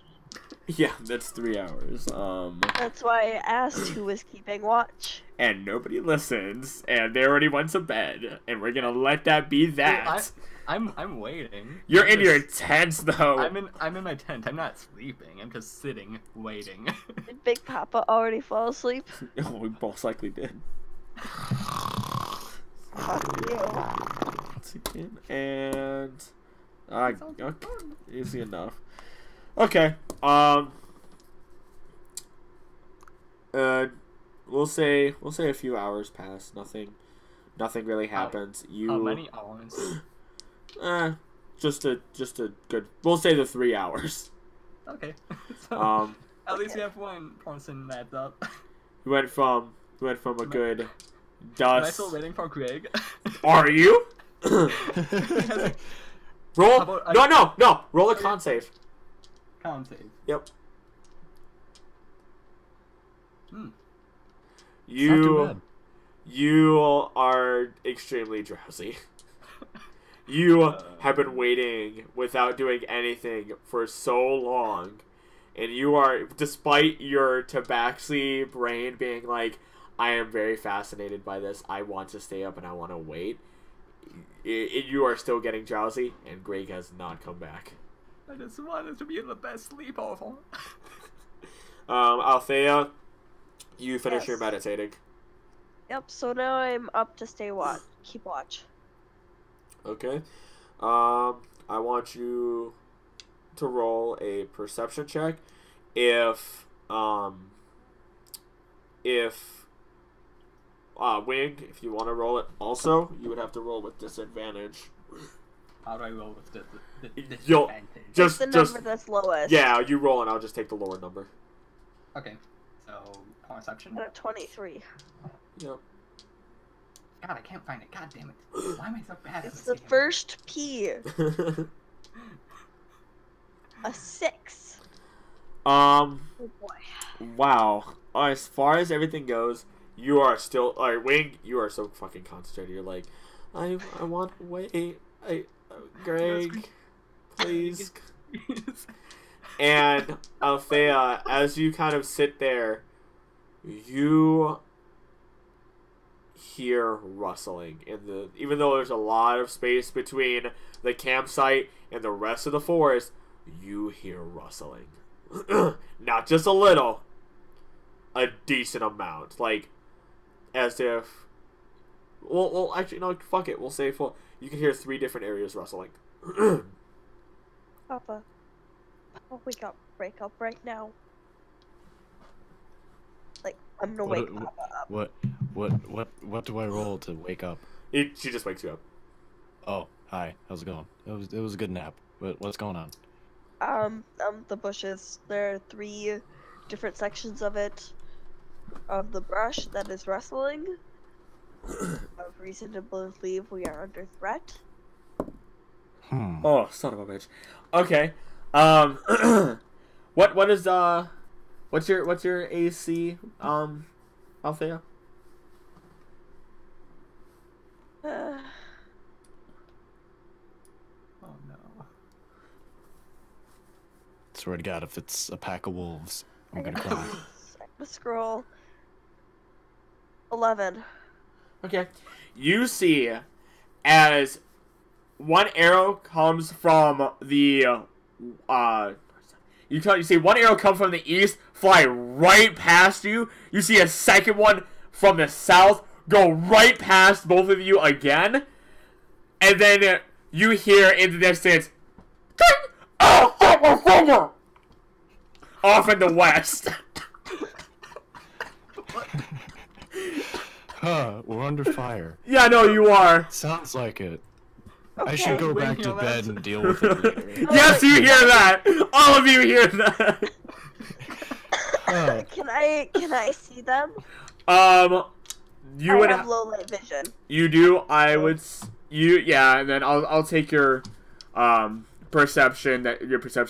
Yeah, that's 3 hours. That's why I asked who was keeping watch. And nobody listens, and they already went to bed, and we're gonna let that be that. I'm waiting. You're in your tent, though. I'm in my tent. I'm not sleeping. I'm just sitting, waiting. Did Big Papa already fall asleep? Oh, we most likely did. Fuck you. Once again, and okay, easy enough. Okay, we'll say a few hours pass. Nothing really happens. How many hours? just a good. We'll say the 3 hours. Okay. So, at least we have one person that's up. You went from a good Am I dust. still waiting for Greg? Are you? Roll. How about No. Roll a con save. Con save. Yep. Hmm. It's not too bad. You are extremely drowsy. You have been waiting without doing anything for so long, and you are, despite your tabaxi brain being like, I am very fascinated by this, I want to stay up and I want to wait, you are still getting drowsy, and Greg has not come back. I just wanted to be in the best sleepover. Althea, you finish your Yes. meditating. Yep, so now I'm up to keep watch. Okay. I want you to roll a perception check. If Wing, if you want to roll it also, you would have to roll with disadvantage. How do I roll with the You'll- disadvantage? It's the number that's lowest. Yeah, you roll and I'll just take the lower number. Okay, so perception. I got a 23. Yep. God, I can't find it. God damn it. Why am I so bad at It's this the game? first P. A 6. Oh boy. Wow. As far as everything goes, you are still, alright, Wing, you are so fucking concentrated. You're like, I want to wait. Greg, please. And Althea, as you kind of sit there, you hear rustling even though there's a lot of space between the campsite and the rest of the forest, you hear rustling. Not just a little, a decent amount, like as if well actually no, fuck it, we'll say full. You can hear 3 different areas rustling. Papa, wake up right now. Like, I'm gonna wake Papa up. What do I roll to wake up? She just wakes you up. Oh, hi. How's it going? It was a good nap. What's going on? The bushes. There are 3 different sections of the brush that is rustling. Of reason to believe we are under threat. Oh, son of a bitch. Okay. What is what's your AC, Althea? Oh no. Swear to God, if it's a pack of wolves, I'm gonna cry. The scroll. 11. Okay. You see as one arrow comes from the you see one arrow come from the east, fly right past you. You see a second one from the south go right past both of you again. And then you hear in the distance, "Ding! Oh, fuck my finger!" Off in the west. Huh, we're under fire. Yeah, no, you are. Sounds like it. I Okay. should go Wait, back you to know bed that? and deal with it later. Yes, you hear that. All of you hear that. Huh. Can I see them? You I would have low light vision. You do. I would. Yeah, and then I'll take your perception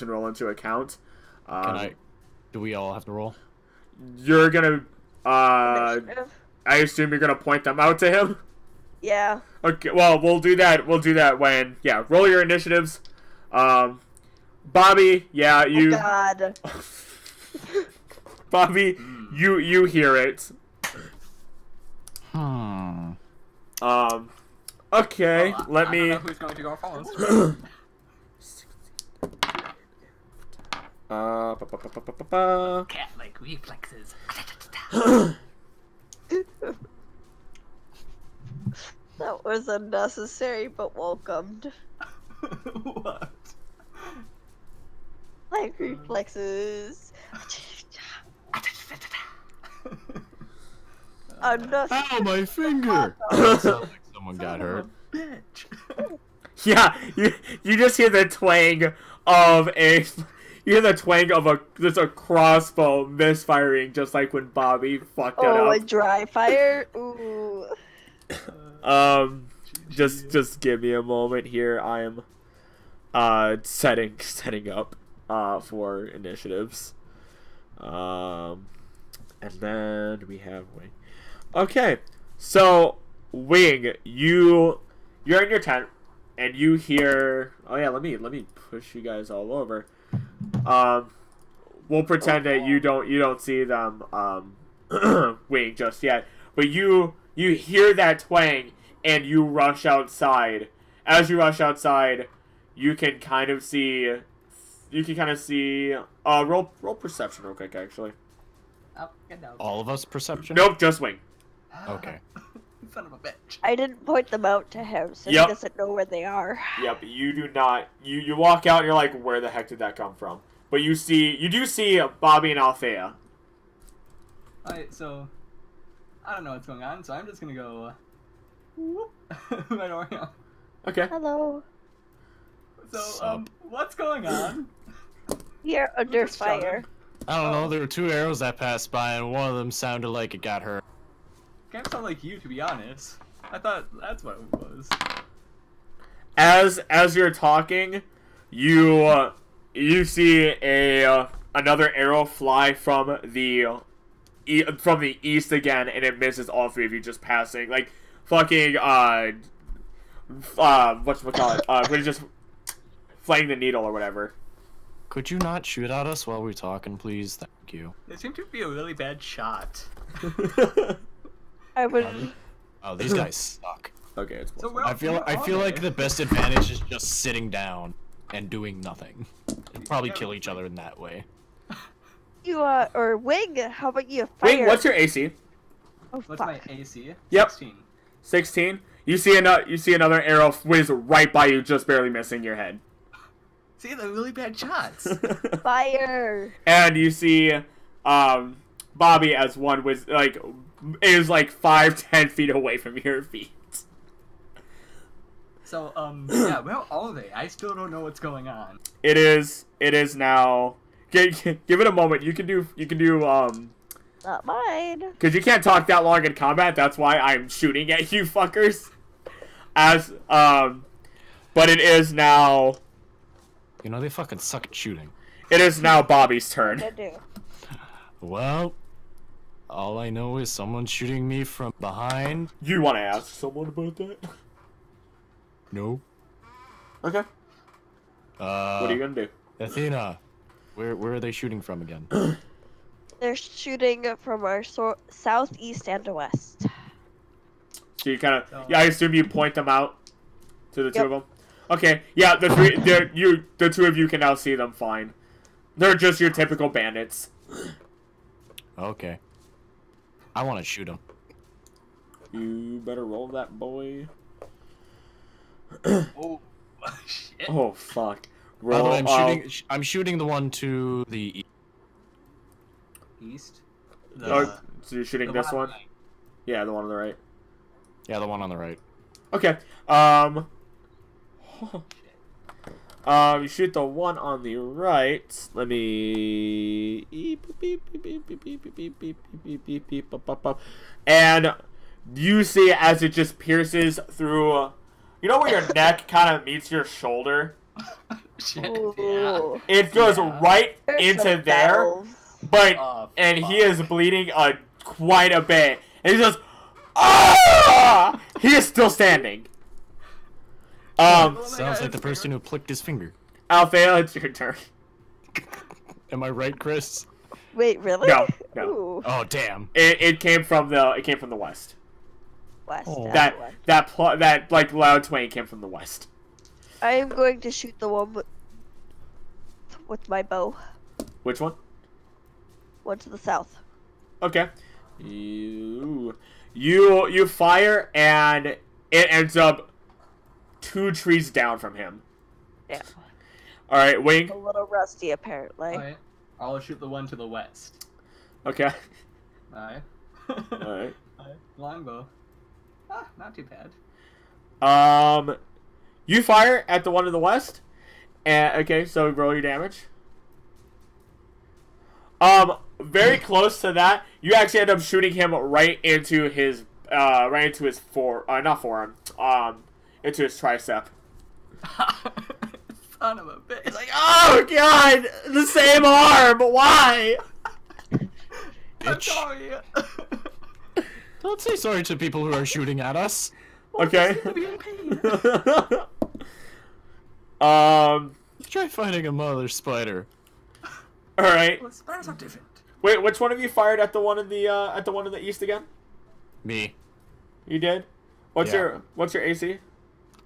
roll into account. Do we all have to roll? You're gonna. Initiative? I assume you're gonna point them out to him. Yeah. Okay. Well, we'll do that. We'll do that when. Yeah. Roll your initiatives. Bobby. Yeah. You. Oh God. Bobby. You hear it. Okay. Well, Let I me. don't know who's going to go first. Cat-like reflexes. That was unnecessary but welcomed. What? Like reflexes. Unnecessary. Ow, my finger! That sounds like someone got hurt. Bitch. Yeah, you just hear the twang of a there's a crossbow misfiring, just like when Bobby fucked it Oh, a up. dry fire? Ooh. Just give me a moment here. I am setting up for initiatives. And then we have Wing. Okay, so Wing, you're in your tent, and you hear. Oh yeah, let me push you guys all over. We'll pretend that you don't see them Wing just yet, but you hear that twang, and you rush outside. As you rush outside, you can kind of see. Roll perception real quick, actually. Oh, good no. All of us perception? Nope, just Wing. Okay. Son of a bitch. I didn't point them out to him, so Yep. he doesn't know where they are. Yep, you do not. You walk out and you're like, where the heck did that come from? But you do see Bobby and Althea. Alright, so I don't know what's going on, so I'm just gonna go whoop right over here. Okay. Hello. So, Sup? what's going on? You're under just shouting. fire. I don't know, there were 2 arrows that passed by, and one of them sounded like it got hurt. Can't sound like you, to be honest. I thought that's what it was. As you're talking, you see another arrow fly from the east again, and it misses all three of you, just passing like fucking whatchamacallit, we're just flaying the needle or whatever. Could you not shoot at us while we're talking, please? Thank you. It seemed to be a really bad shot. I would. Oh, these guys suck. Okay, it's So more we're I feel like the best advantage is just sitting down and doing nothing. We'd probably kill each other in that way. You or Wing? How about you? Fire? Wing, what's your AC? Oh What's fuck! my AC? Yep. 16. 16. You see another arrow whiz right by you, just barely missing your head. See, they're really bad shots. Fire! And you see Bobby as one was is like 5-10 feet away from your feet. So, yeah, where are they? I still don't know what's going on. It is now. Give it a moment. You can do Not mine. because you can't talk that long in combat. That's why I'm shooting at you fuckers. But it is now. You know, they fucking suck at shooting. It is now Bobby's turn. I do. Well, all I know is someone's shooting me from behind. You want to ask someone about that? No. Okay. What are you gonna do? Athena, where are they shooting from again? They're shooting from our southeast and west. So you kind of, I assume you point them out to the two Yep. of them. Okay, yeah, the two of you can now see them fine. They're just your typical bandits. Okay. I want to shoot them. You better roll that, boy. Oh, shit. Oh fuck. By the Roll. way, I'm shooting the one to the east. East? So you're shooting the this on one? the right. Yeah, the one on the right. Yeah, the one on the right. Okay. You shoot the one on the right. Let me. And you see as it just pierces through. You know where your neck kind of meets your shoulder? Shit, yeah. Ooh. It goes Yeah. right There's into some there, valves. but Oh, and he fuck. is bleeding quite a bit. And he just, ah! He is still standing. Oh my Sounds God, like the it's person who plicked his finger. Althea, it's your turn. Am I right, Chris? Wait, really? No, no. Ooh, Oh, damn. It came from the west. west. Oh. and That west. that like loud twang came from the west. I am going to shoot the one with my bow. Which one? One to the south. Okay. You fire and it ends up 2 trees down from him. Yeah. All right, Wing. A little rusty, apparently. Alright. I'll shoot the one to the west. Okay. Alright. All right. Alright. Longbow. Ah, not too bad. You fire at the one in the west. And okay, so roll your damage. Very close to that. You actually end up shooting him right into his not forearm. Into his tricep. Son of a bitch. It's like, oh god, the same arm. Why? I'm Bitch. sorry. Don't say sorry to people who are shooting at us. Okay. To be in pain. Try fighting a mother spider. All right. Well, spiders are different. Wait, which one of you fired at the one in the east again? Me. You did. What's Yeah. your AC?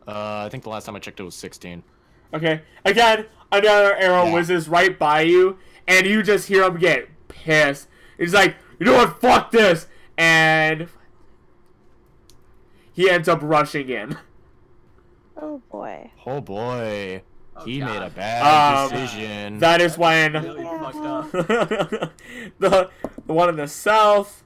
I think the last time I checked it was 16. Okay. Again, another arrow whizzes right by you, and you just hear him get pissed. He's like, you know what? Fuck this, and he ends up rushing in. Oh boy. Oh boy. Oh, He God. made a bad decision. That is when Really fucked up. the one in the south.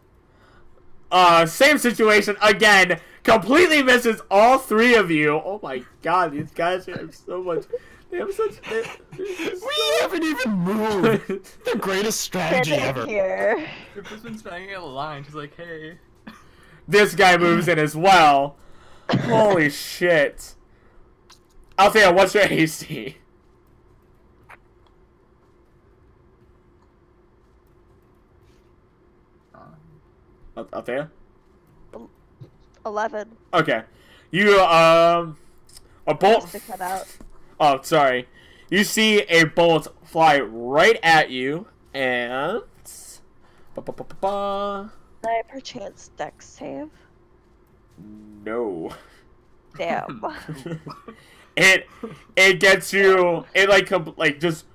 Same situation again. Completely misses all three of you. Oh my god, these guys have so much. They have such. We haven't even moved. The greatest strategy Get in ever. here. You've just been standing in a line, just like, hey. This guy moves in as well. Holy shit. Althea, what's your AC? Althea? 11. Okay. You, a bolt. Just to cut out. Oh, sorry. You see a bolt fly right at you, and. Ba-ba-ba-ba-ba. Did I perchance dex save? No. Damn. It gets you. It like just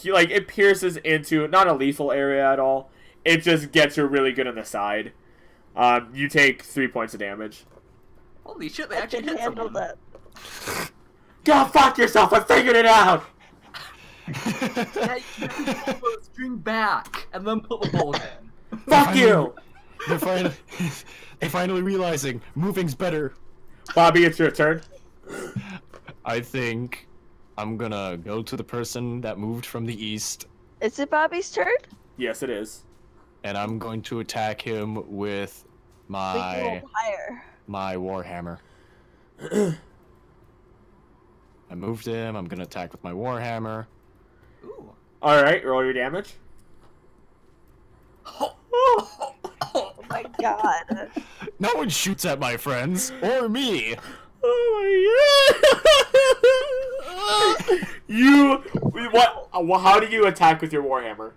like it pierces into not a lethal area at all. It just gets you really good on the side. You take 3 points of damage. Holy shit, they I actually can hit handle someone. that. Go fuck yourself! I figured it out. Yeah, you can pull the string back, and then put the bolt in. Fuck you, They're finally realizing moving's better. Bobby. It's your turn. I think I'm gonna go to the person that moved from the east, Is it Bobby's turn? Yes, it is. and I'm going to attack him with We my go higher. warhammer. I moved him. I'm gonna attack with my warhammer. Ooh. All right, roll your damage. Oh my god. No one shoots at my friends or me. Oh my god! What? How do you attack with your warhammer?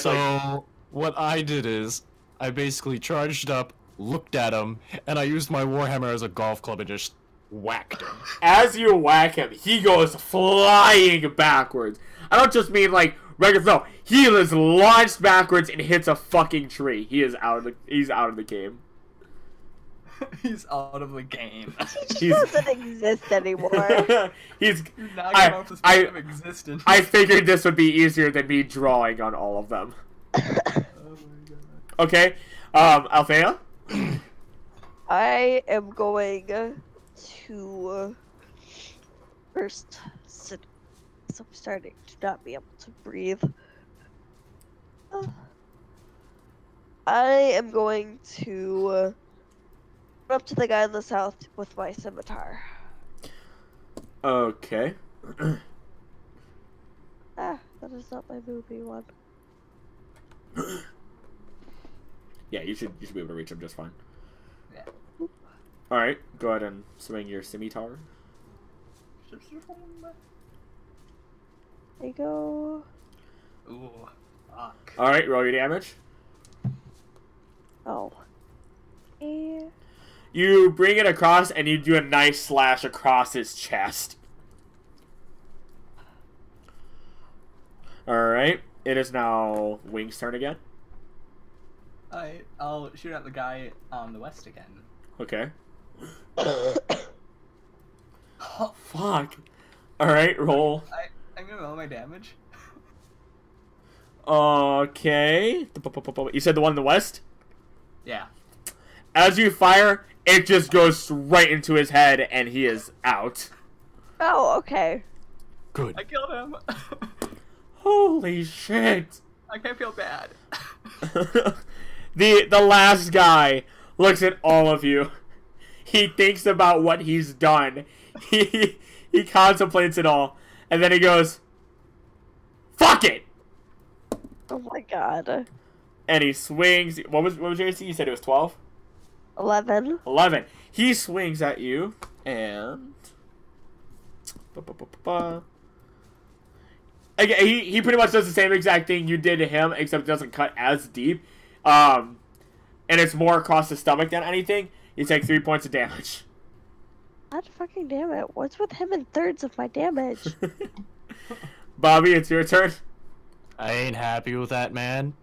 So what I did is I basically charged up, looked at him, and I used my warhammer as a golf club and just whacked him. As you whack him, he goes flying backwards. I don't just mean like regular. No, he is launched backwards and hits a fucking tree. He's out of the game. He's out of the game. He doesn't exist anymore. He's. You're not getting off the state of existence. I figured this would be easier than me drawing on all of them. Oh my god. Okay, Althea. I am going to first sit. So I'm starting to not be able to breathe. I am going to run up to the guy in the south with my scimitar. Okay. Ah, that is not my movie one. Yeah, you should be able to reach him just fine. Yeah. All right, go ahead and swing your scimitar. There you go. Ooh. Fuck. All right, roll your damage. Oh. Eh. You bring it across, and you do a nice slash across his chest. All right, it is now Wing's turn again. I'll shoot at the guy on the west again. Okay. Fuck. All right, roll. I'm gonna roll my damage. Okay. You said the one in the west? Yeah. As you fire, it just goes right into his head, and he is out. Oh, okay. Good. I killed him. Holy shit. I can't feel bad. The last guy looks at all of you. He thinks about what he's done. He contemplates it all, and then he goes, "Fuck it!" Oh my god. And he swings. What was your AC? You said it was 12? 11. 11. He swings at you, and again, he pretty much does the same exact thing you did to him, except it doesn't cut as deep. And it's more across the stomach than anything. You take 3 points of damage. God fucking damn it. What's with him in thirds of my damage? Bobby, it's your turn. I ain't happy with that man.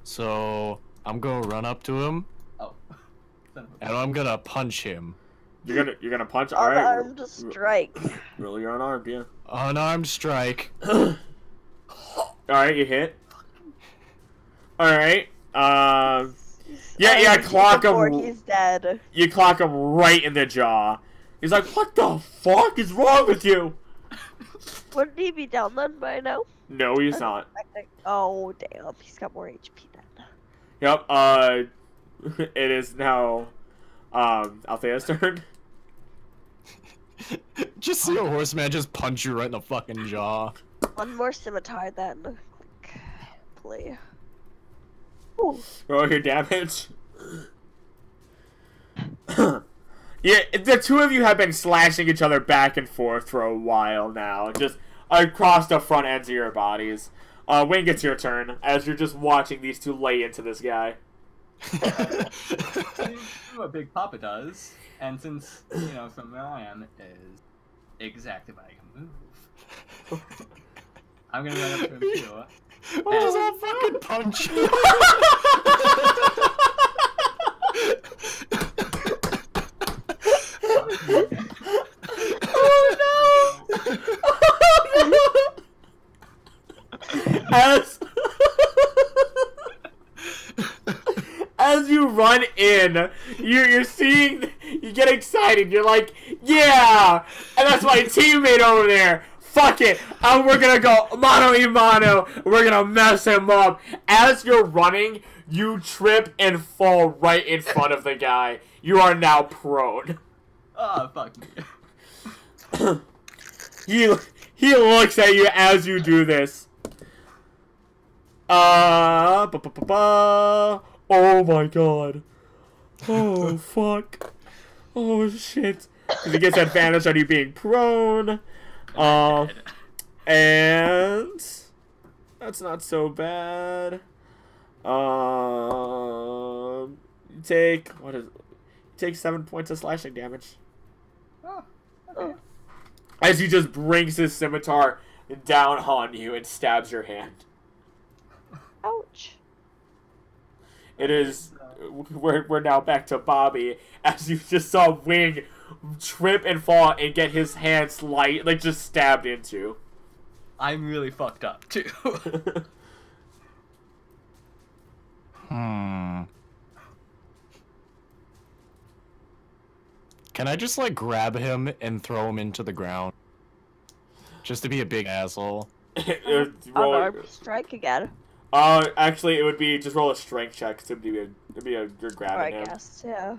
So I'm gonna run up to him Oh. and I'm gonna punch him. You're gonna punch. All right. Unarmed strike. Roll your unarmed, yeah. Unarmed strike. All right, you hit. All right. Yeah, clock before him. he's dead. You clock him right in the jaw. He's like, "What the fuck is wrong with you?" Wouldn't he be down then by now? No, he's not. Oh, damn. He's got more HP then. Yep. It is now, Althea's turn. Just see a horseman just punch you right in the fucking jaw. One more scimitar then. Click. Play. Ooh. Roll your damage. Yeah, the two of you have been slashing each other back and forth for a while now, just across the front ends of your bodies. Wayne, it's your turn, as you're just watching these two lay into this guy. What Big Papa does, and since, from where I am is exactly where I can move, I'm gonna run up to him too. What was that fucking punch? As you run in, you're seeing, you get excited. You're like, yeah, and that's my teammate over there. Fuck it, we're gonna go mano a mano. We're gonna mess him up. As you're running, you trip and fall right in front of the guy. You are now prone. Oh, fuck me. He looks at you as you do this. Oh my god. Oh fuck. Oh shit. Because he gets advantage on you being prone. And that's not so bad. You take 7 points of slashing damage. Oh, okay. As he just brings his scimitar down on you and stabs your hand. Ouch. It is. We're now back to Bobby, as you just saw Wing trip and fall and get his hand just stabbed into. I'm really fucked up too. Can I just grab him and throw him into the ground? Just to be a big asshole. Unarmed strike again. Actually, it would be just roll a strength check to you're grabbing him. I guess, yeah.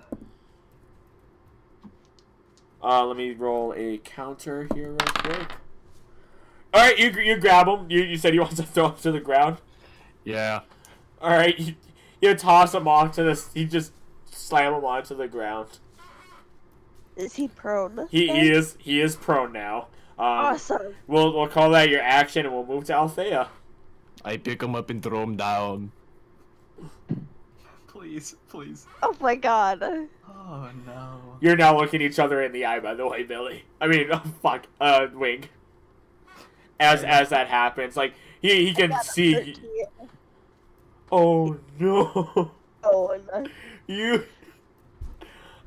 Let me roll a counter here real quick. All right, you grab him. You said you want to throw him to the ground. Yeah. All right, you toss him onto this. You just slam him onto the ground. Is he prone? He is prone now. Awesome. We'll call that your action, and we'll move to Althea. I pick him up and throw him down. Please, please. Oh my god. Oh no. You're now looking each other in the eye, by the way, Billy. I mean, fuck, Wing. As that happens, he can see. 13. Oh no. Oh no. You.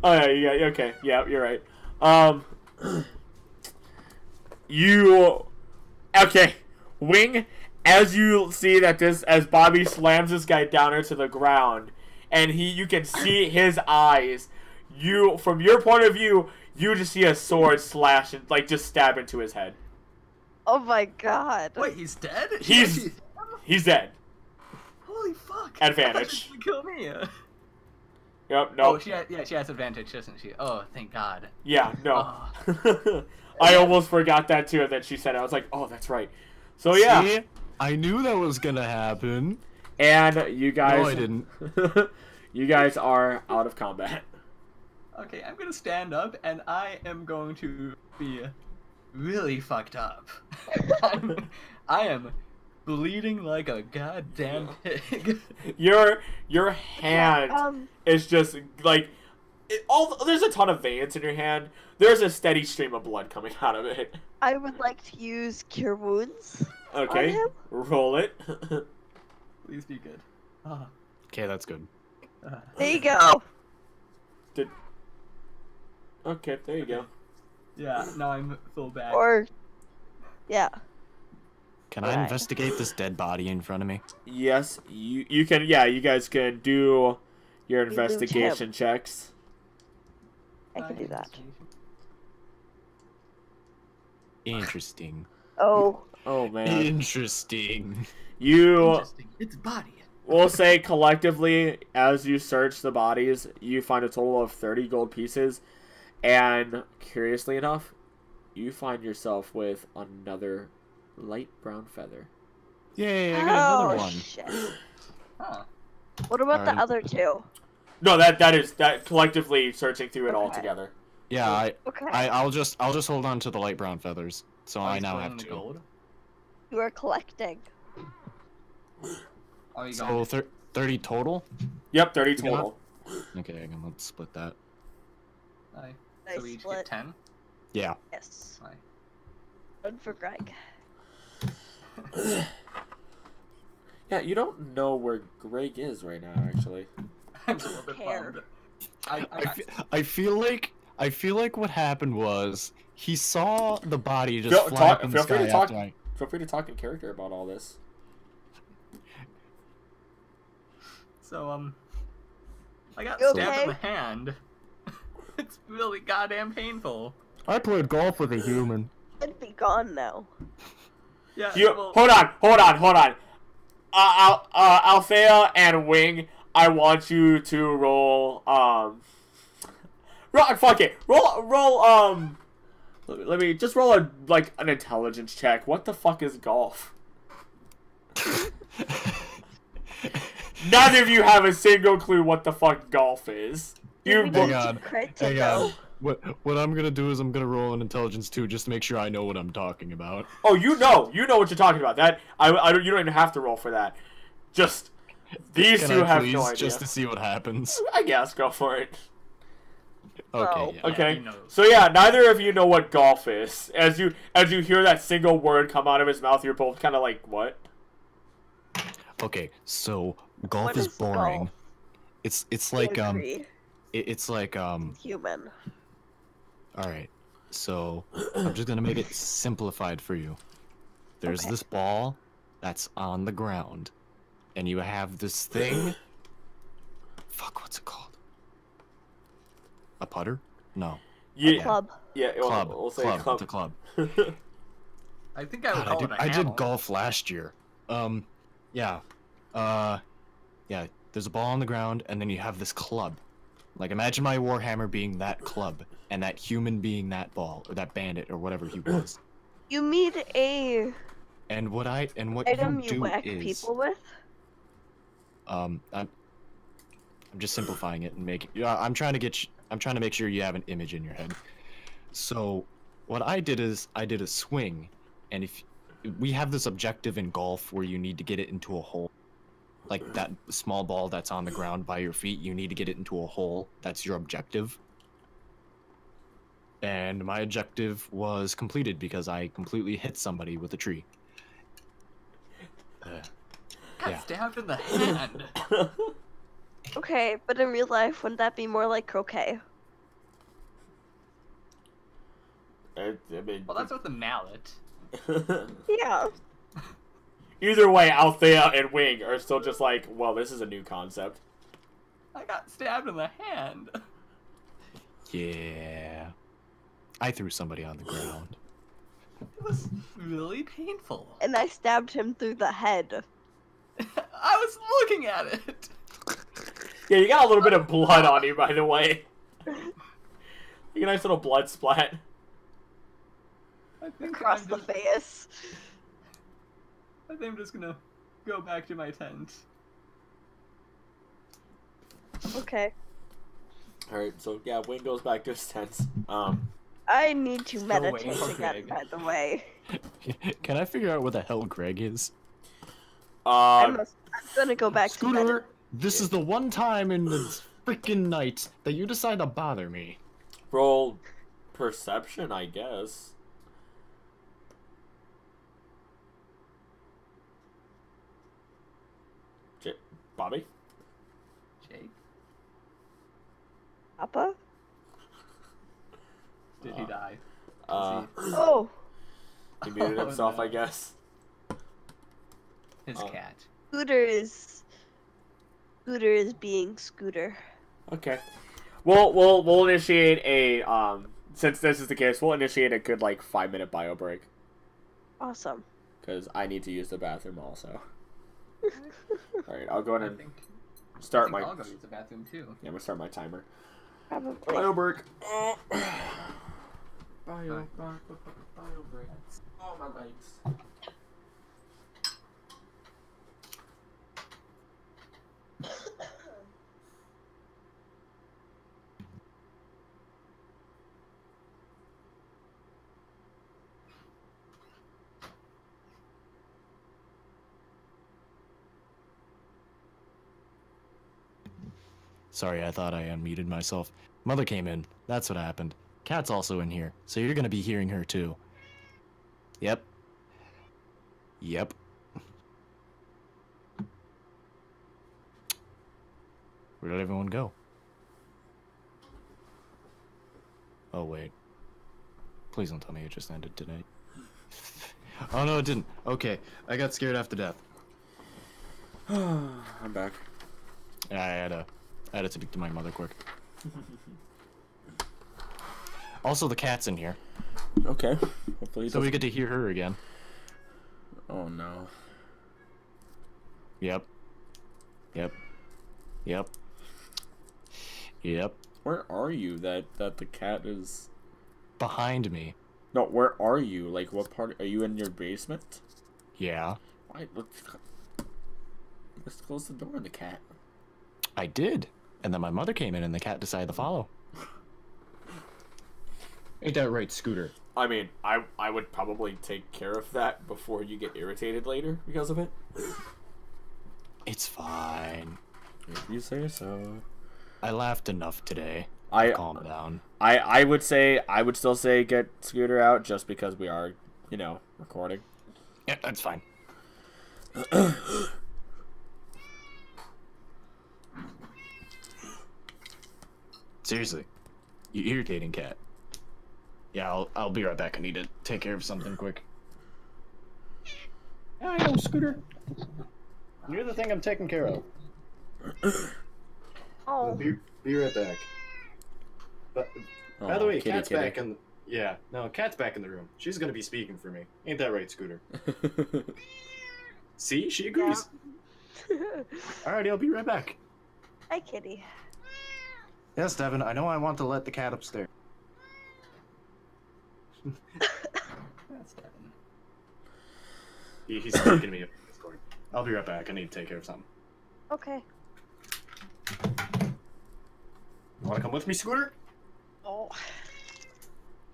Oh yeah, okay, yeah, you're right. Okay, Wing. As you see that as Bobby slams this guy down into the ground, and you can see his eyes, from your point of view, you just see a sword slash and like just stab into his head. Oh my god. Wait, he's dead? He's dead. Holy fuck! Advantage. I thought she was gonna kill me. Yep. No. Oh, she has advantage, doesn't she? Oh, thank God. Yeah. No. Oh. I almost forgot that too. That she said it. I was like, oh, that's right. So yeah. See? I knew that was gonna happen. And you guys. No, I didn't. You guys are out of combat. Okay, I'm gonna stand up, and I am going to be really fucked up. I am bleeding like a goddamn pig. Your hand is just like there's a ton of veins in your hand. There's a steady stream of blood coming out of it. I would like to use Cure Wounds. Okay, on him. roll it. Please be good. Ah. Okay, that's good. There you go. Okay, there you go. Yeah, now I'm full back. Or, yeah. Can I investigate this dead body in front of me? Yes, you can. Yeah, you guys can do your moved investigation him. checks. I can do that. Interesting. Oh. Oh man, Interesting. you. Interesting. It's body. We'll say collectively, as you search the bodies, you find a total of 30 gold pieces, and curiously enough, you find yourself with another light brown feather. Yay, I got another one. Shit. Huh. What about the Alright. other two? No, that collectively searching through it all Okay. together. Yeah, Okay. I'll just hold on to the light brown feathers. So I He's now putting have the 2. gold. You are collecting. Oh, you So got 30 total? Yep, 30 You got- total. Okay, I'm gonna split that. Aye. Nice So we each split. get 10? Yeah. Yes. Aye. One for Greg. Yeah, you don't know where Greg is right now, actually. I'm just a little bit Care. bummed. I I feel like what happened was he saw the body just Feel- fly talk- up in the feel free sky to talk- after I... Feel free to talk in character about all this. So, I got You stabbed okay? in the hand. It's really goddamn painful. I played golf with a human. It'd be gone now. Yeah, You well, hold on. Althea and Wing, I want you to roll. Fuck it. Roll. Let me just roll an intelligence check. What the fuck is golf? Neither of you have a single clue what the fuck golf is. You We Hang need on, to crit to hang know. on. What I'm gonna do is I'm gonna roll an intelligence too, just to make sure I know what I'm talking about. Oh, you know what you're talking about. That you don't even have to roll for that. Just these Can two I have please, no idea. just to see what happens? I guess go for it. Okay. Oh. Yeah. Okay. he knows. So yeah, neither of you know what golf is. As you hear that single word come out of his mouth, you're both kind of like, what? Okay. So golf What is is boring. golf? It's I like agree. it's like Human. All right. So I'm just gonna make it simplified for you. There's Okay. this ball that's on the ground, and you have this thing. Fuck, what's it called? A putter? No. Yeah, Club. yeah. Club. We'll say club. club. It's a club. I think I would God, call it a I did hammer. golf last year. Yeah. Yeah. There's a ball on the ground, and then you have this club. Like, imagine my Warhammer being that club, and that human being that ball, or that bandit, or whatever he was. You need a And what item you you do whack is, people with. I'm just simplifying it and making. Yeah, I'm trying to make sure you have an image in your head. So, what I did is I did a swing, and if we have this objective in golf where you need to get it into a hole, like that small ball that's on the ground by your feet, you need to get it into a hole. That's your objective. And my objective was completed because I completely hit somebody with a tree. Got yeah. stabbed in the hand. Okay, but in real life, wouldn't that be more like croquet? I mean, Well, that's with the mallet. Yeah. either way, Althea and Wing are still just like, well, this is a new concept. I got stabbed in the hand. Yeah. I threw somebody on the ground. It was really painful. And I stabbed him through the head. I was looking at it. Yeah, you got a little bit of blood on you, by the way. You got a nice little blood splat. I think Across I'm the just, face. I think I'm just gonna go back to my tent. Okay. Alright, so yeah, Wayne goes back to his tent. I need to Still meditate waiting for again, Greg. by the way. Can I figure out what the hell Greg is? I'm gonna go back to Scooter, this is the one time in the freaking night that you decide to bother me. roll perception, I guess. Bobby? Jake, Papa? did he die? Oh, He muted Oh, himself, no. I guess. His Oh. cat. Scooter is being Scooter. Okay. We'll initiate a since this is the case, we'll initiate a good like 5-minute bio break. Awesome. Because I need to use the bathroom also. Alright, I'll go ahead I and think, start I think my I'll go use the bathroom too. yeah, I'm gonna start my timer. Probably. Bio break. Bio break. Oh my legs. Sorry, I thought I unmuted myself. Mother came in. That's what happened. Cat's also in here, so you're gonna be hearing her too. Yep. Yep. Where did everyone go? Oh, wait. Please don't tell me it just ended tonight. Oh, no, it didn't. Okay, I got scared after death. I'm back. I had to speak to my mother quick. Also, the cat's in here, Okay. Hopefully so we get to hear her again. Oh no. Yep. Yep. Yep. Yep. Where are you that the cat is Behind me. No, where are you? Like what part are you in your basement? Yeah. Why let's close the door on the cat. I did. And then my mother came in and the cat decided to follow. Ain't that right, Scooter? I mean, I would probably take care of that before you get irritated later because of it. It's fine. If you say so. I laughed enough today. Calm down. I would still say get Scooter out just because we are, recording. Yeah, that's fine. Seriously, you irritating cat. Yeah, I'll be right back. I need to take care of something quick. Yeah, I know, Scooter. You're the thing I'm taking care of. Oh. Be right back. But by the way, Cat's back in. Yeah, no, Cat's back in the room. She's gonna be speaking for me. Ain't that right, Scooter? See, she agrees. Alrighty, I'll be right back. Hi, kitty. Yes, Devin, I know I want to let the cat upstairs. That's Devin. He's speaking to me. I'll be right back. I need to take care of something. Okay. Want to come with me, Scooter? Oh.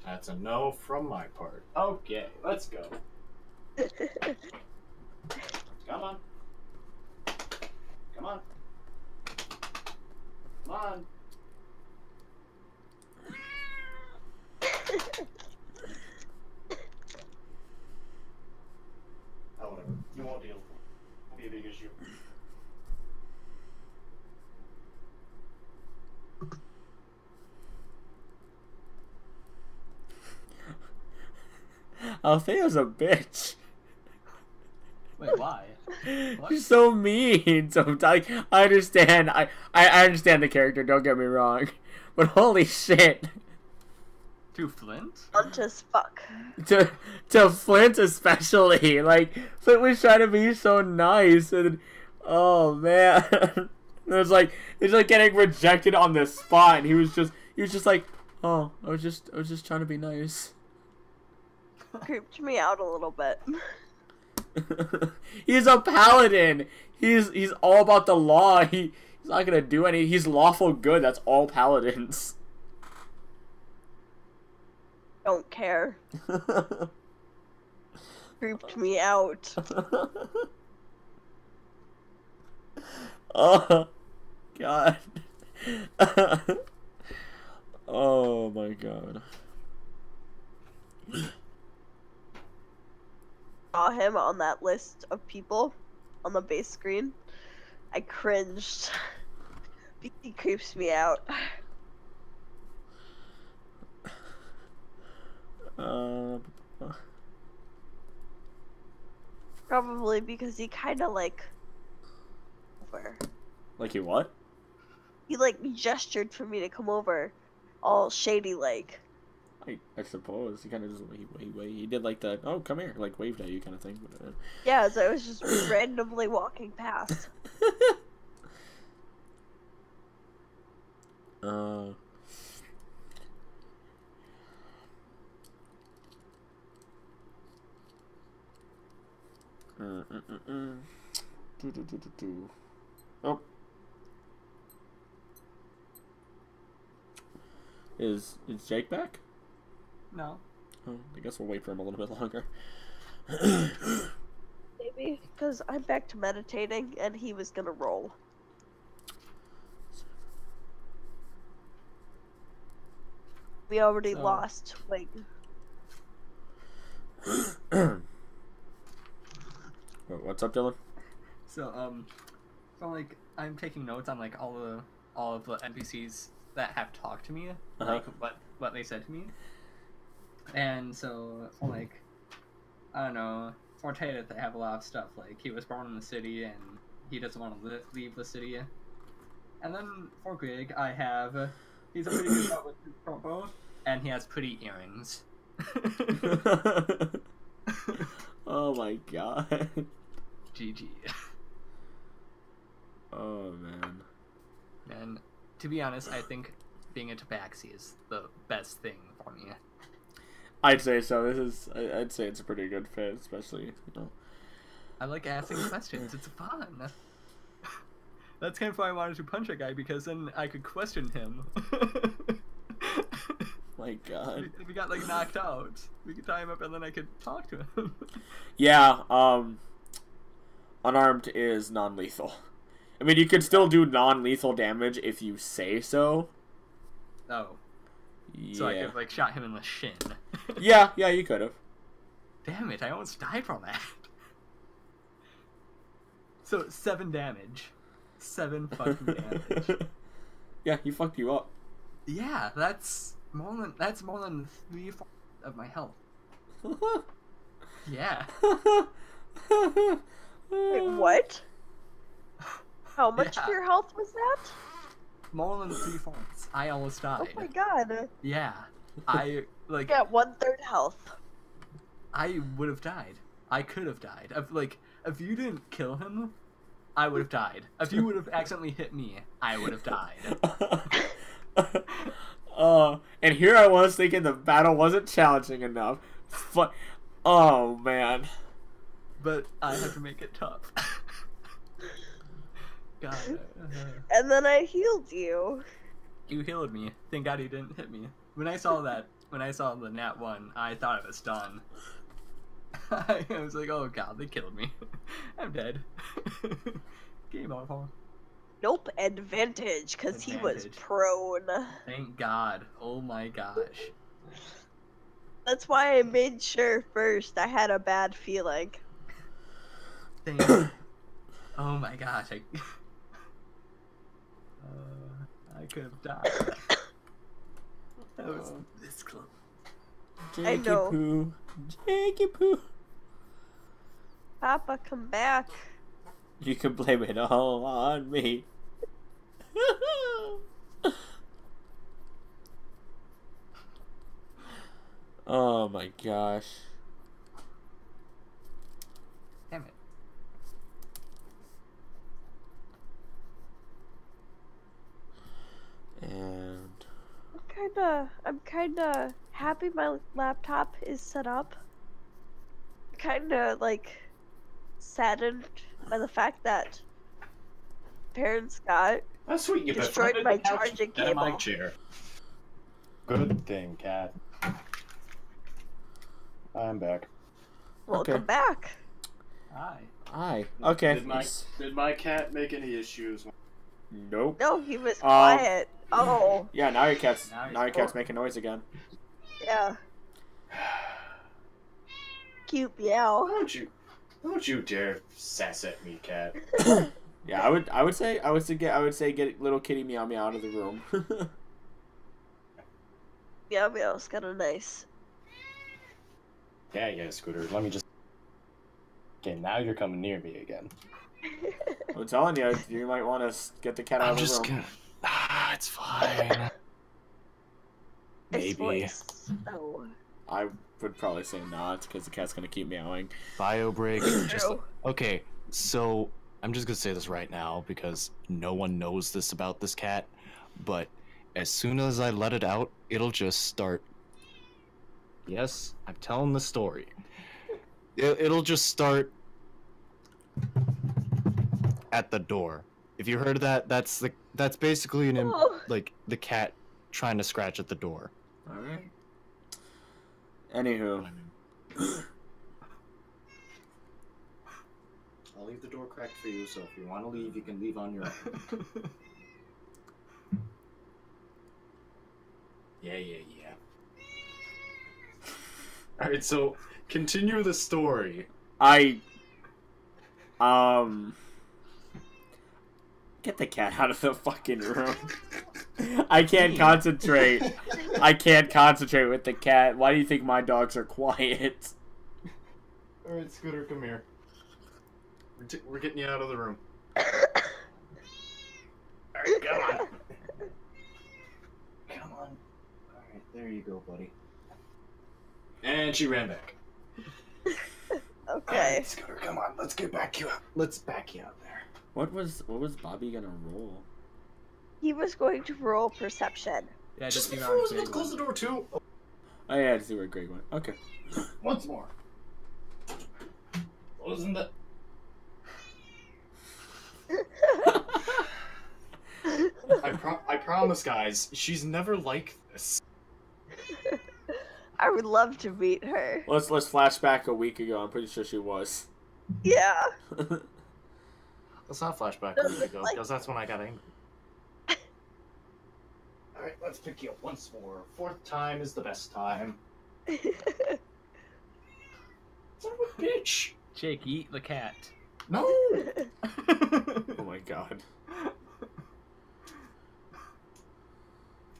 That's a no from my part. Okay, let's go. Come on. Come on. Come on. Oh, whatever. You won't deal. Won't be a big issue. Althea's a bitch. Wait, why? What? She's so mean sometimes. I understand. I understand the character. Don't get me wrong, but holy shit. To Flint? Blunt as fuck. To Flint especially. Like, Flint was trying to be so nice, and oh man. It's like getting rejected on the spot, and he was just like, oh, I was just trying to be nice. Creeped me out a little bit. He's a paladin. He's all about the law. He's not gonna do any. He's lawful good. That's all paladins. Don't care. Creeped me out. Oh God. Oh my God. Saw him on that list of people on the base screen. I cringed. He creeps me out. Probably because he kind of like over. Like you what? He like gestured for me to come over, all shady like. I suppose he kind of just he did like the oh come here like waved at you kind of thing. But, Yeah, so I was just randomly walking past. Oh. Is Jake back? No. Oh, I guess we'll wait for him a little bit longer. Maybe because I'm back to meditating and he was gonna roll. We already So- lost. Like, What's up, Dylan? So like I'm taking notes on like all of the NPCs that have talked to me, like what they said to me. And so like I don't know, for Tatum they have a lot of stuff like he was born in the city and he doesn't want to leave the city. And then for Greg I have he's a pretty good shot with his crossbow and he has pretty earrings. Oh my God. GG. Oh man. And to be honest, I think being a tabaxi is the best thing for me. I'd say so. I'd say it's a pretty good fit, especially, you know. I like asking questions. It's fun. That's kind of why I wanted to punch a guy, because then I could question him. My God. If he got like knocked out, we could tie him up and then I could talk to him. Yeah, unarmed is non-lethal. I mean, you could still do non-lethal damage if you say so. Oh. Yeah. So I could have like shot him in the shin. yeah, you could have. Damn it, I almost died from that. So 7 damage. 7 fucking damage. Yeah, he fucked you up. Yeah, that's more than 3/4 of my health. Yeah. wait, what? How much Yeah. of your health was that? More than 3/4. I almost Oh died. my God. Yeah. I like Yeah, 1/3 health. I would have died. I could have died. If you didn't kill him, I would have died. If you would have accidentally hit me, I would have died. And here I was thinking the battle wasn't challenging enough. Oh man. But I had to make it tough. God. And then I healed you. You healed me. Thank God he didn't hit me. When I saw the nat 1, I thought it was done. I was like, oh God, they killed me. I'm dead. Game over. Nope, advantage, because he was Advantage. prone. Thank God. Oh my gosh. That's why I made sure first. I had a bad feeling. Thank Oh my gosh. I could have died. That was this close. I know. Poo. Jakey Poo. Papa, come back. You can blame it all on me. Oh my gosh. Damn it. And I'm kinda happy my laptop is set up. Kinda like saddened by the fact that parents got That's sweet. You destroyed befriended my the couch charging and my cable. chair. Good thing, cat. I'm back. Welcome back. Hi. Okay. Did my cat make any issues? Nope. No, he was quiet. Oh, Yeah, now your cat's Now he's now your cat's bored. making noise again. yeah. Cute meow. Don't you dare sass at me, cat. Yeah, I would say get little kitty meow meow out of the room. Meow meow's kinda nice. Yeah, Scooter. Let me just. Okay, now you're coming near me again. I'm telling you, you might want to get the cat out of the room. gonna. It's fine. Its Maybe. voice. Oh. I would probably say not, because the cat's gonna keep meowing. Bio break. True. Okay, so I'm just gonna say this right now because no one knows this about this cat, but as soon as I let it out, it'll just start. Yes, I'm telling the story. It'll just start at the door. If you heard that, that's basically Oh. like the cat trying to scratch at the door. All right. Anywho, I'll leave the door cracked for you, so if you want to leave, you can leave on your own. Yeah. Alright, so continue the story. get the cat out of the fucking room. I can't concentrate. I can't concentrate with the cat. Why do you think my dogs are quiet? Alright, Scooter, come here. We're getting you out of the room. Alright, come on. Come on. Alright, there you go, buddy. And she ran back. Okay. Alright, Scooter, come on. Let's back you out there. What was Bobby gonna roll? He was going to roll perception. Yeah, Just see before I was about to close the door, too. Oh yeah, to see where Greg went. Okay. Once more. Wasn't that? I promise, guys. She's never like this. I would love to meet her. Let's flash back a week ago. I'm pretty sure she was. Yeah. Let's not flash back a week ago, because that's when I got angry. Alright, let's pick you up once more. 4th time is the best time. Son of a bitch! Jake, eat the cat. No! Oh my god.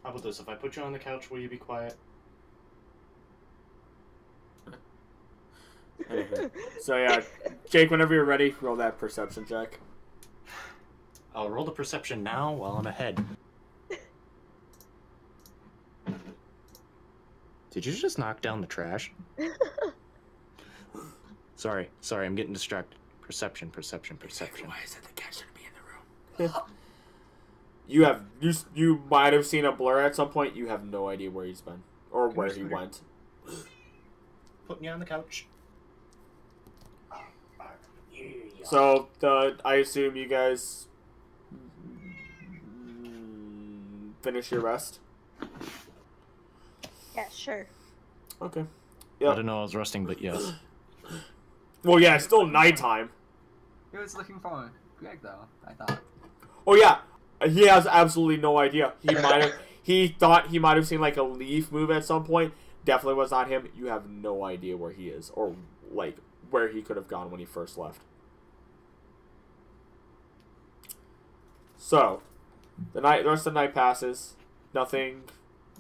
How about this? If I put you on the couch, will you be quiet? Anywho. So yeah, Jake, whenever you're ready, roll that perception check. I'll roll the perception now while I'm ahead. Did you just knock down the trash? Sorry, I'm getting distracted. Perception. Why is it the cat shouldn't be in the room? You might have seen a blur at some point. You have no idea where he's been or Come where here, he Scooter. went. Put me on the couch. So I assume you guys finish your rest. Yeah, sure. Okay. I Yep. didn't know I was resting, but yes. Well, yeah, it's still nighttime. He was looking for Greg, though, I thought. Oh yeah, he has absolutely no idea. He thought he might have seen like a leaf move at some point. Definitely was not him. You have no idea where he is or like where he could have gone when he first left. So, the rest of the night passes. Nothing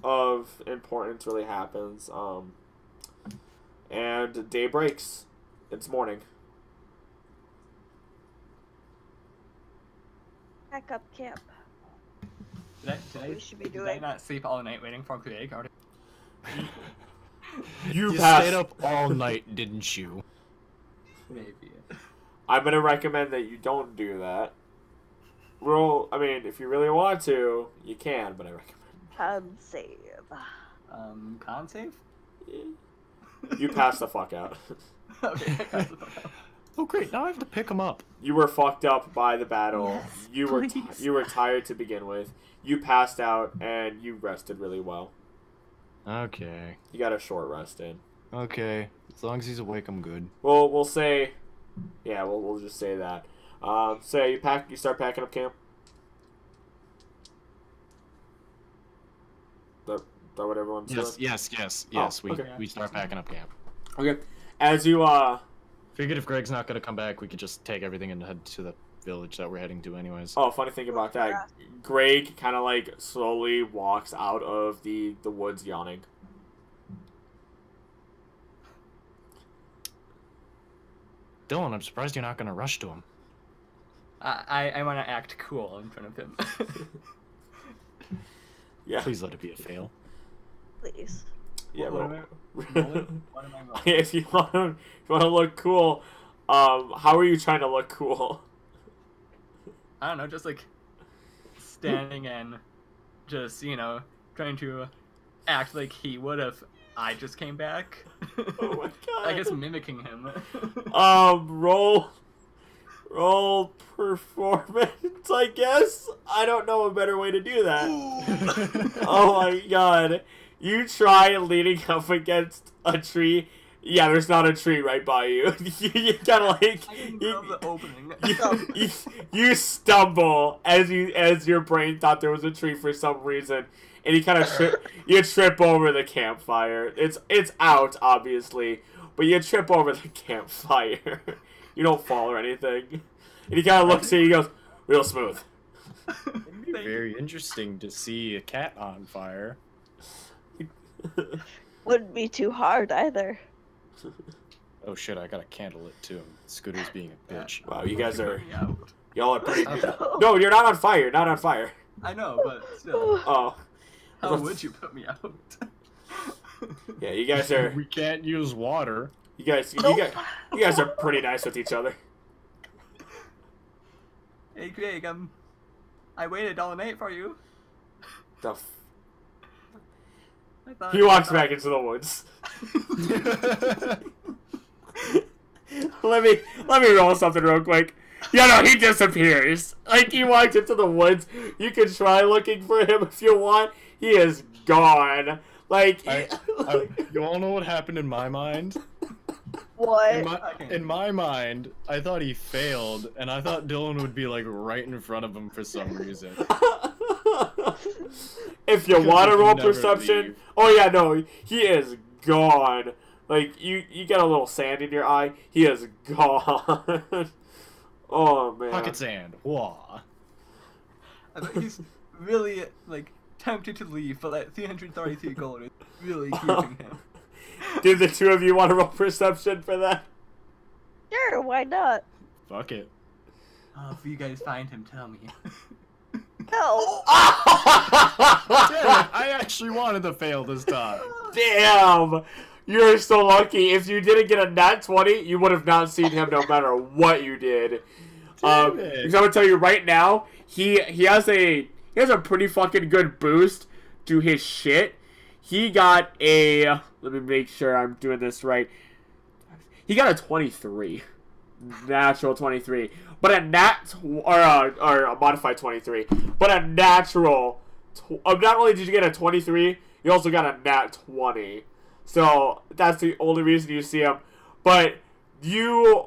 of importance really happens. And day breaks. It's morning. Pack up camp. Did We should be I doing. not sleep all night waiting for Greg? Or... You You passed. stayed up all night, didn't you? Maybe. I'm gonna recommend that you don't do that. Roll. I mean, if you really want to, you can, but I recommend. Con save. Con save? You pass the fuck out. Okay, I got the Oh great, now I have to pick him up. You were fucked up by the battle. Yes, please. You were tired to begin with. You passed out and you rested really well. Okay. You got a short rest in. Okay. As long as he's awake, I'm good. Well, we'll say, yeah, we'll just say that. So you start packing up camp. That what everyone's doing? Yes. okay. We start packing up camp. Okay. As you Figured if Greg's not gonna come back, we could just take everything and head to the village that we're heading to anyways. Oh, funny thing about that, Greg kind of like slowly walks out of the woods yawning. Dylan, I'm surprised you're not gonna rush to him. I want to act cool in front of him. Yeah. Please let it be a fail. Please. Yeah. What roll. am I rolling? What am I rolling? If you want to look cool, how are you trying to look cool? I don't know, just like standing and just, trying to act like he would have I just came back. Oh my god. I guess mimicking him. Roll performance, I guess. I don't know a better way to do that. Oh my god. You try leaning up against a tree. Yeah, there's not a tree right by you. You kind of like I didn't grab the opening. you stumble as your brain thought there was a tree for some reason, and you kind of trip over the campfire. It's out obviously, but you trip over the campfire. You don't fall or anything, and he kind of looks at you. He goes, "Real smooth." It'd be very interesting to see a cat on fire. Wouldn't be too hard either. Oh shit, I gotta candle it too. Scooter's being a bitch. Wow, you guys are Put me out. y'all are pretty. No, you're not on fire. You're not on fire. I know, but still. Oh, How would you put me out? yeah, you guys are. We can't use water. You guys are pretty nice with each other. Hey Greg, I waited all night for you. The I He walks back into the woods. let me roll something real quick. Yeah, no, he disappears. Like, he walks into the woods. You can try looking for him if you want. He is gone. Like, you all know what happened in my mind? What? In my mind, I thought he failed, and I thought Dylan would be like right in front of him for some reason. if you Because want to he can roll never perception, leave. oh yeah, no, he is gone. Like, you got a little sand in your eye. He is gone. Oh man. Pocket sand. Wah. I bet he's really like tempted to leave, but that 333 gold is really keeping him. Did the two of you want to roll perception for that? Sure, why not? Fuck it. Oh, if you guys find him, tell me. No. Damn it, I actually wanted to fail this time. Damn! You're so lucky. If you didn't get a nat 20, you would have not seen him no matter what you did. Damn it. Because I'm gonna tell you right now, he has a pretty fucking good boost to his shit. He got a, let me make sure I'm doing this right. He got a 23. Natural 23. But a or a modified 23. But a natural, not only did you get a 23, you also got a nat 20. So that's the only reason you see him. But you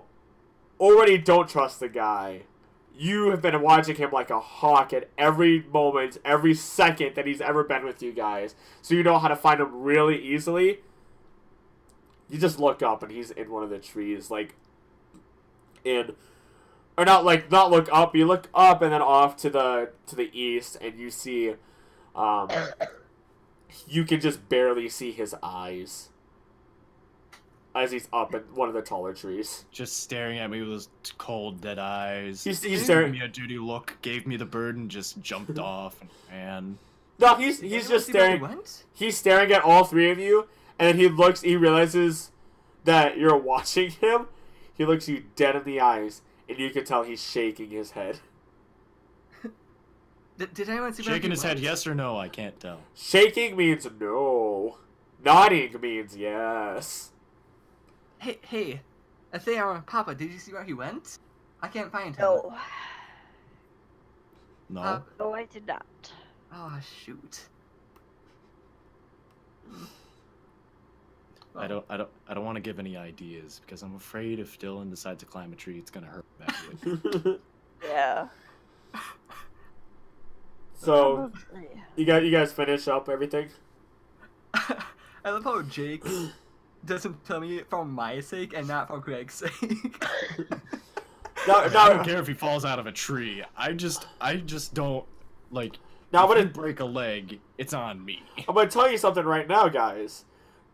already don't trust the guy. You have been watching him like a hawk at every moment, every second that he's ever been with you guys. So you know how to find him really easily. You just look up and he's in one of the trees, like not look up. You look up and then off to the east, and you see, you can just barely see his eyes as he's up in one of the taller trees. Just staring at me with those cold, dead eyes. He's Gave staring. me a dirty look, gave me the bird, and just jumped off and ran. No, he's just staring. He's staring at all three of you, And he realizes that you're watching him. He looks you dead in the eyes, and you can tell he's shaking his head. Did anyone see Shaking his head, yes or no? I can't tell. Shaking means no. Nodding means yes. Hey, Papa, did you see where he went? I can't find him. No. No. No, I did not. Oh, shoot. I don't want to give any ideas because I'm afraid if Dylan decides to climb a tree, it's gonna hurt badly. Yeah. So, you guys finish up everything? I love how Jake doesn't tell me for my sake and not for Greg's sake. I don't care if he falls out of a tree. I just don't like. Now, if you break a leg, it's on me. I'm gonna tell you something right now, guys.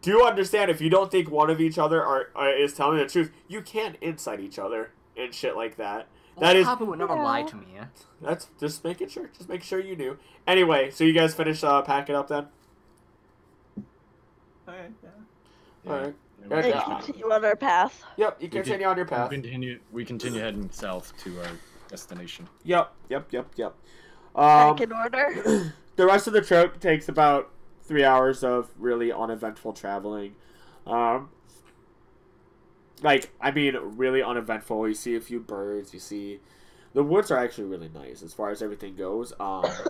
Do you understand? If you don't think one of each other is telling the truth, you can't incite each other and shit like that. Papa would never lie to me. That's just making sure. Just make sure you knew. Anyway, so you guys finish packing up then? Alright, yeah. Alright. We continue on our path. Yep, you continue on your path. We continue heading south to our destination. Yep. Back in order. The rest of the trip takes about 3 hours of really uneventful traveling. Really uneventful. You see a few birds. You see... The woods are actually really nice as far as everything goes. I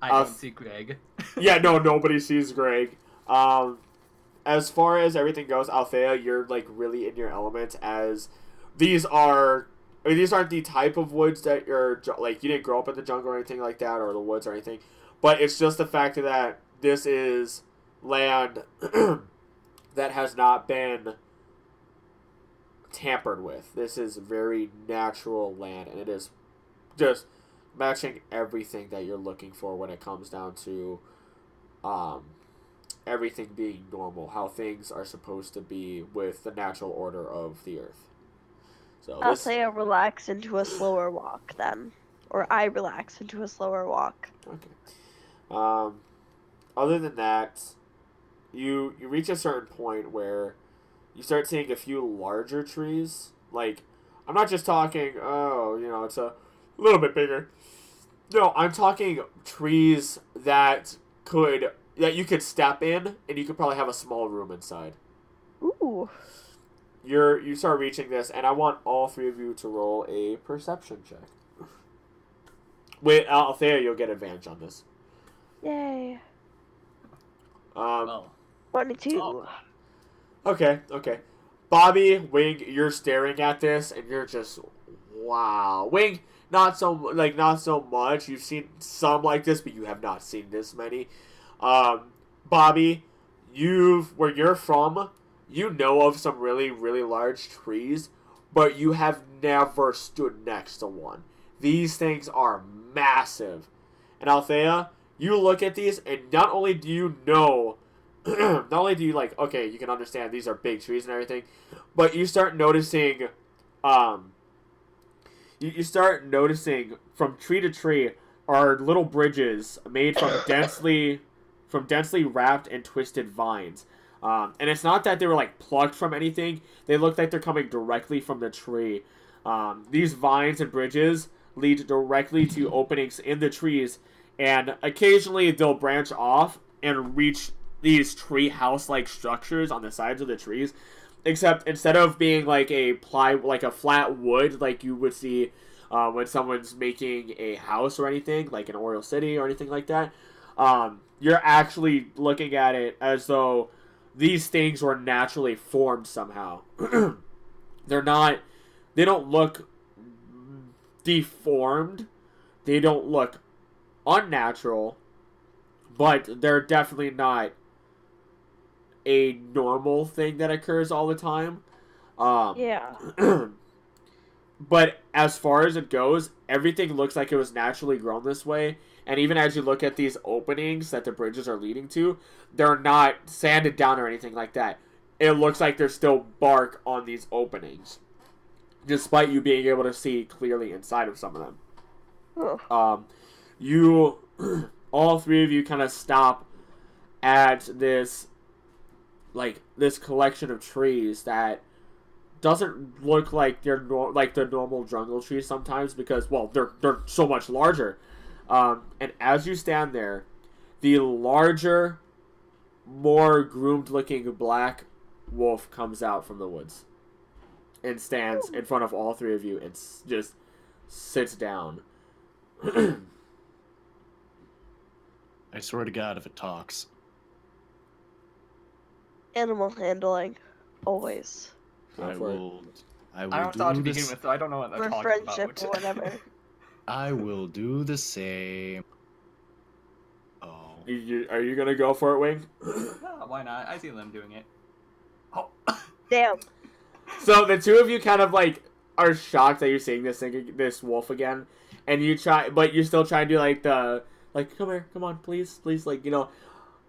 don't see Greg. Yeah, no, nobody sees Greg. As far as everything goes, Althea, you're, like, really in your element as these aren't the type of woods that you're, like, you didn't grow up in the jungle or anything like that, or the woods or anything, but it's just the fact that this is land that has not been tampered with. This is very natural land, and it is just matching everything that you're looking for when it comes down to everything being normal, how things are supposed to be with the natural order of the earth. So I'll say I relax into a slower walk then. Or I relax into a slower walk. Okay. Other than that, you reach a certain point where you start seeing a few larger trees. Like, I'm not just talking, it's a little bit bigger. No, I'm talking trees that you could step in, and you could probably have a small room inside. Ooh. You start reaching this, and I want all three of you to roll a perception check. Wait, Althea, you'll get advantage on this. Yay. 12. 22. Oh. Okay. Bobby, Wing, you're staring at this, and you're just, wow. Wing, not so much. You've seen some like this, but you have not seen this many. Bobby, where you're from, you know of some really, really large trees, but you have never stood next to one. These things are massive. And Althea, you look at these, and not only do you know, not only do you okay, you can understand these are big trees and everything, but you start noticing, you start noticing from tree to tree are little bridges made from densely wrapped and twisted vines. And it's not that they were plucked from anything. They look like they're coming directly from the tree. These vines and bridges lead directly to openings in the trees, and occasionally they'll branch off and reach these tree house-like structures on the sides of the trees. Except instead of being a flat wood like you would see when someone's making a house or anything, like in Oriole City or anything like that, you're actually looking at it as though these things were naturally formed somehow. They don't look deformed. They don't look unnatural, but they're definitely not a normal thing that occurs all the time. Yeah. But as far as it goes, everything looks like it was naturally grown this way. And even as you look at these openings that the bridges are leading to, they're not sanded down or anything like that. It looks like there's still bark on these openings, despite you being able to see clearly inside of some of them. Oh. All three of you kind of stop at this like this collection of trees that doesn't look like like the normal jungle trees sometimes because they're so much larger. And as you stand there, the larger, more groomed looking black wolf comes out from the woods and stands in front of all three of you and just sits down. I swear to God, if it talks. Animal handling, always. Go for it. I I will don't thought to do begin this. with, so I don't know what they're For talking friendship about. or whatever. I will do the same. Oh. Are you gonna go for it, Wing? No, why not? I see them doing it. Oh. Damn. So the two of you kind of like are shocked that you're seeing this wolf again, and you try, but you still try to do like the come here, come on, please, like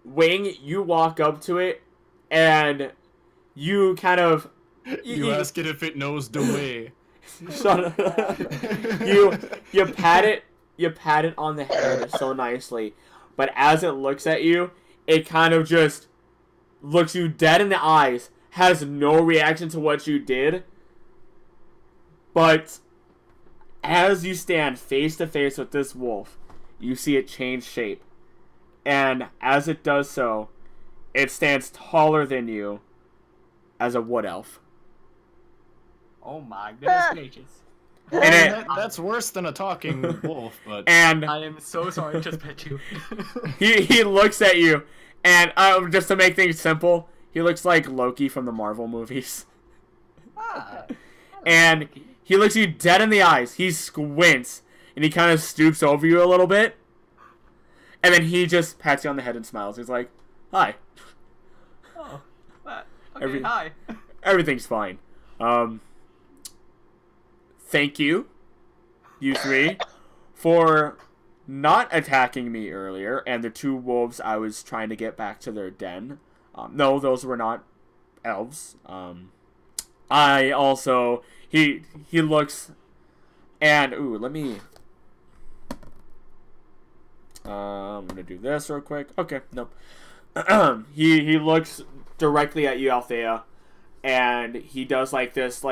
Wing, you walk up to it, and you kind of You ask it if it knows the way. shut up. you pat it on the head so nicely, but as it looks at you, it kind of just looks you dead in the eyes, has no reaction to what you did, but as you stand face to face with this wolf, you see it change shape, and as it does so, it stands taller than you as a wood elf. Oh my goodness gracious. And That's worse than a talking wolf, but and I am so sorry to spit you. he looks at you, and just to make things simple, he looks like Loki from the Marvel movies. Ah, And he looks you dead in the eyes. He squints, and he kind of stoops over you a little bit. And then he just pats you on the head and smiles. He's like, "Hi, oh, okay, hi. everything's fine. Thank you, you three, for not attacking me earlier, and the two wolves I was trying to get back to their den. No, those were not elves. I also he looks, and let me. I'm gonna do this real quick. Okay, nope. he looks directly at you, Althea, and he does like this,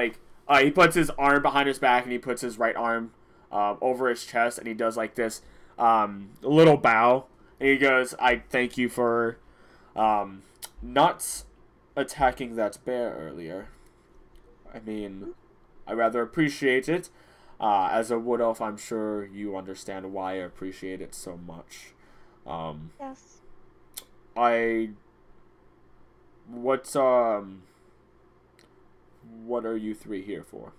he puts his arm behind his back and he puts his right arm over his chest, and he does like this little bow, and he goes, "I thank you for not attacking that bear earlier. I mean, I rather appreciate it. As a wood elf, I'm sure you understand why I appreciate it so much. Yes. What are you three here for?"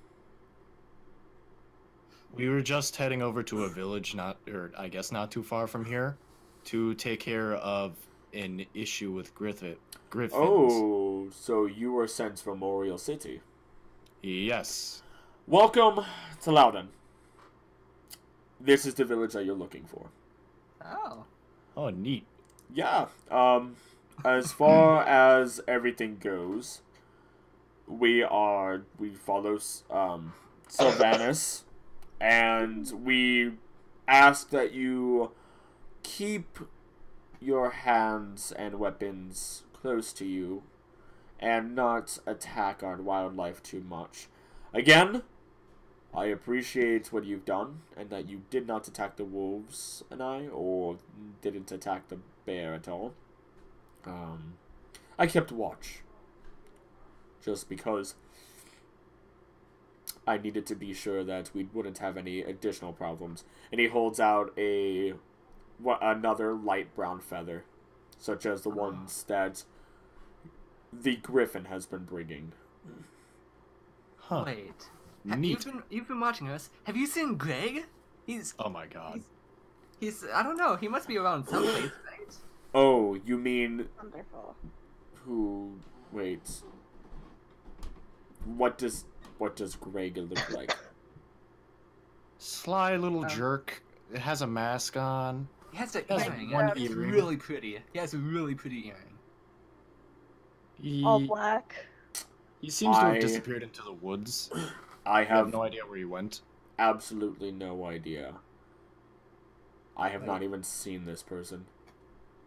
we were just heading over to a village I guess not too far from here, to take care of an issue with griffins. Oh, so you were sent from Memorial City. Yes. Welcome to Loudon. This is the village that you're looking for. Oh. Oh, neat. Yeah. As far as everything goes, we follow Sylvanus, and we ask that you keep your hands and weapons close to you and not attack our wildlife too much. Again, I appreciate what you've done, and that you did not attack the wolves or didn't attack the bear at all. I kept watch, just because I needed to be sure that we wouldn't have any additional problems. And he holds out another light brown feather, such as the ones that the griffin has been bringing. Huh. Wait. Neat. You've been watching us. Have you seen Greg? Oh my God. He's I don't know. He must be around someplace, right? Oh, you mean Wonderful. who? Wait. What does Greg look like? Sly little jerk. It has a mask on. He has an Has earring. one It's earring. really pretty. He has a really pretty earring. All He black. seems to I- have disappeared into the woods. I I have have no idea where he went. absolutely no idea. I have Wait. not even seen this person.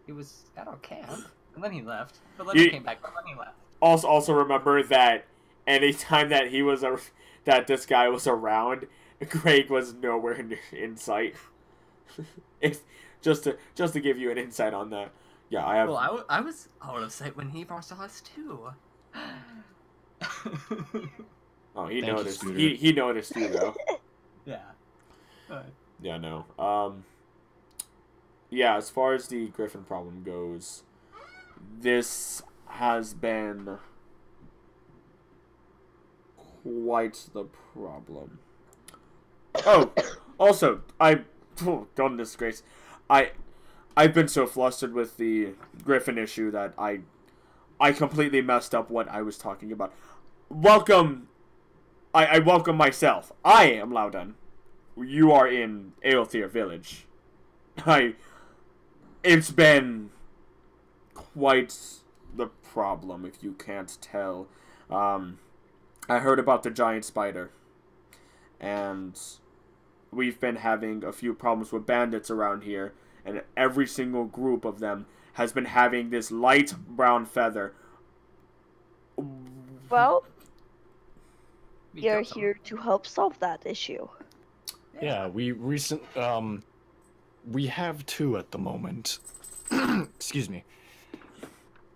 He was at our camp. And then he left. But then he You- came back, but then he left. Also remember that anytime that that this guy was around, Greg was nowhere in sight. It's just to give you an insight on that. Yeah, I have. Well, I was out of sight when he first saw us, too. Oh, he Thank you, noticed. Scooter. He noticed you though. Yeah. Yeah, no. Yeah, as far as the Griffin problem goes, this has been quite the problem. Oh, also, goodness grace, I've been so flustered with the Griffin issue that I completely messed up what I was talking about. Welcome, I welcome myself. I am Loudon. You are in Aelthir Village. It's been quite the problem, if you can't tell. I heard about the giant spider, and we've been having a few problems with bandits around here, and every single group of them has been having this light brown feather. Well, We you're killed him. here to help solve that issue. Yeah, we have two at the moment. Excuse me.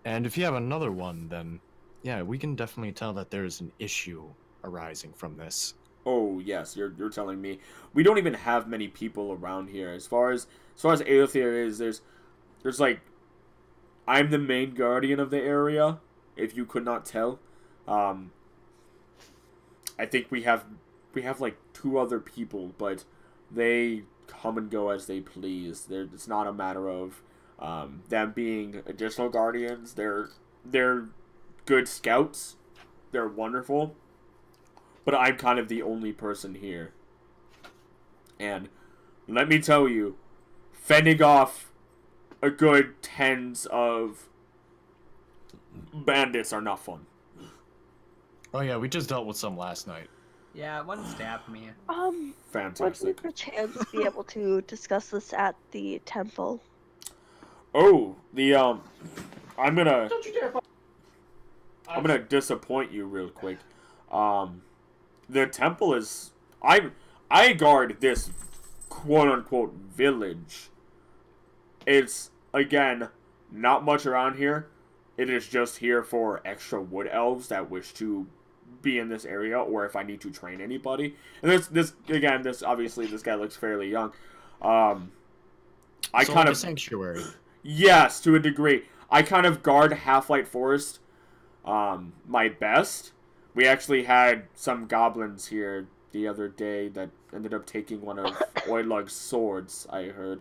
And if you have another one, then yeah, we can definitely tell that there's an issue arising from this. Oh yes, you're telling me we don't even have many people around here. As far as Aelthir is, there's like, I'm the main guardian of the area. If you could not tell, I think we have like two other people, but they come and go as they please. It's not a matter of them being additional guardians. They're good scouts. They're wonderful. But I'm kind of the only person here. And let me tell you, fending off a good tens of bandits are not fun. Oh yeah, we just dealt with some last night. Yeah, one stabbed me. Would we Fantastic. perchance be able to discuss this at the temple? Oh, I'm gonna disappoint you real quick. The temple is I guard this quote unquote village. It's again not much around here. It is just here for extra wood elves that wish to be in this area, or if I need to train anybody. And this obviously this guy looks fairly young. I So kind like a of sanctuary. Yes, to a degree. I kind of guard Half-Light Forest my best. We actually had some goblins here the other day that ended up taking one of Oidlug's swords, I heard.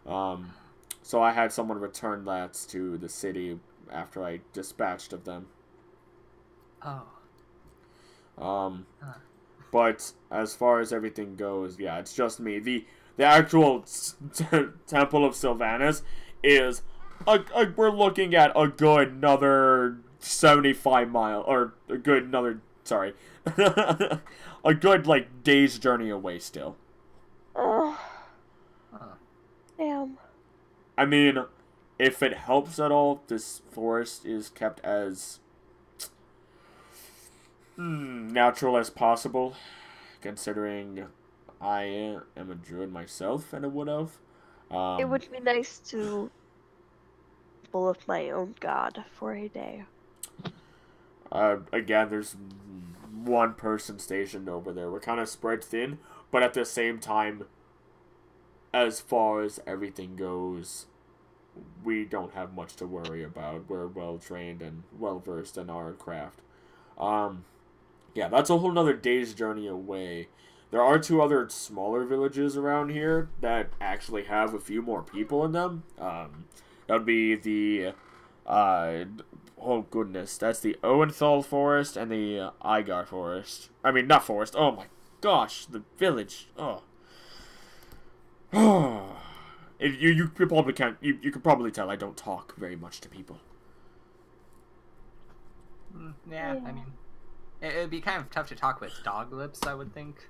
So I had someone return that to the city after I dispatched of them. Oh. But as far as everything goes, yeah, it's just me. The actual Temple of Sylvanas is we're looking at a good another 75 mile, or a good another, sorry, a good like day's journey away still. Oh, Huh. damn. I mean, if it helps at all, this forest is kept as natural as possible, considering I am a druid myself and a wood elf. It would be nice to full of my own god for a day. Again, there's one person stationed over there. We're kind of spread thin, but at the same time, as far as everything goes, we don't have much to worry about. We're well trained and well versed in our craft. Yeah, that's a whole nother day's journey away. There are two other smaller villages around here that actually have a few more people in them. That would be the, oh goodness, that's the Owenthal Forest and the Igar Forest. I mean, not forest, oh my gosh, the village, oh. You probably can't, you could probably tell I don't talk very much to people. Yeah, I mean, it'd be kind of tough to talk with dog lips, I would think.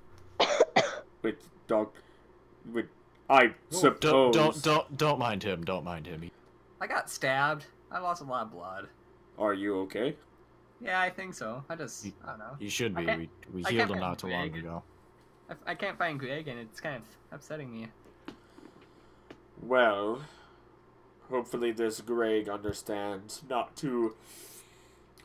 I suppose. Don't mind him. Don't mind him. I got stabbed. I lost a lot of blood. Are you okay? Yeah, I think so. I don't know. You should I be. can't- We I healed can't him not too long Greg. ago. I can't find Greg, and it's kind of upsetting me. Well, hopefully this Greg understands not to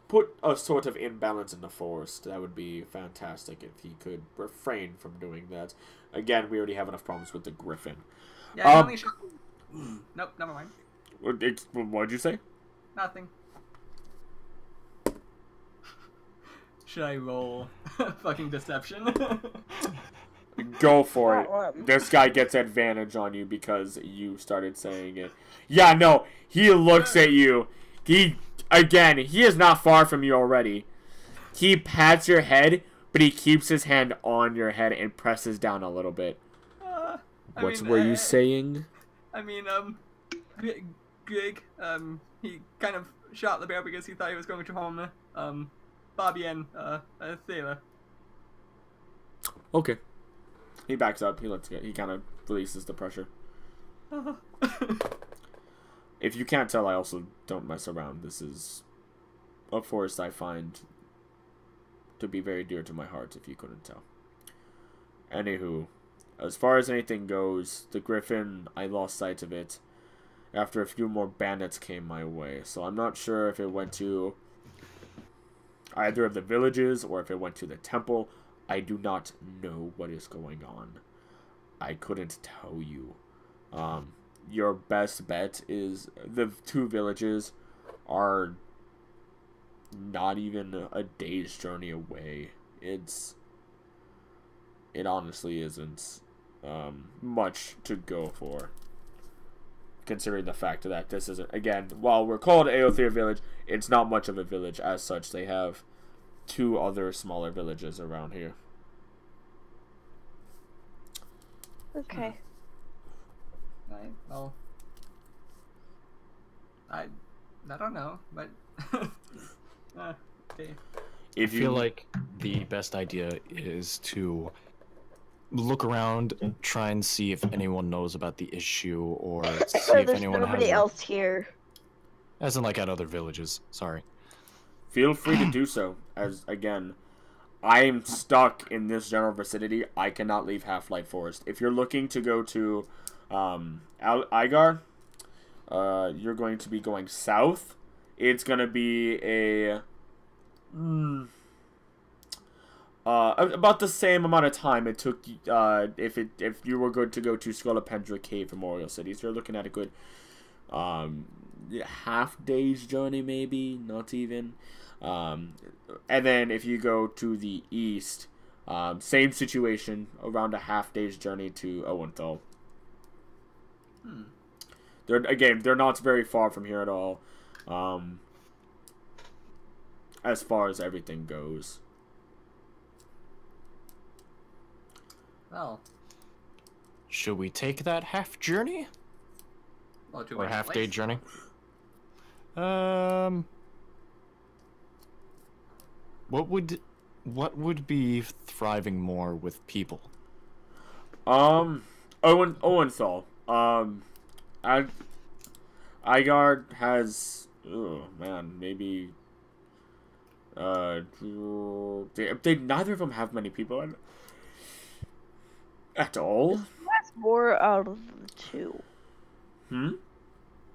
put a sort of imbalance in the forest. That would be fantastic if he could refrain from doing that. Again, we already have enough problems with the griffin. Yeah, I only should... Nope, never mind. What'd you say? Nothing. Should I roll fucking deception? Go for it. That one. This guy gets advantage on you because you started saying it. Yeah, no, he looks at you. He is not far from you already. He pats your head, but he keeps his hand on your head and presses down a little bit. What were you saying? I mean, Greg, he kind of shot the bear because he thought he was going to harm, Bobby and, Thaler. Okay. He backs up. He kind of releases the pressure. If you can't tell, I also don't mess around. This is a forest I find to be very dear to my heart, if you couldn't tell. Anywho, as far as anything goes, the griffin, I lost sight of it after a few more bandits came my way. So I'm not sure if it went to either of the villages or if it went to the temple. I do not know what is going on. I couldn't tell you. Your best bet is the two villages are not even a day's journey away. It honestly isn't much to go for, considering the fact that this isn't, again, while we're called Aothir Village, it's not much of a village as such. They have two other smaller villages around here. Okay. Right, well... I don't know, but... okay. I feel like the best idea is to look around and try and see if anyone knows about the issue, or see if There's anyone nobody has... else here. As in, like, at other villages. Sorry. Feel free to do so, as, again, I'm stuck in this general vicinity. I cannot leave Half-Light Forest. If you're looking to go to Igar, you're going to be going south. It's going to be about the same amount of time it took if you were going to go to Scolopendra Cave Memorial City. So you're looking at a good half day's journey, maybe, not even. And then if you go to the east, same situation, around a half day's journey to Owenthal. They're not very far from here at all, as far as everything goes. Well... Should we take that half journey? Well, to Or our half day place. journey? What would be thriving more with people? Owenthal. Igard has, oh man, maybe they neither of them have many people at all. That's more out of the two.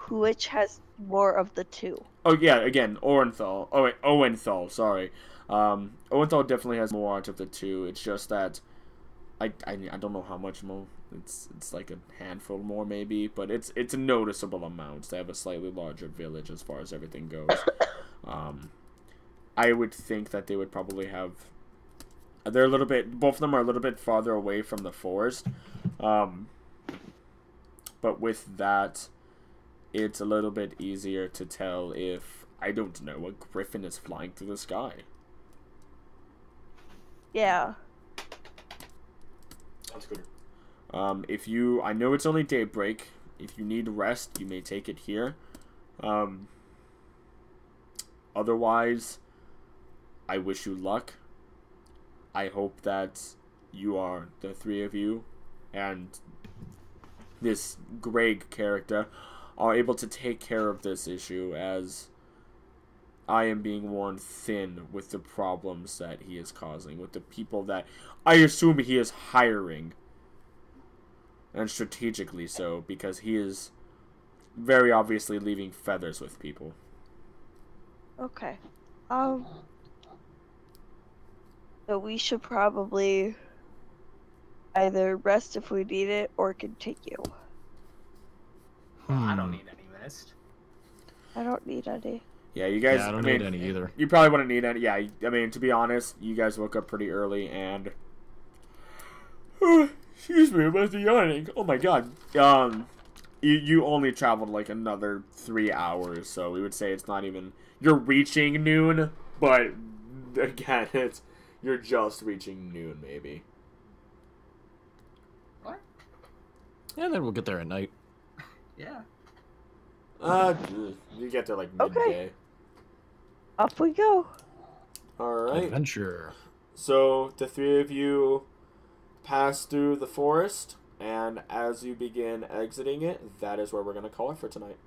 Which has more of the two? Oh yeah, again, Owenthal. Oh wait, Owenthal. Sorry, Owenthal definitely has more out of the two. It's just that I don't know how much more. It's like a handful more maybe, but it's a noticeable amount. They have a slightly larger village as far as everything goes. I would think that they would probably have. They're a little bit. Both of them are a little bit farther away from the forest, but with that, it's a little bit easier to tell if, I don't know, a griffin is flying through the sky. Yeah. Sounds good. I know it's only daybreak. If you need rest, you may take it here. Otherwise, I wish you luck. I hope that the three of you, and this Greg character, are able to take care of this issue, as I am being worn thin with the problems that he is causing, with the people that I assume he is hiring. And strategically so, because he is very obviously leaving feathers with people. Okay. So we should probably either rest if we need it or continue. Well, I don't need any rest. I don't need any. Yeah, you guys. Yeah, I don't mean, need any either. You probably wouldn't need any. Yeah, I mean, to be honest, you guys woke up pretty early and. Excuse me, I'm yawning. Oh my god. You only traveled like another 3 hours, so we would say it's not even. You're reaching noon, but again, you're just reaching noon, maybe. What? Yeah, then we'll get there at night. Yeah. You get there like midday. Okay. Off we go. Alright. Adventure. So, the three of you pass through the forest, and as you begin exiting it, that is where we're going to call it for tonight.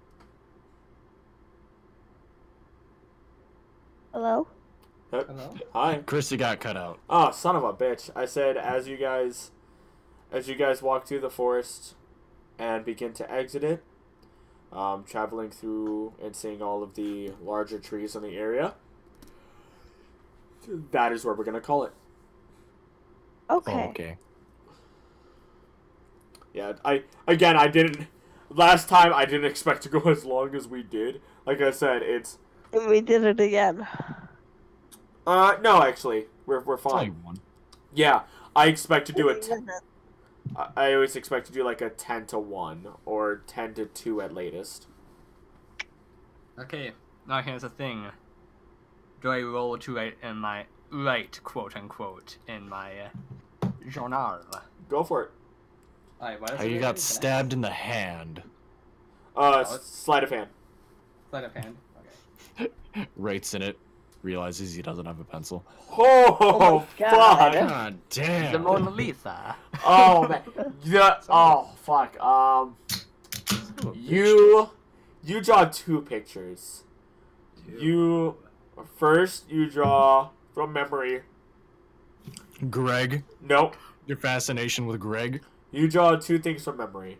Hello? Yep. Hello? Hi. Christy got cut out. Oh, son of a bitch. I said as you guys walk through the forest and begin to exit it, traveling through and seeing all of the larger trees in the area, that is where we're going to call it. Okay. Oh, okay. Yeah, last time I didn't expect to go as long as we did. Like I said, it's... And we did it again. No, actually, we're fine. Only one. Yeah, I expect to do Oh it. my goodness. I always expect to do like a 10-1 or 10-2 at latest. Okay, now here's the thing. Do I roll to write in my right, quote unquote, in my journal? Go for it. Alright, what is How it you again? got stabbed in the hand. Sleight of hand. Sleight of hand. Okay. Writes in it. Realizes he doesn't have a pencil. Oh, my God. fuck! God damn. The Mona Lisa. Oh man, yeah. Oh fuck. You draw two pictures. You draw from memory. Greg. Nope. Your fascination with Greg. You draw two things from memory.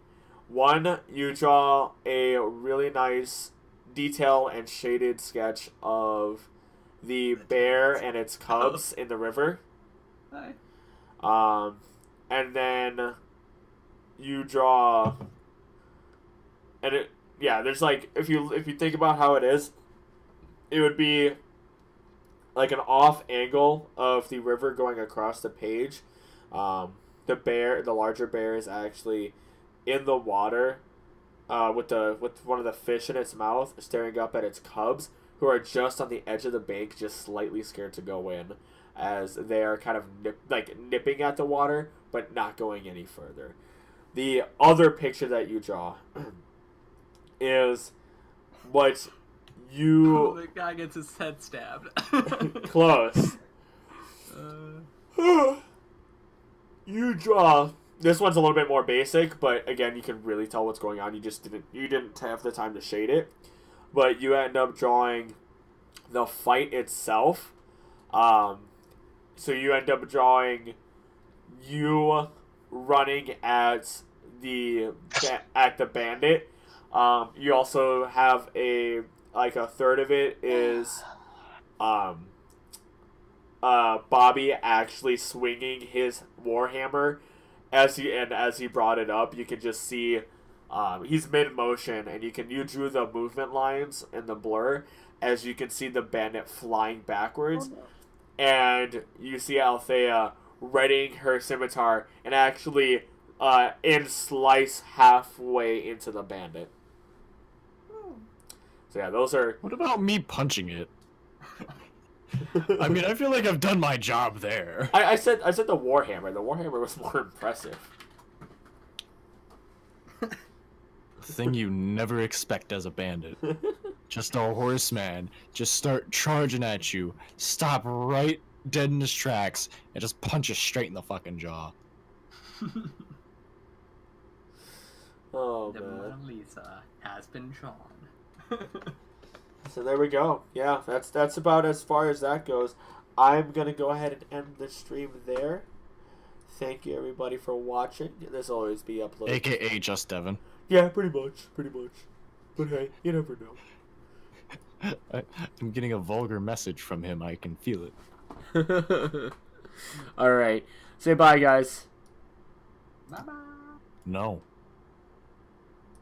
One, you draw a really nice detail and shaded sketch of the bear and its cubs in the river. Hi. And then you draw, and there's like, if you think about how it is, it would be like an off angle of the river going across the page. The larger bear is actually in the water, with one of the fish in its mouth, staring up at its cubs, who are just on the edge of the bank, just slightly scared to go in, as they are kind of nipping at the water, but not going any further. The other picture that you draw is what you... The guy gets his head stabbed. Close. You draw... This one's a little bit more basic, but again, you can really tell what's going on. You didn't have the time to shade it. But you end up drawing the fight itself. So you end up drawing you running at the bandit. You also have a third of it is Bobby actually swinging his warhammer. As he brought it up, you can just see he's mid motion, and you drew the movement lines in the blur as you can see the bandit flying backwards. And you see Althea readying her scimitar and actually slice halfway into the bandit. So yeah, those are... What about me punching it? I mean, I feel like I've done my job there. I said the warhammer. The warhammer was more impressive. The thing you never expect as a bandit. Just a horseman. Just start charging at you. Stop right dead in his tracks and just punch you straight in the fucking jaw. Oh The man. Mona Lisa has been drawn. So there we go. Yeah, that's about as far as that goes. I'm gonna go ahead and end the stream there. Thank you everybody for watching. This will always be uploaded. AKA just Devin. Yeah, pretty much. But hey, you never know. I'm getting a vulgar message from him. I can feel it. All right. Say bye, guys. Bye bye. No.